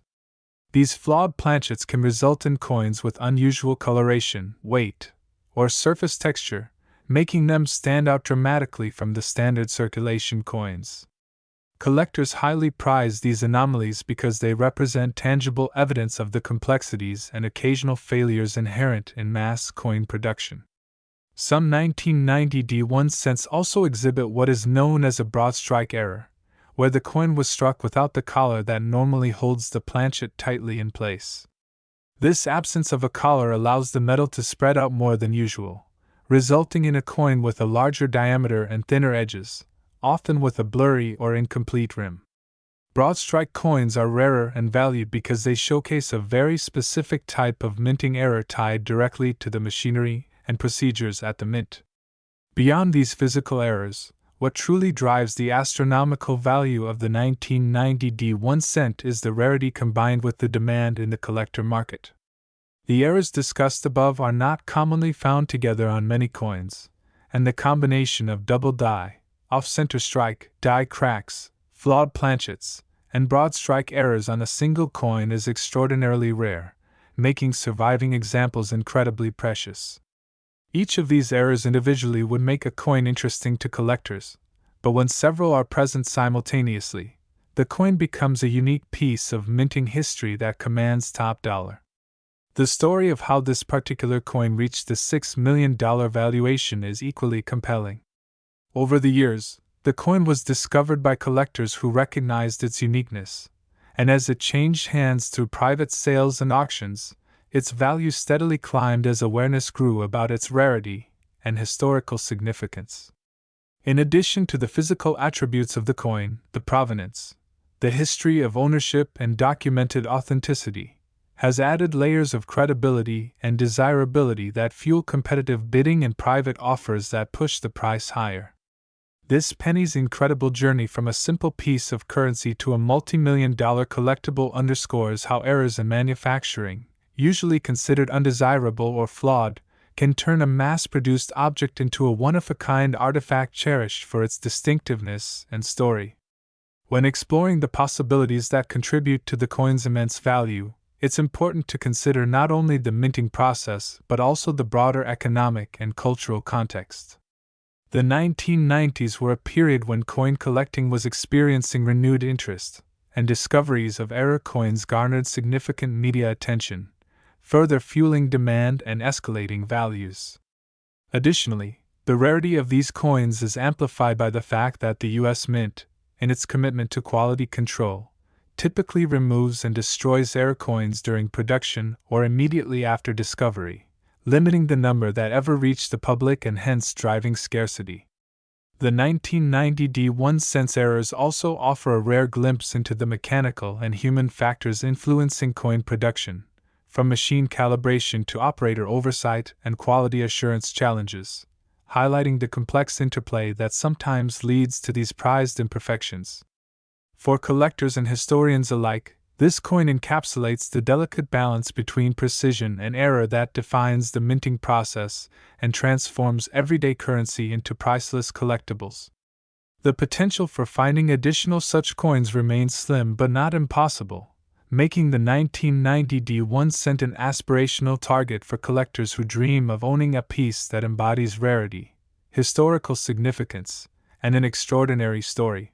S1: These flawed planchets can result in coins with unusual coloration, weight, or surface texture, making them stand out dramatically from the standard circulation coins. Collectors highly prize these anomalies because they represent tangible evidence of the complexities and occasional failures inherent in mass coin production. Some 1990 D1 cents also exhibit what is known as a broad strike error, where the coin was struck without the collar that normally holds the planchet tightly in place. This absence of a collar allows the metal to spread out more than usual, resulting in a coin with a larger diameter and thinner edges, often with a blurry or incomplete rim. Broad strike coins are rarer and valued because they showcase a very specific type of minting error tied directly to the machinery and procedures at the mint. Beyond these physical errors, what truly drives the astronomical value of the 1990 D1 cent is the rarity combined with the demand in the collector market. The errors discussed above are not commonly found together on many coins, and the combination of double die, off-center strike, die cracks, flawed planchets, and broad strike errors on a single coin is extraordinarily rare, making surviving examples incredibly precious. Each of these errors individually would make a coin interesting to collectors, but when several are present simultaneously, the coin becomes a unique piece of minting history that commands top dollar. The story of how this particular coin reached the $6 million valuation is equally compelling. Over the years, the coin was discovered by collectors who recognized its uniqueness, and as it changed hands through private sales and auctions, its value steadily climbed as awareness grew about its rarity and historical significance. In addition to the physical attributes of the coin, the provenance, the history of ownership, and documented authenticity has added layers of credibility and desirability that fuel competitive bidding and private offers that push the price higher. This penny's incredible journey from a simple piece of currency to a multi-million-dollar collectible underscores how errors in manufacturing, usually considered undesirable or flawed, can turn a mass-produced object into a one-of-a-kind artifact cherished for its distinctiveness and story. When exploring the possibilities that contribute to the coin's immense value, it's important to consider not only the minting process but also the broader economic and cultural context. The 1990s were a period when coin collecting was experiencing renewed interest, and discoveries of error coins garnered significant media attention, further fueling demand and escalating values. Additionally, the rarity of these coins is amplified by the fact that the U.S. Mint, in its commitment to quality control, typically removes and destroys error coins during production or immediately after discovery, limiting the number that ever reach the public and hence driving scarcity. The 1990 D1 cents errors also offer a rare glimpse into the mechanical and human factors influencing coin production, from machine calibration to operator oversight and quality assurance challenges, highlighting the complex interplay that sometimes leads to these prized imperfections. For collectors and historians alike, this coin encapsulates the delicate balance between precision and error that defines the minting process and transforms everyday currency into priceless collectibles. The potential for finding additional such coins remains slim but not impossible, making the 1990 D1 cent an aspirational target for collectors who dream of owning a piece that embodies rarity, historical significance, and an extraordinary story.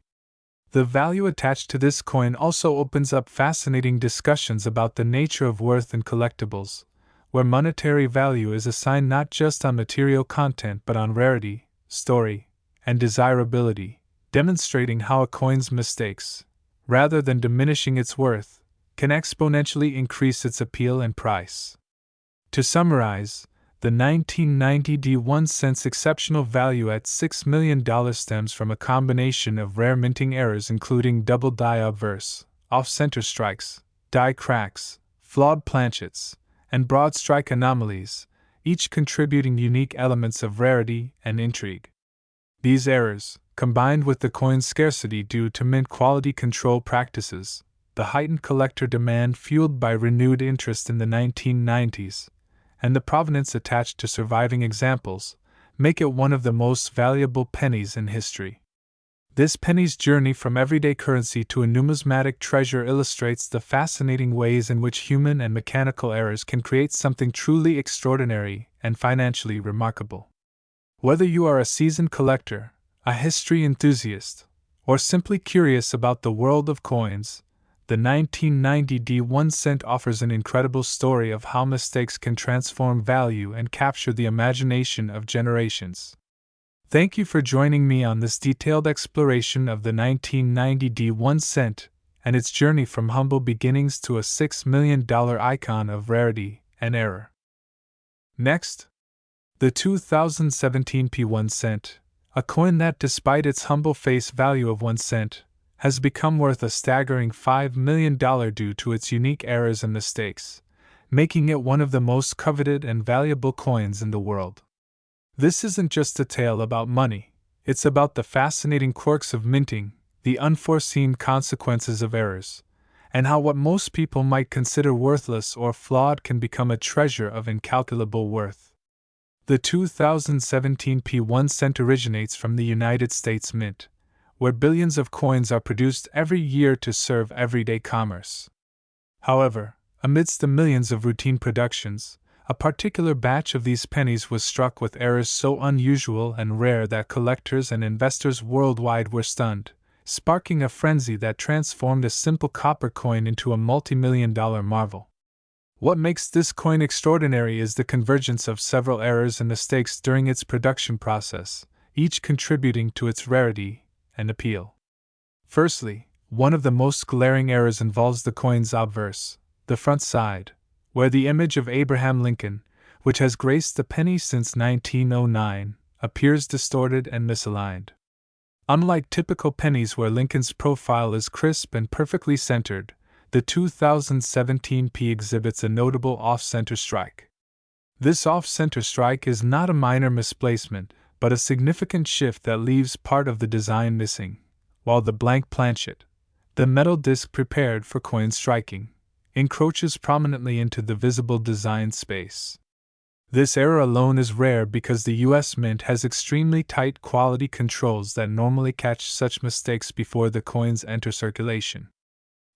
S1: The value attached to this coin also opens up fascinating discussions about the nature of worth in collectibles, where monetary value is assigned not just on material content but on rarity, story, and desirability, demonstrating how a coin's mistakes, rather than diminishing its worth, can exponentially increase its appeal and price. To summarize, the 1990 D1 cent's exceptional value at $6 million stems from a combination of rare minting errors including double die obverse, off-center strikes, die cracks, flawed planchets, and broad strike anomalies, each contributing unique elements of rarity and intrigue. These errors, combined with the coin's scarcity due to mint quality control practices, the heightened collector demand fueled by renewed interest in the 1990s, and the provenance attached to surviving examples, make it one of the most valuable pennies in history. This penny's journey from everyday currency to a numismatic treasure illustrates the fascinating ways in which human and mechanical errors can create something truly extraordinary and financially remarkable. Whether you are a seasoned collector, a history enthusiast, or simply curious about the world of coins, the 1990 D1 cent offers an incredible story of how mistakes can transform value and capture the imagination of generations. Thank you for joining me on this detailed exploration of the 1990 D1 cent and its journey from humble beginnings to a $6 million icon of rarity and error. Next, the 2017 P1 cent, a coin that, despite its humble face value of 1 cent, has become worth a staggering $5 million due to its unique errors and mistakes, making it one of the most coveted and valuable coins in the world. This isn't just a tale about money, it's about the fascinating quirks of minting, the unforeseen consequences of errors, and how what most people might consider worthless or flawed can become a treasure of incalculable worth. The 2017 P1 cent originates from the United States Mint, where billions of coins are produced every year to serve everyday commerce. However, amidst the millions of routine productions, a particular batch of these pennies was struck with errors so unusual and rare that collectors and investors worldwide were stunned, sparking a frenzy that transformed a simple copper coin into a multi-million-dollar marvel. What makes this coin extraordinary is the convergence of several errors and mistakes during its production process, each contributing to its rarity and appeal. Firstly, one of the most glaring errors involves the coin's obverse, the front side, where the image of Abraham Lincoln, which has graced the penny since 1909, appears distorted and misaligned. Unlike typical pennies where Lincoln's profile is crisp and perfectly centered, the 2017 P exhibits a notable off-center strike. This off-center strike is not a minor misplacement, but a significant shift that leaves part of the design missing, while the blank planchet, the metal disc prepared for coin striking, encroaches prominently into the visible design space. This error alone is rare because the U.S. Mint has extremely tight quality controls that normally catch such mistakes before the coins enter circulation.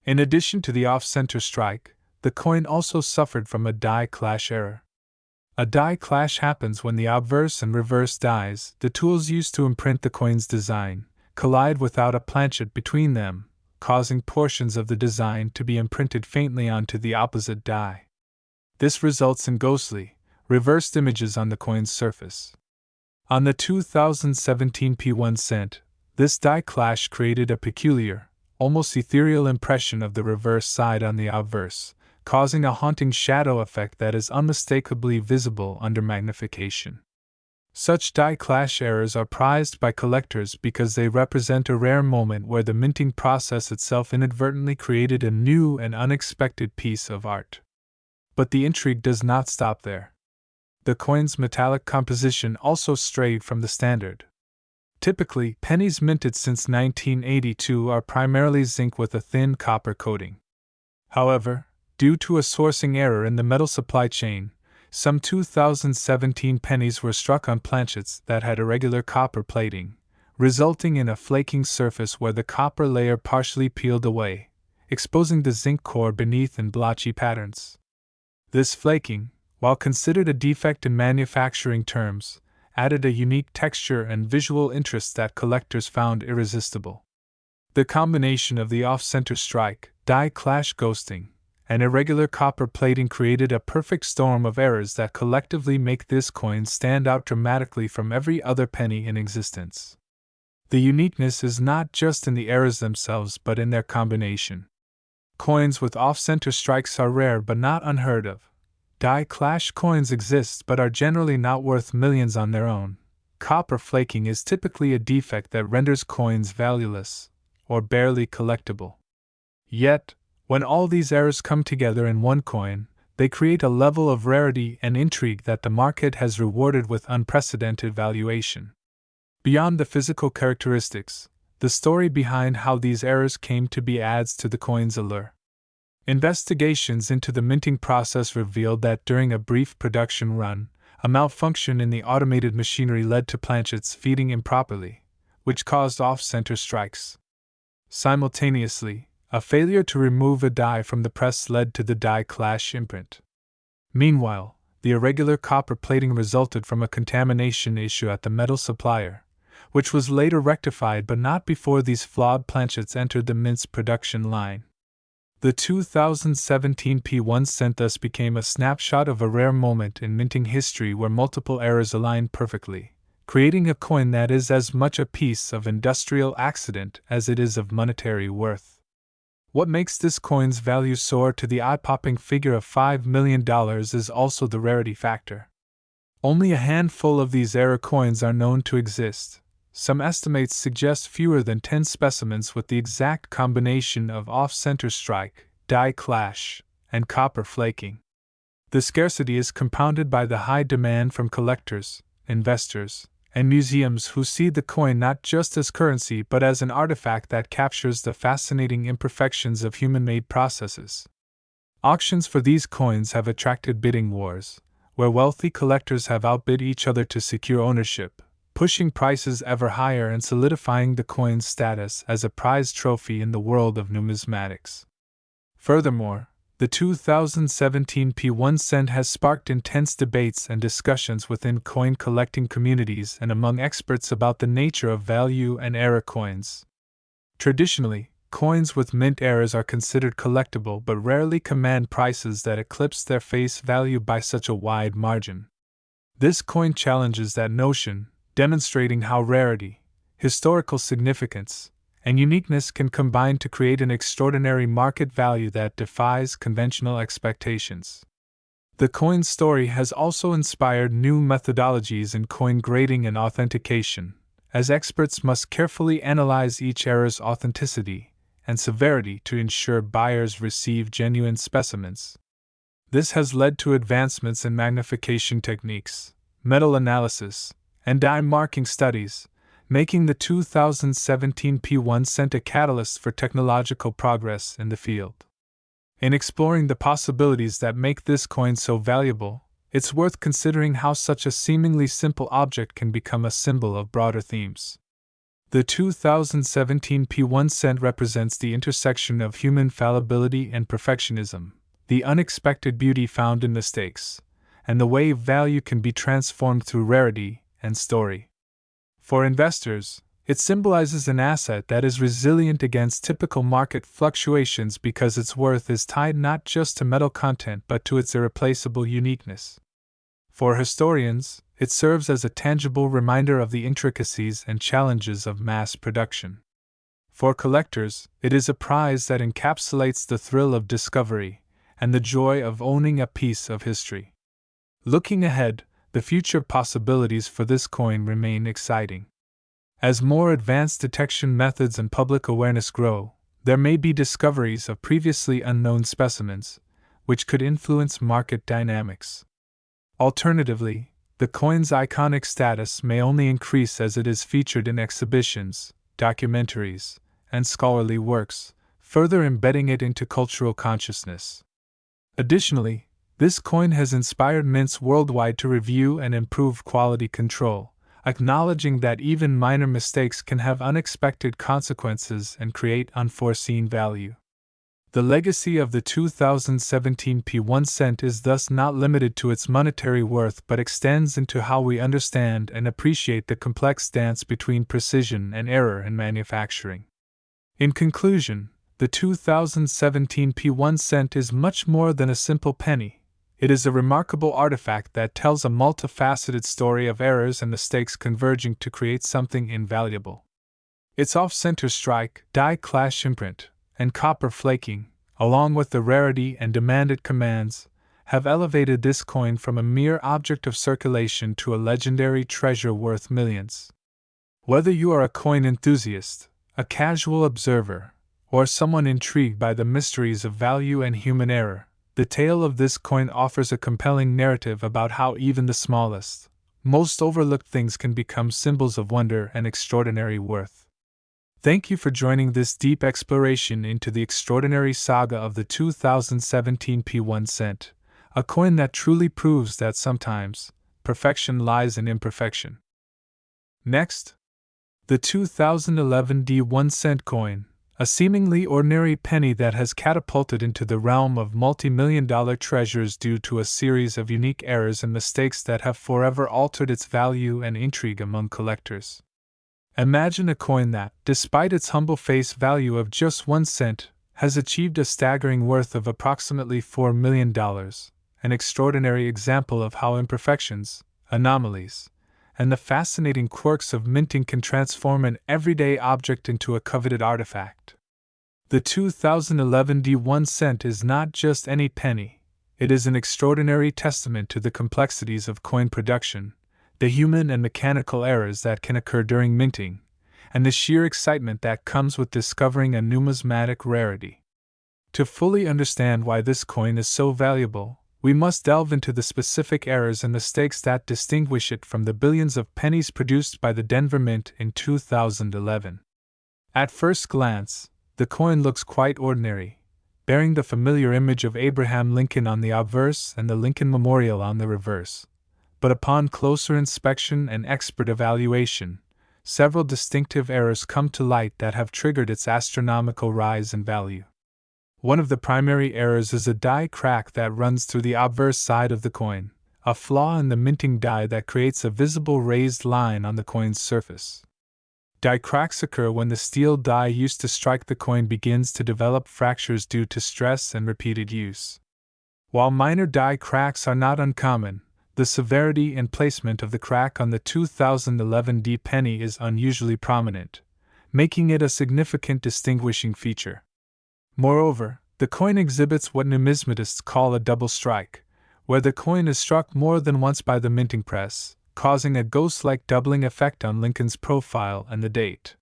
S1: In addition to the off-center strike, the coin also suffered from a die clash error. A die clash happens when the obverse and reverse dies, the tools used to imprint the coin's design, collide without a planchet between them, causing portions of the design to be imprinted faintly onto the opposite die. This results in ghostly, reversed images on the coin's surface. On the 2017 P1 cent, this die clash created a peculiar, almost ethereal impression of the reverse side on the obverse, causing a haunting shadow effect that is unmistakably visible under magnification. Such die clash errors are prized by collectors because they represent a rare moment where the minting process itself inadvertently created a new and unexpected piece of art. But the intrigue does not stop there. The coin's metallic composition also strayed from the standard. Typically, pennies minted since 1982 are primarily zinc with a thin copper coating. However, due to a sourcing error in the metal supply chain, some 2017 pennies were struck on planchets that had irregular copper plating, resulting in a flaking surface where the copper layer partially peeled away, exposing the zinc core beneath in blotchy patterns. This flaking, while considered a defect in manufacturing terms, added a unique texture and visual interest that collectors found irresistible. The combination of the off-center strike, die clash ghosting, and irregular copper plating created a perfect storm of errors that collectively make this coin stand out dramatically from every other penny in existence. The uniqueness is not just in the errors themselves but in their combination. Coins with off-center strikes are rare but not unheard of. Die clash coins exist but are generally not worth millions on their own. Copper flaking is typically a defect that renders coins valueless, or barely collectible. Yet, when all these errors come together in one coin, they create a level of rarity and intrigue that the market has rewarded with unprecedented valuation. Beyond the physical characteristics, the story behind how these errors came to be adds to the coin's allure. Investigations into the minting process revealed that during a brief production run, a malfunction in the automated machinery led to planchets feeding improperly, which caused off-center strikes. Simultaneously, a failure to remove a die from the press led to the die clash imprint. Meanwhile, the irregular copper plating resulted from a contamination issue at the metal supplier, which was later rectified but not before these flawed planchets entered the mint's production line. The 2017 P1 cent thus became a snapshot of a rare moment in minting history where multiple errors aligned perfectly, creating a coin that is as much a piece of industrial accident as it is of monetary worth. What makes this coin's value soar to the eye-popping figure of $5 million is also the rarity factor. Only a handful of these error coins are known to exist. Some estimates suggest fewer than 10 specimens with the exact combination of off-center strike, die clash, and copper flaking. The scarcity is compounded by the high demand from collectors, investors, and museums who see the coin not just as currency but as an artifact that captures the fascinating imperfections of human-made processes. Auctions for these coins have attracted bidding wars, where wealthy collectors have outbid each other to secure ownership, pushing prices ever higher and solidifying the coin's status as a prized trophy in the world of numismatics. Furthermore, the 2017 P1 cent has sparked intense debates and discussions within coin collecting communities and among experts about the nature of value and error coins. Traditionally, coins with mint errors are considered collectible but rarely command prices that eclipse their face value by such a wide margin. This coin challenges that notion, demonstrating how rarity, historical significance, and uniqueness can combine to create an extraordinary market value that defies conventional expectations. The coin's story has also inspired new methodologies in coin grading and authentication, as experts must carefully analyze each error's authenticity and severity to ensure buyers receive genuine specimens. This has led to advancements in magnification techniques, metal analysis, and die marking studies, making the 2017 P1 cent a catalyst for technological progress in the field. In exploring the possibilities that make this coin so valuable, it's worth considering how such a seemingly simple object can become a symbol of broader themes. The 2017 P1 cent represents the intersection of human fallibility and perfectionism, the unexpected beauty found in mistakes, and the way value can be transformed through rarity and story. For investors, it symbolizes an asset that is resilient against typical market fluctuations because its worth is tied not just to metal content but to its irreplaceable uniqueness. For historians, it serves as a tangible reminder of the intricacies and challenges of mass production. For collectors, it is a prize that encapsulates the thrill of discovery and the joy of owning a piece of history. Looking ahead, the future possibilities for this coin remain exciting. As more advanced detection methods and public awareness grow, there may be discoveries of previously unknown specimens, which could influence market dynamics. Alternatively, the coin's iconic status may only increase as it is featured in exhibitions, documentaries, and scholarly works, further embedding it into cultural consciousness. Additionally, this coin has inspired mints worldwide to review and improve quality control, acknowledging that even minor mistakes can have unexpected consequences and create unforeseen value. The legacy of the 2017 P1 cent is thus not limited to its monetary worth but extends into how we understand and appreciate the complex dance between precision and error in manufacturing. In conclusion, the 2017 P1 cent is much more than a simple penny. It is a remarkable artifact that tells a multifaceted story of errors and mistakes converging to create something invaluable. Its off-center strike, die clash imprint, and copper flaking, along with the rarity and demand it commands, have elevated this coin from a mere object of circulation to a legendary treasure worth millions. Whether you are a coin enthusiast, a casual observer, or someone intrigued by the mysteries of value and human error, The tale of this coin offers a compelling narrative about how even the smallest, most overlooked things can become symbols of wonder and extraordinary worth. Thank you for joining this deep exploration into the extraordinary saga of the 2017 P1 cent, a coin that truly proves that sometimes perfection lies in imperfection. Next, the 2011 D1 cent coin, a seemingly ordinary penny that has catapulted into the realm of multi-million-dollar treasures due to a series of unique errors and mistakes that have forever altered its value and intrigue among collectors. Imagine a coin that, despite its humble face value of just 1 cent, has achieved a staggering worth of approximately $4 million, an extraordinary example of how imperfections, anomalies, and the fascinating quirks of minting can transform an everyday object into a coveted artifact. The 2011 D1 cent is not just any penny, it is an extraordinary testament to the complexities of coin production, the human and mechanical errors that can occur during minting, and the sheer excitement that comes with discovering a numismatic rarity. To fully understand why this coin is so valuable, we must delve into the specific errors and mistakes that distinguish it from the billions of pennies produced by the Denver Mint in 2011. At first glance, the coin looks quite ordinary, bearing the familiar image of Abraham Lincoln on the obverse and the Lincoln Memorial on the reverse. But upon closer inspection and expert evaluation, several distinctive errors come to light that have triggered its astronomical rise in value. One of the primary errors is a die crack that runs through the obverse side of the coin, a flaw in the minting die that creates a visible raised line on the coin's surface. Die cracks occur when the steel die used to strike the coin begins to develop fractures due to stress and repeated use. While minor die cracks are not uncommon, the severity and placement of the crack on the 2011 D penny is unusually prominent, making it a significant distinguishing feature. Moreover, the coin exhibits what numismatists call a double strike, where the coin is struck more than once by the minting press, causing a ghost-like doubling effect on Lincoln's profile and the date.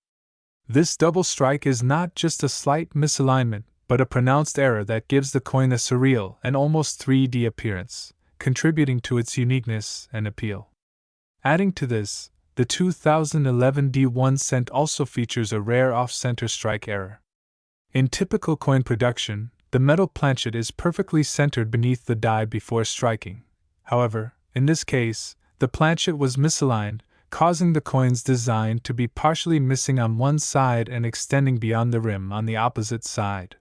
S1: This double strike is not just a slight misalignment, but a pronounced error that gives the coin a surreal and almost 3D appearance, contributing to its uniqueness and appeal. Adding to this, the 2011 D1 cent also features a rare off-center strike error. In typical coin production, the metal planchet is perfectly centered beneath the die before striking. However, in this case, the planchet was misaligned, causing the coin's design to be partially missing on one side and extending beyond the rim on the opposite side.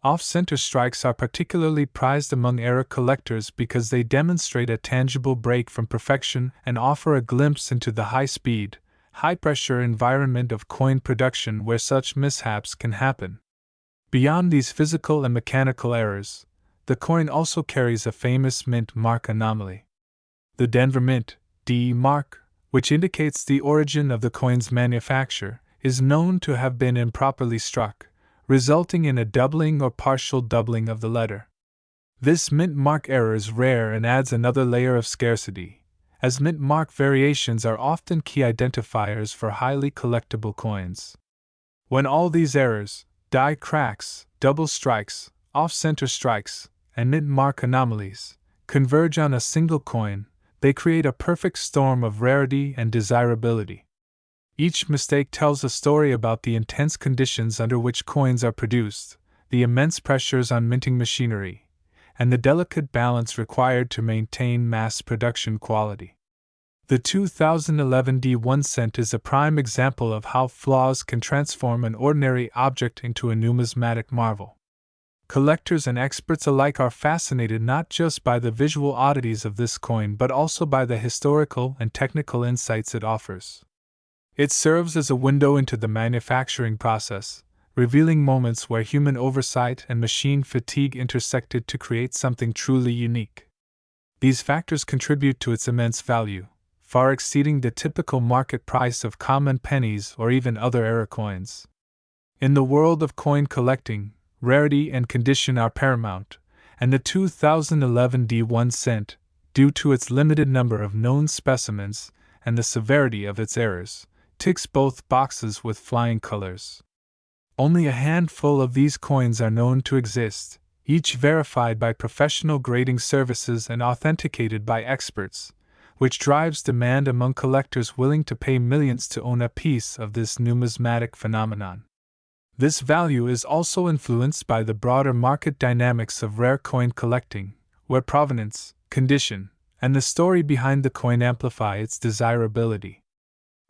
S1: Off-center strikes are particularly prized among error collectors because they demonstrate a tangible break from perfection and offer a glimpse into the high-speed, high-pressure environment of coin production where such mishaps can happen. Beyond these physical and mechanical errors, the coin also carries a famous mint mark anomaly. The Denver Mint D mark, which indicates the origin of the coin's manufacture, is known to have been improperly struck, resulting in a doubling or partial doubling of the letter. This mint mark error is rare and adds another layer of scarcity, as mint mark variations are often key identifiers for highly collectible coins. When all these errors, die cracks, double strikes, off-center strikes, and mint mark anomalies, converge on a single coin, they create a perfect storm of rarity and desirability. Each mistake tells a story about the intense conditions under which coins are produced, the immense pressures on minting machinery, and the delicate balance required to maintain mass production quality. The 2011 D1 cent is a prime example of how flaws can transform an ordinary object into a numismatic marvel. Collectors and experts alike are fascinated not just by the visual oddities of this coin but also by the historical and technical insights it offers. It serves as a window into the manufacturing process, revealing moments where human oversight and machine fatigue intersected to create something truly unique. These factors contribute to its immense value, far exceeding the typical market price of common pennies or even other error coins. In the world of coin collecting, rarity and condition are paramount, and the 2011 D1 cent, due to its limited number of known specimens and the severity of its errors, ticks both boxes with flying colors. Only a handful of these coins are known to exist, each verified by professional grading services and authenticated by experts, which drives demand among collectors willing to pay millions to own a piece of this numismatic phenomenon. This value is also influenced by the broader market dynamics of rare coin collecting, where provenance, condition, and the story behind the coin amplify its desirability.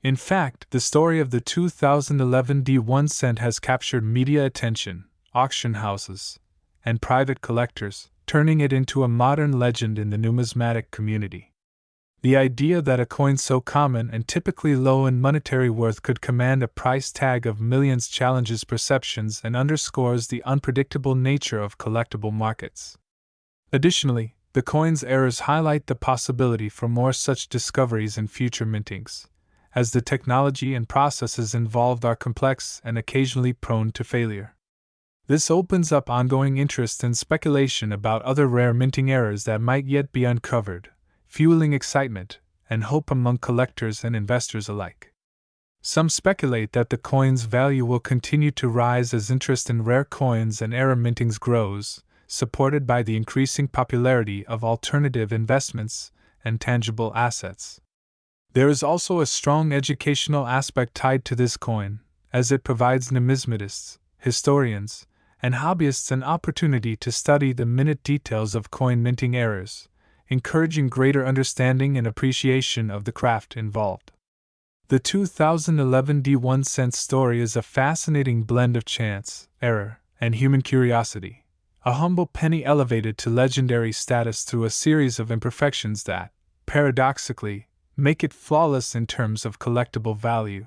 S1: In fact, the story of the 2011 D1 cent has captured media attention, auction houses, and private collectors, turning it into a modern legend in the numismatic community. The idea that a coin so common and typically low in monetary worth could command a price tag of millions challenges perceptions and underscores the unpredictable nature of collectible markets. Additionally, the coin's errors highlight the possibility for more such discoveries in future mintings, as the technology and processes involved are complex and occasionally prone to failure. This opens up ongoing interest and speculation about other rare minting errors that might yet be uncovered, fueling excitement and hope among collectors and investors alike. Some speculate that the coin's value will continue to rise as interest in rare coins and error mintings grows, supported by the increasing popularity of alternative investments and tangible assets. There is also a strong educational aspect tied to this coin, as it provides numismatists, historians, and hobbyists an opportunity to study the minute details of coin minting errors, encouraging greater understanding and appreciation of the craft involved. The 2011 D1 cent story is a fascinating blend of chance, error, and human curiosity, a humble penny elevated to legendary status through a series of imperfections that, paradoxically, make it flawless in terms of collectible value.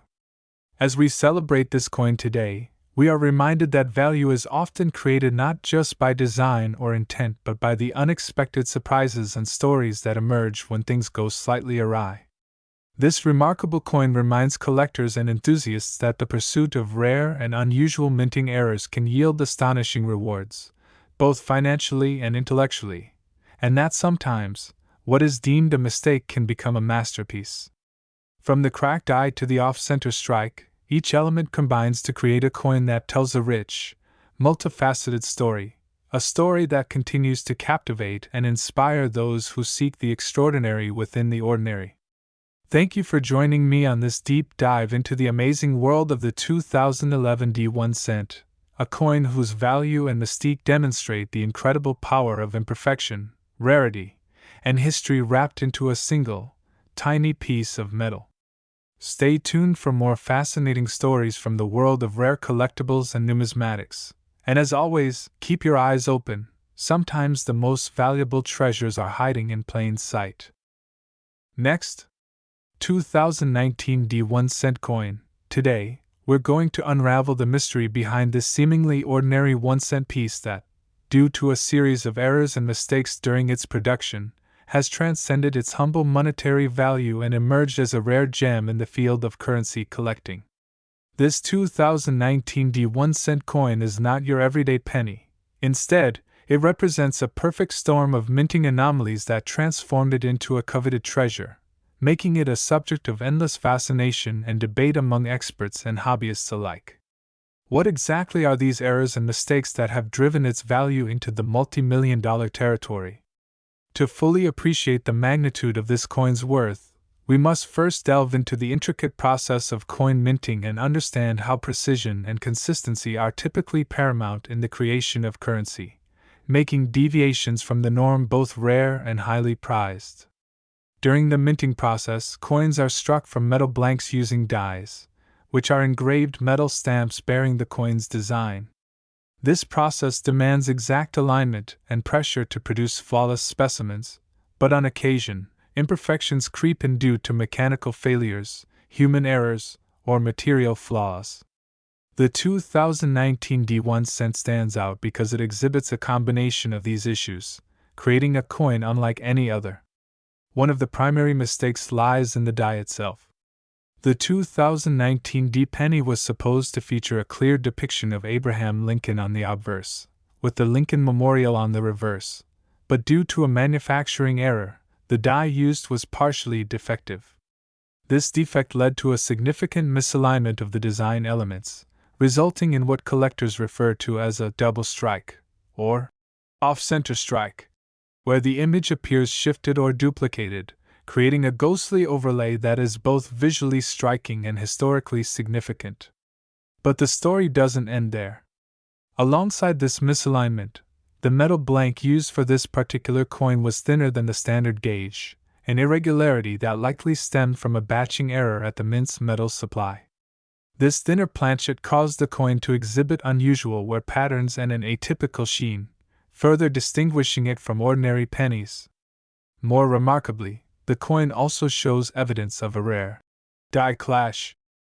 S1: As we celebrate this coin today, we are reminded that value is often created not just by design or intent but by the unexpected surprises and stories that emerge when things go slightly awry. This remarkable coin reminds collectors and enthusiasts that the pursuit of rare and unusual minting errors can yield astonishing rewards, both financially and intellectually, and that sometimes, what is deemed a mistake can become a masterpiece. From the cracked eye to the off-center strike, each element combines to create a coin that tells a rich, multifaceted story, a story that continues to captivate and inspire those who seek the extraordinary within the ordinary. Thank you for joining me on this deep dive into the amazing world of the 2011 D1 cent, a coin whose value and mystique demonstrate the incredible power of imperfection, rarity, and history wrapped into a single, tiny piece of metal. Stay tuned for more fascinating stories from the world of rare collectibles and numismatics. And as always, keep your eyes open. Sometimes the most valuable treasures are hiding in plain sight. Next, 2019 D1 cent coin. Today, we're going to unravel the mystery behind this seemingly ordinary 1 cent piece that, due to a series of errors and mistakes during its production, has transcended its humble monetary value and emerged as a rare gem in the field of currency collecting. This 2019 D1 cent coin is not your everyday penny. Instead, it represents a perfect storm of minting anomalies that transformed it into a coveted treasure, making it a subject of endless fascination and debate among experts and hobbyists alike. What exactly are these errors and mistakes that have driven its value into the multi-million-dollar territory? To fully appreciate the magnitude of this coin's worth, we must first delve into the intricate process of coin minting and understand how precision and consistency are typically paramount in the creation of currency, making deviations from the norm both rare and highly prized. During the minting process, coins are struck from metal blanks using dies, which are engraved metal stamps bearing the coin's design. This process demands exact alignment and pressure to produce flawless specimens, but on occasion, imperfections creep in due to mechanical failures, human errors, or material flaws. The 2019 D1 cent stands out because it exhibits a combination of these issues, creating a coin unlike any other. One of the primary mistakes lies in the die itself. The 2019 D penny was supposed to feature a clear depiction of Abraham Lincoln on the obverse, with the Lincoln Memorial on the reverse, but due to a manufacturing error, the die used was partially defective. This defect led to a significant misalignment of the design elements, resulting in what collectors refer to as a double strike, or Off-center strike, where the image appears shifted or duplicated, creating a ghostly overlay that is both visually striking and historically significant. But the story doesn't end there. Alongside this misalignment, the metal blank used for this particular coin was thinner than the standard gauge, an irregularity that likely stemmed from a batching error at the mint's metal supply. This thinner planchet caused the coin to exhibit unusual wear patterns and an atypical sheen, further distinguishing it from ordinary pennies. More remarkably, the coin also shows evidence of a rare die clash,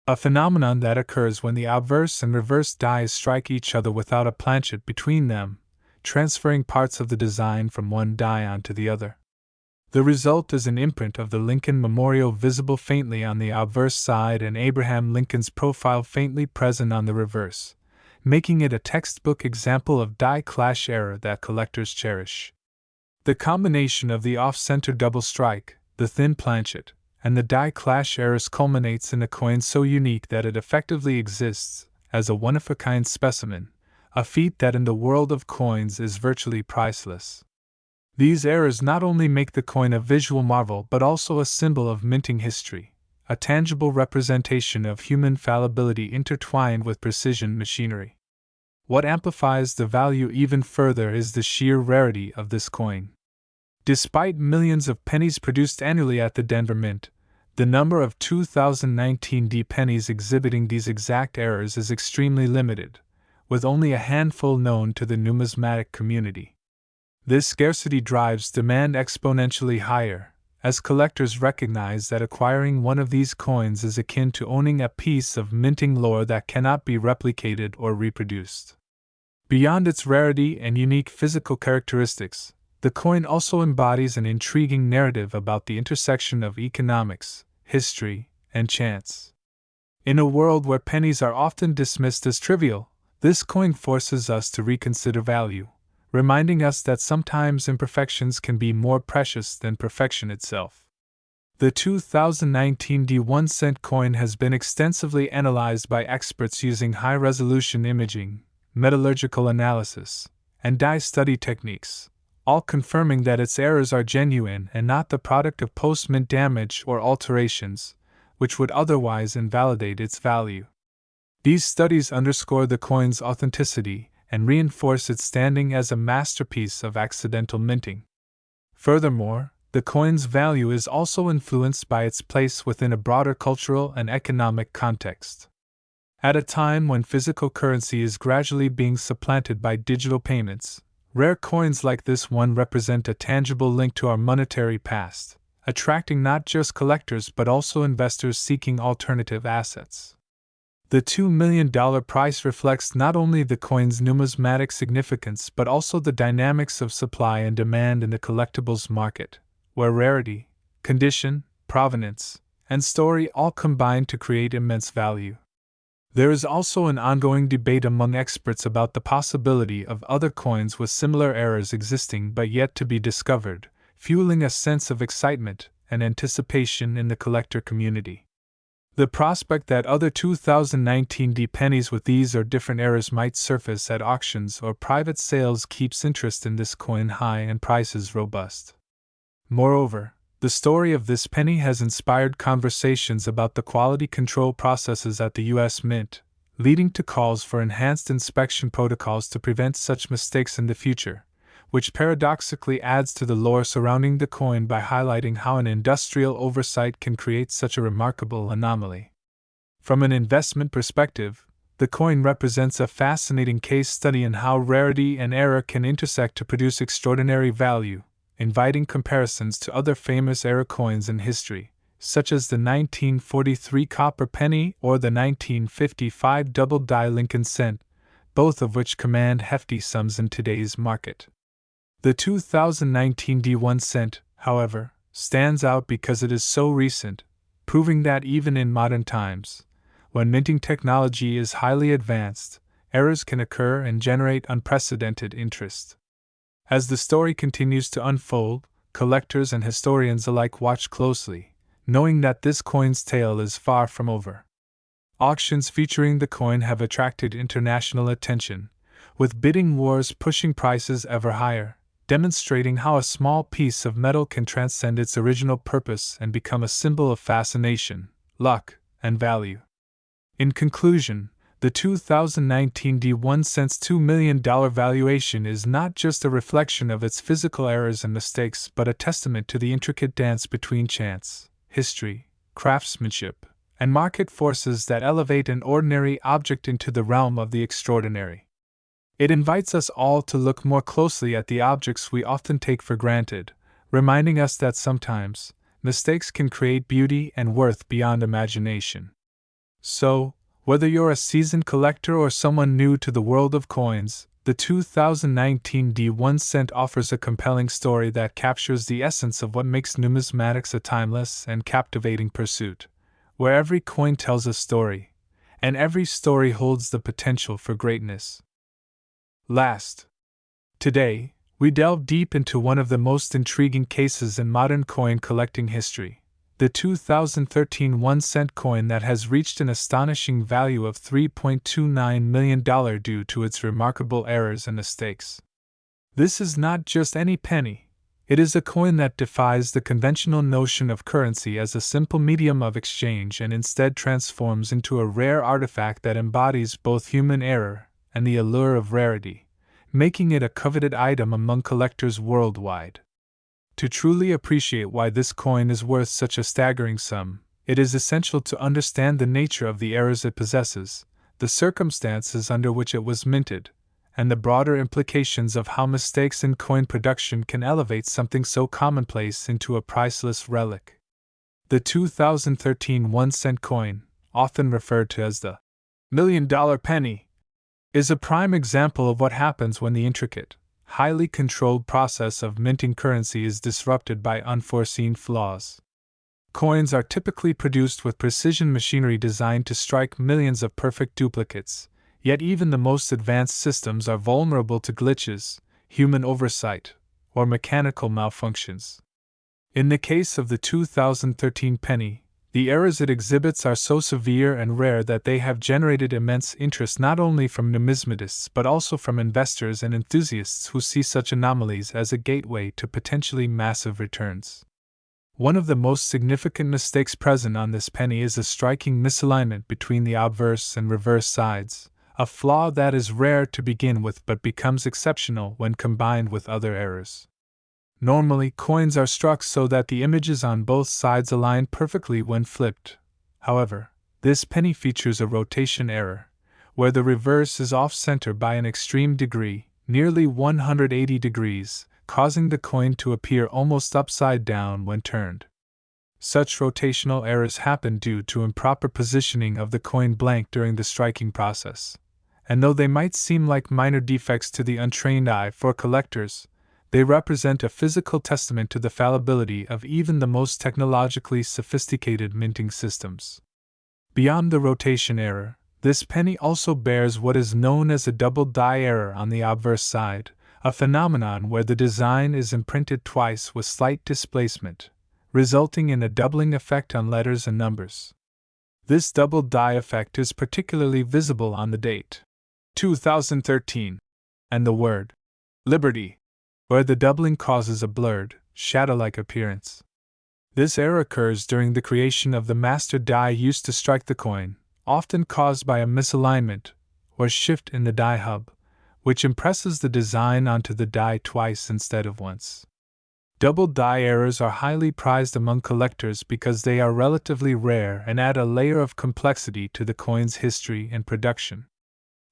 S1: a phenomenon that occurs when the obverse and reverse dies strike each other without a planchet between them, transferring parts of the design from one die onto the other. The result is an imprint of the Lincoln Memorial visible faintly on the obverse side and Abraham Lincoln's profile faintly present on the reverse, making it a textbook example of die clash error that collectors cherish. The combination of the off-center double strike, the thin planchet, and the die clash errors culminates in a coin so unique that it effectively exists as a one-of-a-kind specimen, a feat that in the world of coins is virtually priceless. These errors not only make the coin a visual marvel but also a symbol of minting history, a tangible representation of human fallibility intertwined with precision machinery. What amplifies the value even further is the sheer rarity of this coin. Despite millions of pennies produced annually at the Denver Mint, the number of 2019 D pennies exhibiting these exact errors is extremely limited, with only a handful known to the numismatic community. This scarcity drives demand exponentially higher, as collectors recognize that acquiring one of these coins is akin to owning a piece of minting lore that cannot be replicated or reproduced. Beyond its rarity and unique physical characteristics, the coin also embodies an intriguing narrative about the intersection of economics, history, and chance. In a world where pennies are often dismissed as trivial, this coin forces us to reconsider value, reminding us that sometimes imperfections can be more precious than perfection itself. The 2019 D1-cent coin has been extensively analyzed by experts using high-resolution imaging, metallurgical analysis, and die study techniques, all confirming that its errors are genuine and not the product of post-mint damage or alterations, which would otherwise invalidate its value. These studies underscore the coin's authenticity and reinforce its standing as a masterpiece of accidental minting. Furthermore, the coin's value is also influenced by its place within a broader cultural and economic context. At a time when physical currency is gradually being supplanted by digital payments, rare coins like this one represent a tangible link to our monetary past, attracting not just collectors but also investors seeking alternative assets. The $2 million price reflects not only the coin's numismatic significance but also the dynamics of supply and demand in the collectibles market, where rarity, condition, provenance, and story all combine to create immense value. There is also an ongoing debate among experts about the possibility of other coins with similar errors existing but yet to be discovered, fueling a sense of excitement and anticipation in the collector community. The prospect that other 2019 D pennies with these or different errors might surface at auctions or private sales keeps interest in this coin high and prices robust. Moreover, the story of this penny has inspired conversations about the quality control processes at the U.S. Mint, leading to calls for enhanced inspection protocols to prevent such mistakes in the future, which paradoxically adds to the lore surrounding the coin by highlighting how an industrial oversight can create such a remarkable anomaly. From an investment perspective, the coin represents a fascinating case study in how rarity and error can intersect to produce extraordinary value, inviting comparisons to other famous error coins in history, such as the 1943 copper penny or the 1955 double-die Lincoln cent, both of which command hefty sums in today's market. The 2019 D1 cent, however, stands out because it is so recent, proving that even in modern times, when minting technology is highly advanced, errors can occur and generate unprecedented interest. As the story continues to unfold, collectors and historians alike watch closely, knowing that this coin's tale is far from over. Auctions featuring the coin have attracted international attention, with bidding wars pushing prices ever higher, demonstrating how a small piece of metal can transcend its original purpose and become a symbol of fascination, luck, and value. In conclusion, the 2019 D1 cent's $2 million valuation is not just a reflection of its physical errors and mistakes but a testament to the intricate dance between chance, history, craftsmanship, and market forces that elevate an ordinary object into the realm of the extraordinary. It invites us all to look more closely at the objects we often take for granted, reminding us that sometimes, mistakes can create beauty and worth beyond imagination. So, whether you're a seasoned collector or someone new to the world of coins, the 2019 D1 cent offers a compelling story that captures the essence of what makes numismatics a timeless and captivating pursuit, where every coin tells a story, and every story holds the potential for greatness. Today, we delve deep into one of the most intriguing cases in modern coin collecting history. The 2013 1-cent coin that has reached an astonishing value of $3.29 million due to its remarkable errors and mistakes. This is not just any penny. It is a coin that defies the conventional notion of currency as a simple medium of exchange and instead transforms into a rare artifact that embodies both human error and the allure of rarity, making it a coveted item among collectors worldwide. To truly appreciate why this coin is worth such a staggering sum, it is essential to understand the nature of the errors it possesses, the circumstances under which it was minted, and the broader implications of how mistakes in coin production can elevate something so commonplace into a priceless relic. The 2013 1-cent coin, often referred to as the $1 million penny, is a prime example of what happens when the intricate, highly controlled process of minting currency is disrupted by unforeseen flaws. Coins are typically produced with precision machinery designed to strike millions of perfect duplicates, yet even the most advanced systems are vulnerable to glitches, human oversight, or mechanical malfunctions. In the case of the 2013 penny, the errors it exhibits are so severe and rare that they have generated immense interest not only from numismatists but also from investors and enthusiasts who see such anomalies as a gateway to potentially massive returns. One of the most significant mistakes present on this penny is a striking misalignment between the obverse and reverse sides, a flaw that is rare to begin with but becomes exceptional when combined with other errors. Normally, coins are struck so that the images on both sides align perfectly when flipped. However, this penny features a rotation error, where the reverse is off-center by an extreme degree, nearly 180 degrees, causing the coin to appear almost upside down when turned. Such rotational errors happen due to improper positioning of the coin blank during the striking process, and though they might seem like minor defects to the untrained eye for collectors, they represent a physical testament to the fallibility of even the most technologically sophisticated minting systems. Beyond the rotation error, this penny also bears what is known as a double die error on the obverse side, a phenomenon where the design is imprinted twice with slight displacement, resulting in a doubling effect on letters and numbers. This double die effect is particularly visible on the date 2013 and the word Liberty, where the doubling causes a blurred, shadow-like appearance. This error occurs during the creation of the master die used to strike the coin, often caused by a misalignment or shift in the die hub, which impresses the design onto the die twice instead of once. Double die errors are highly prized among collectors because they are relatively rare and add a layer of complexity to the coin's history and production.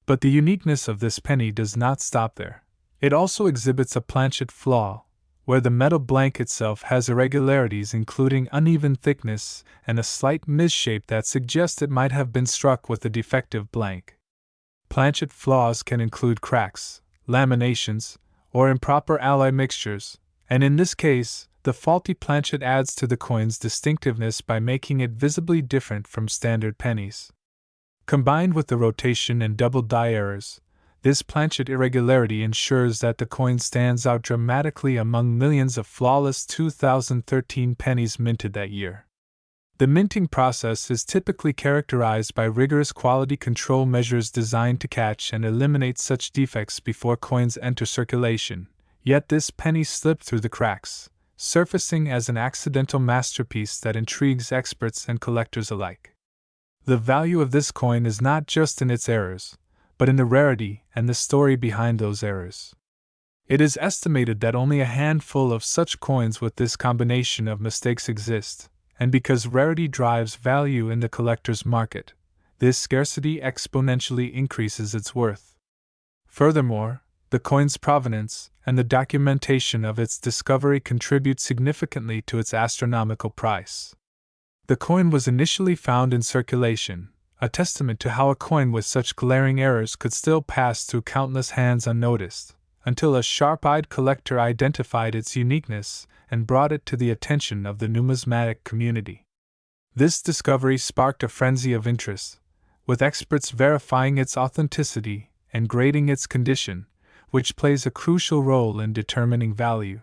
S1: But the uniqueness of this penny does not stop there. It also exhibits a planchet flaw, where the metal blank itself has irregularities including uneven thickness and a slight misshape that suggests it might have been struck with a defective blank. Planchet flaws can include cracks, laminations, or improper alloy mixtures, and in this case, the faulty planchet adds to the coin's distinctiveness by making it visibly different from standard pennies. Combined with the rotation and double die errors, this planchet irregularity ensures that the coin stands out dramatically among millions of flawless 2013 pennies minted that year. The minting process is typically characterized by rigorous quality control measures designed to catch and eliminate such defects before coins enter circulation, yet this penny slipped through the cracks, surfacing as an accidental masterpiece that intrigues experts and collectors alike. The value of this coin is not just in its errors, but in the rarity and the story behind those errors. It is estimated that only a handful of such coins with this combination of mistakes exist, and because rarity drives value in the collector's market, this scarcity exponentially increases its worth. Furthermore, the coin's provenance and the documentation of its discovery contribute significantly to its astronomical price. The coin was initially found in circulation, a testament to how a coin with such glaring errors could still pass through countless hands unnoticed, until a sharp-eyed collector identified its uniqueness and brought it to the attention of the numismatic community. This discovery sparked a frenzy of interest, with experts verifying its authenticity and grading its condition, which plays a crucial role in determining value.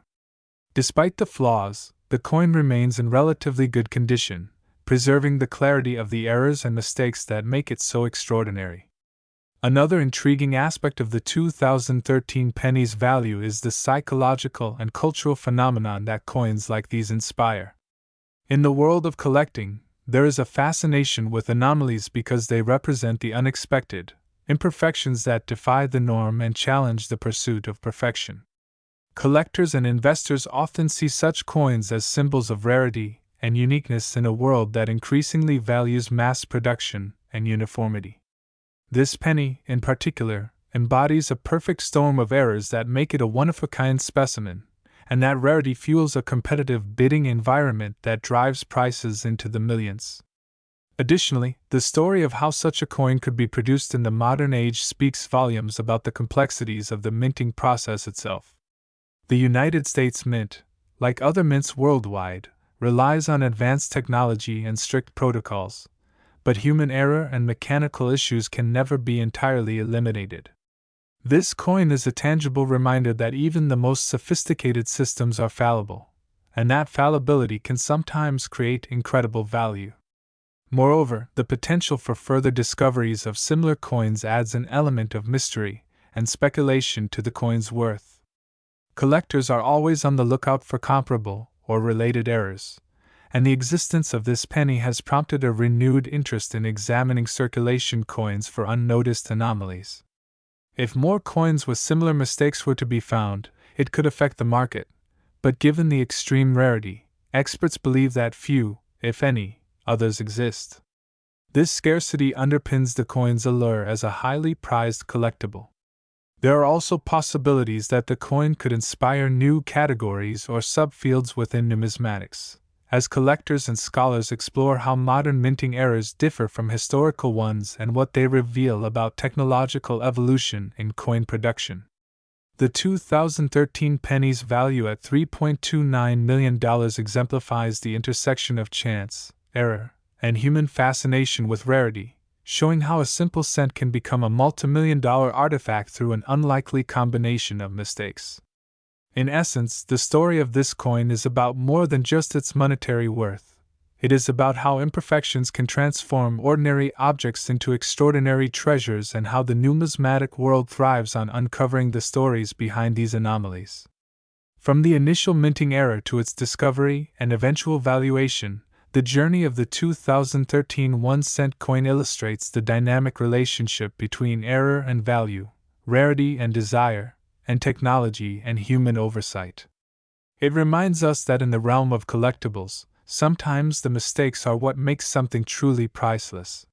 S1: Despite the flaws, the coin remains in relatively good condition, preserving the clarity of the errors and mistakes that make it so extraordinary. Another intriguing aspect of the 2013 penny's value is the psychological and cultural phenomenon that coins like these inspire. In the world of collecting, there is a fascination with anomalies because they represent the unexpected, imperfections that defy the norm and challenge the pursuit of perfection. Collectors and investors often see such coins as symbols of rarity and uniqueness in a world that increasingly values mass production and uniformity. This penny, in particular, embodies a perfect storm of errors that make it a one-of-a-kind specimen, and that rarity fuels a competitive bidding environment that drives prices into the millions. Additionally, the story of how such a coin could be produced in the modern age speaks volumes about the complexities of the minting process itself. The United States Mint, like other mints worldwide, relies on advanced technology and strict protocols, but human error and mechanical issues can never be entirely eliminated. This coin is a tangible reminder that even the most sophisticated systems are fallible, and that fallibility can sometimes create incredible value. Moreover, the potential for further discoveries of similar coins adds an element of mystery and speculation to the coin's worth. Collectors are always on the lookout for comparable or related errors, and the existence of this penny has prompted a renewed interest in examining circulation coins for unnoticed anomalies. If more coins with similar mistakes were to be found, it could affect the market, but given the extreme rarity, experts believe that few, if any, others exist. This scarcity underpins the coin's allure as a highly prized collectible. There are also possibilities that the coin could inspire new categories or subfields within numismatics, as collectors and scholars explore how modern minting errors differ from historical ones and what they reveal about technological evolution in coin production. The 2013 penny's value at $3.29 million exemplifies the intersection of chance, error, and human fascination with rarity, showing how a simple cent can become a multimillion-dollar artifact through an unlikely combination of mistakes. In essence, the story of this coin is about more than just its monetary worth. It is about how imperfections can transform ordinary objects into extraordinary treasures and how the numismatic world thrives on uncovering the stories behind these anomalies. From the initial minting era to its discovery and eventual valuation, the journey of the 2013 1-cent coin illustrates the dynamic relationship between error and value, rarity and desire, and technology and human oversight. It reminds us that in the realm of collectibles, sometimes the mistakes are what makes something truly priceless.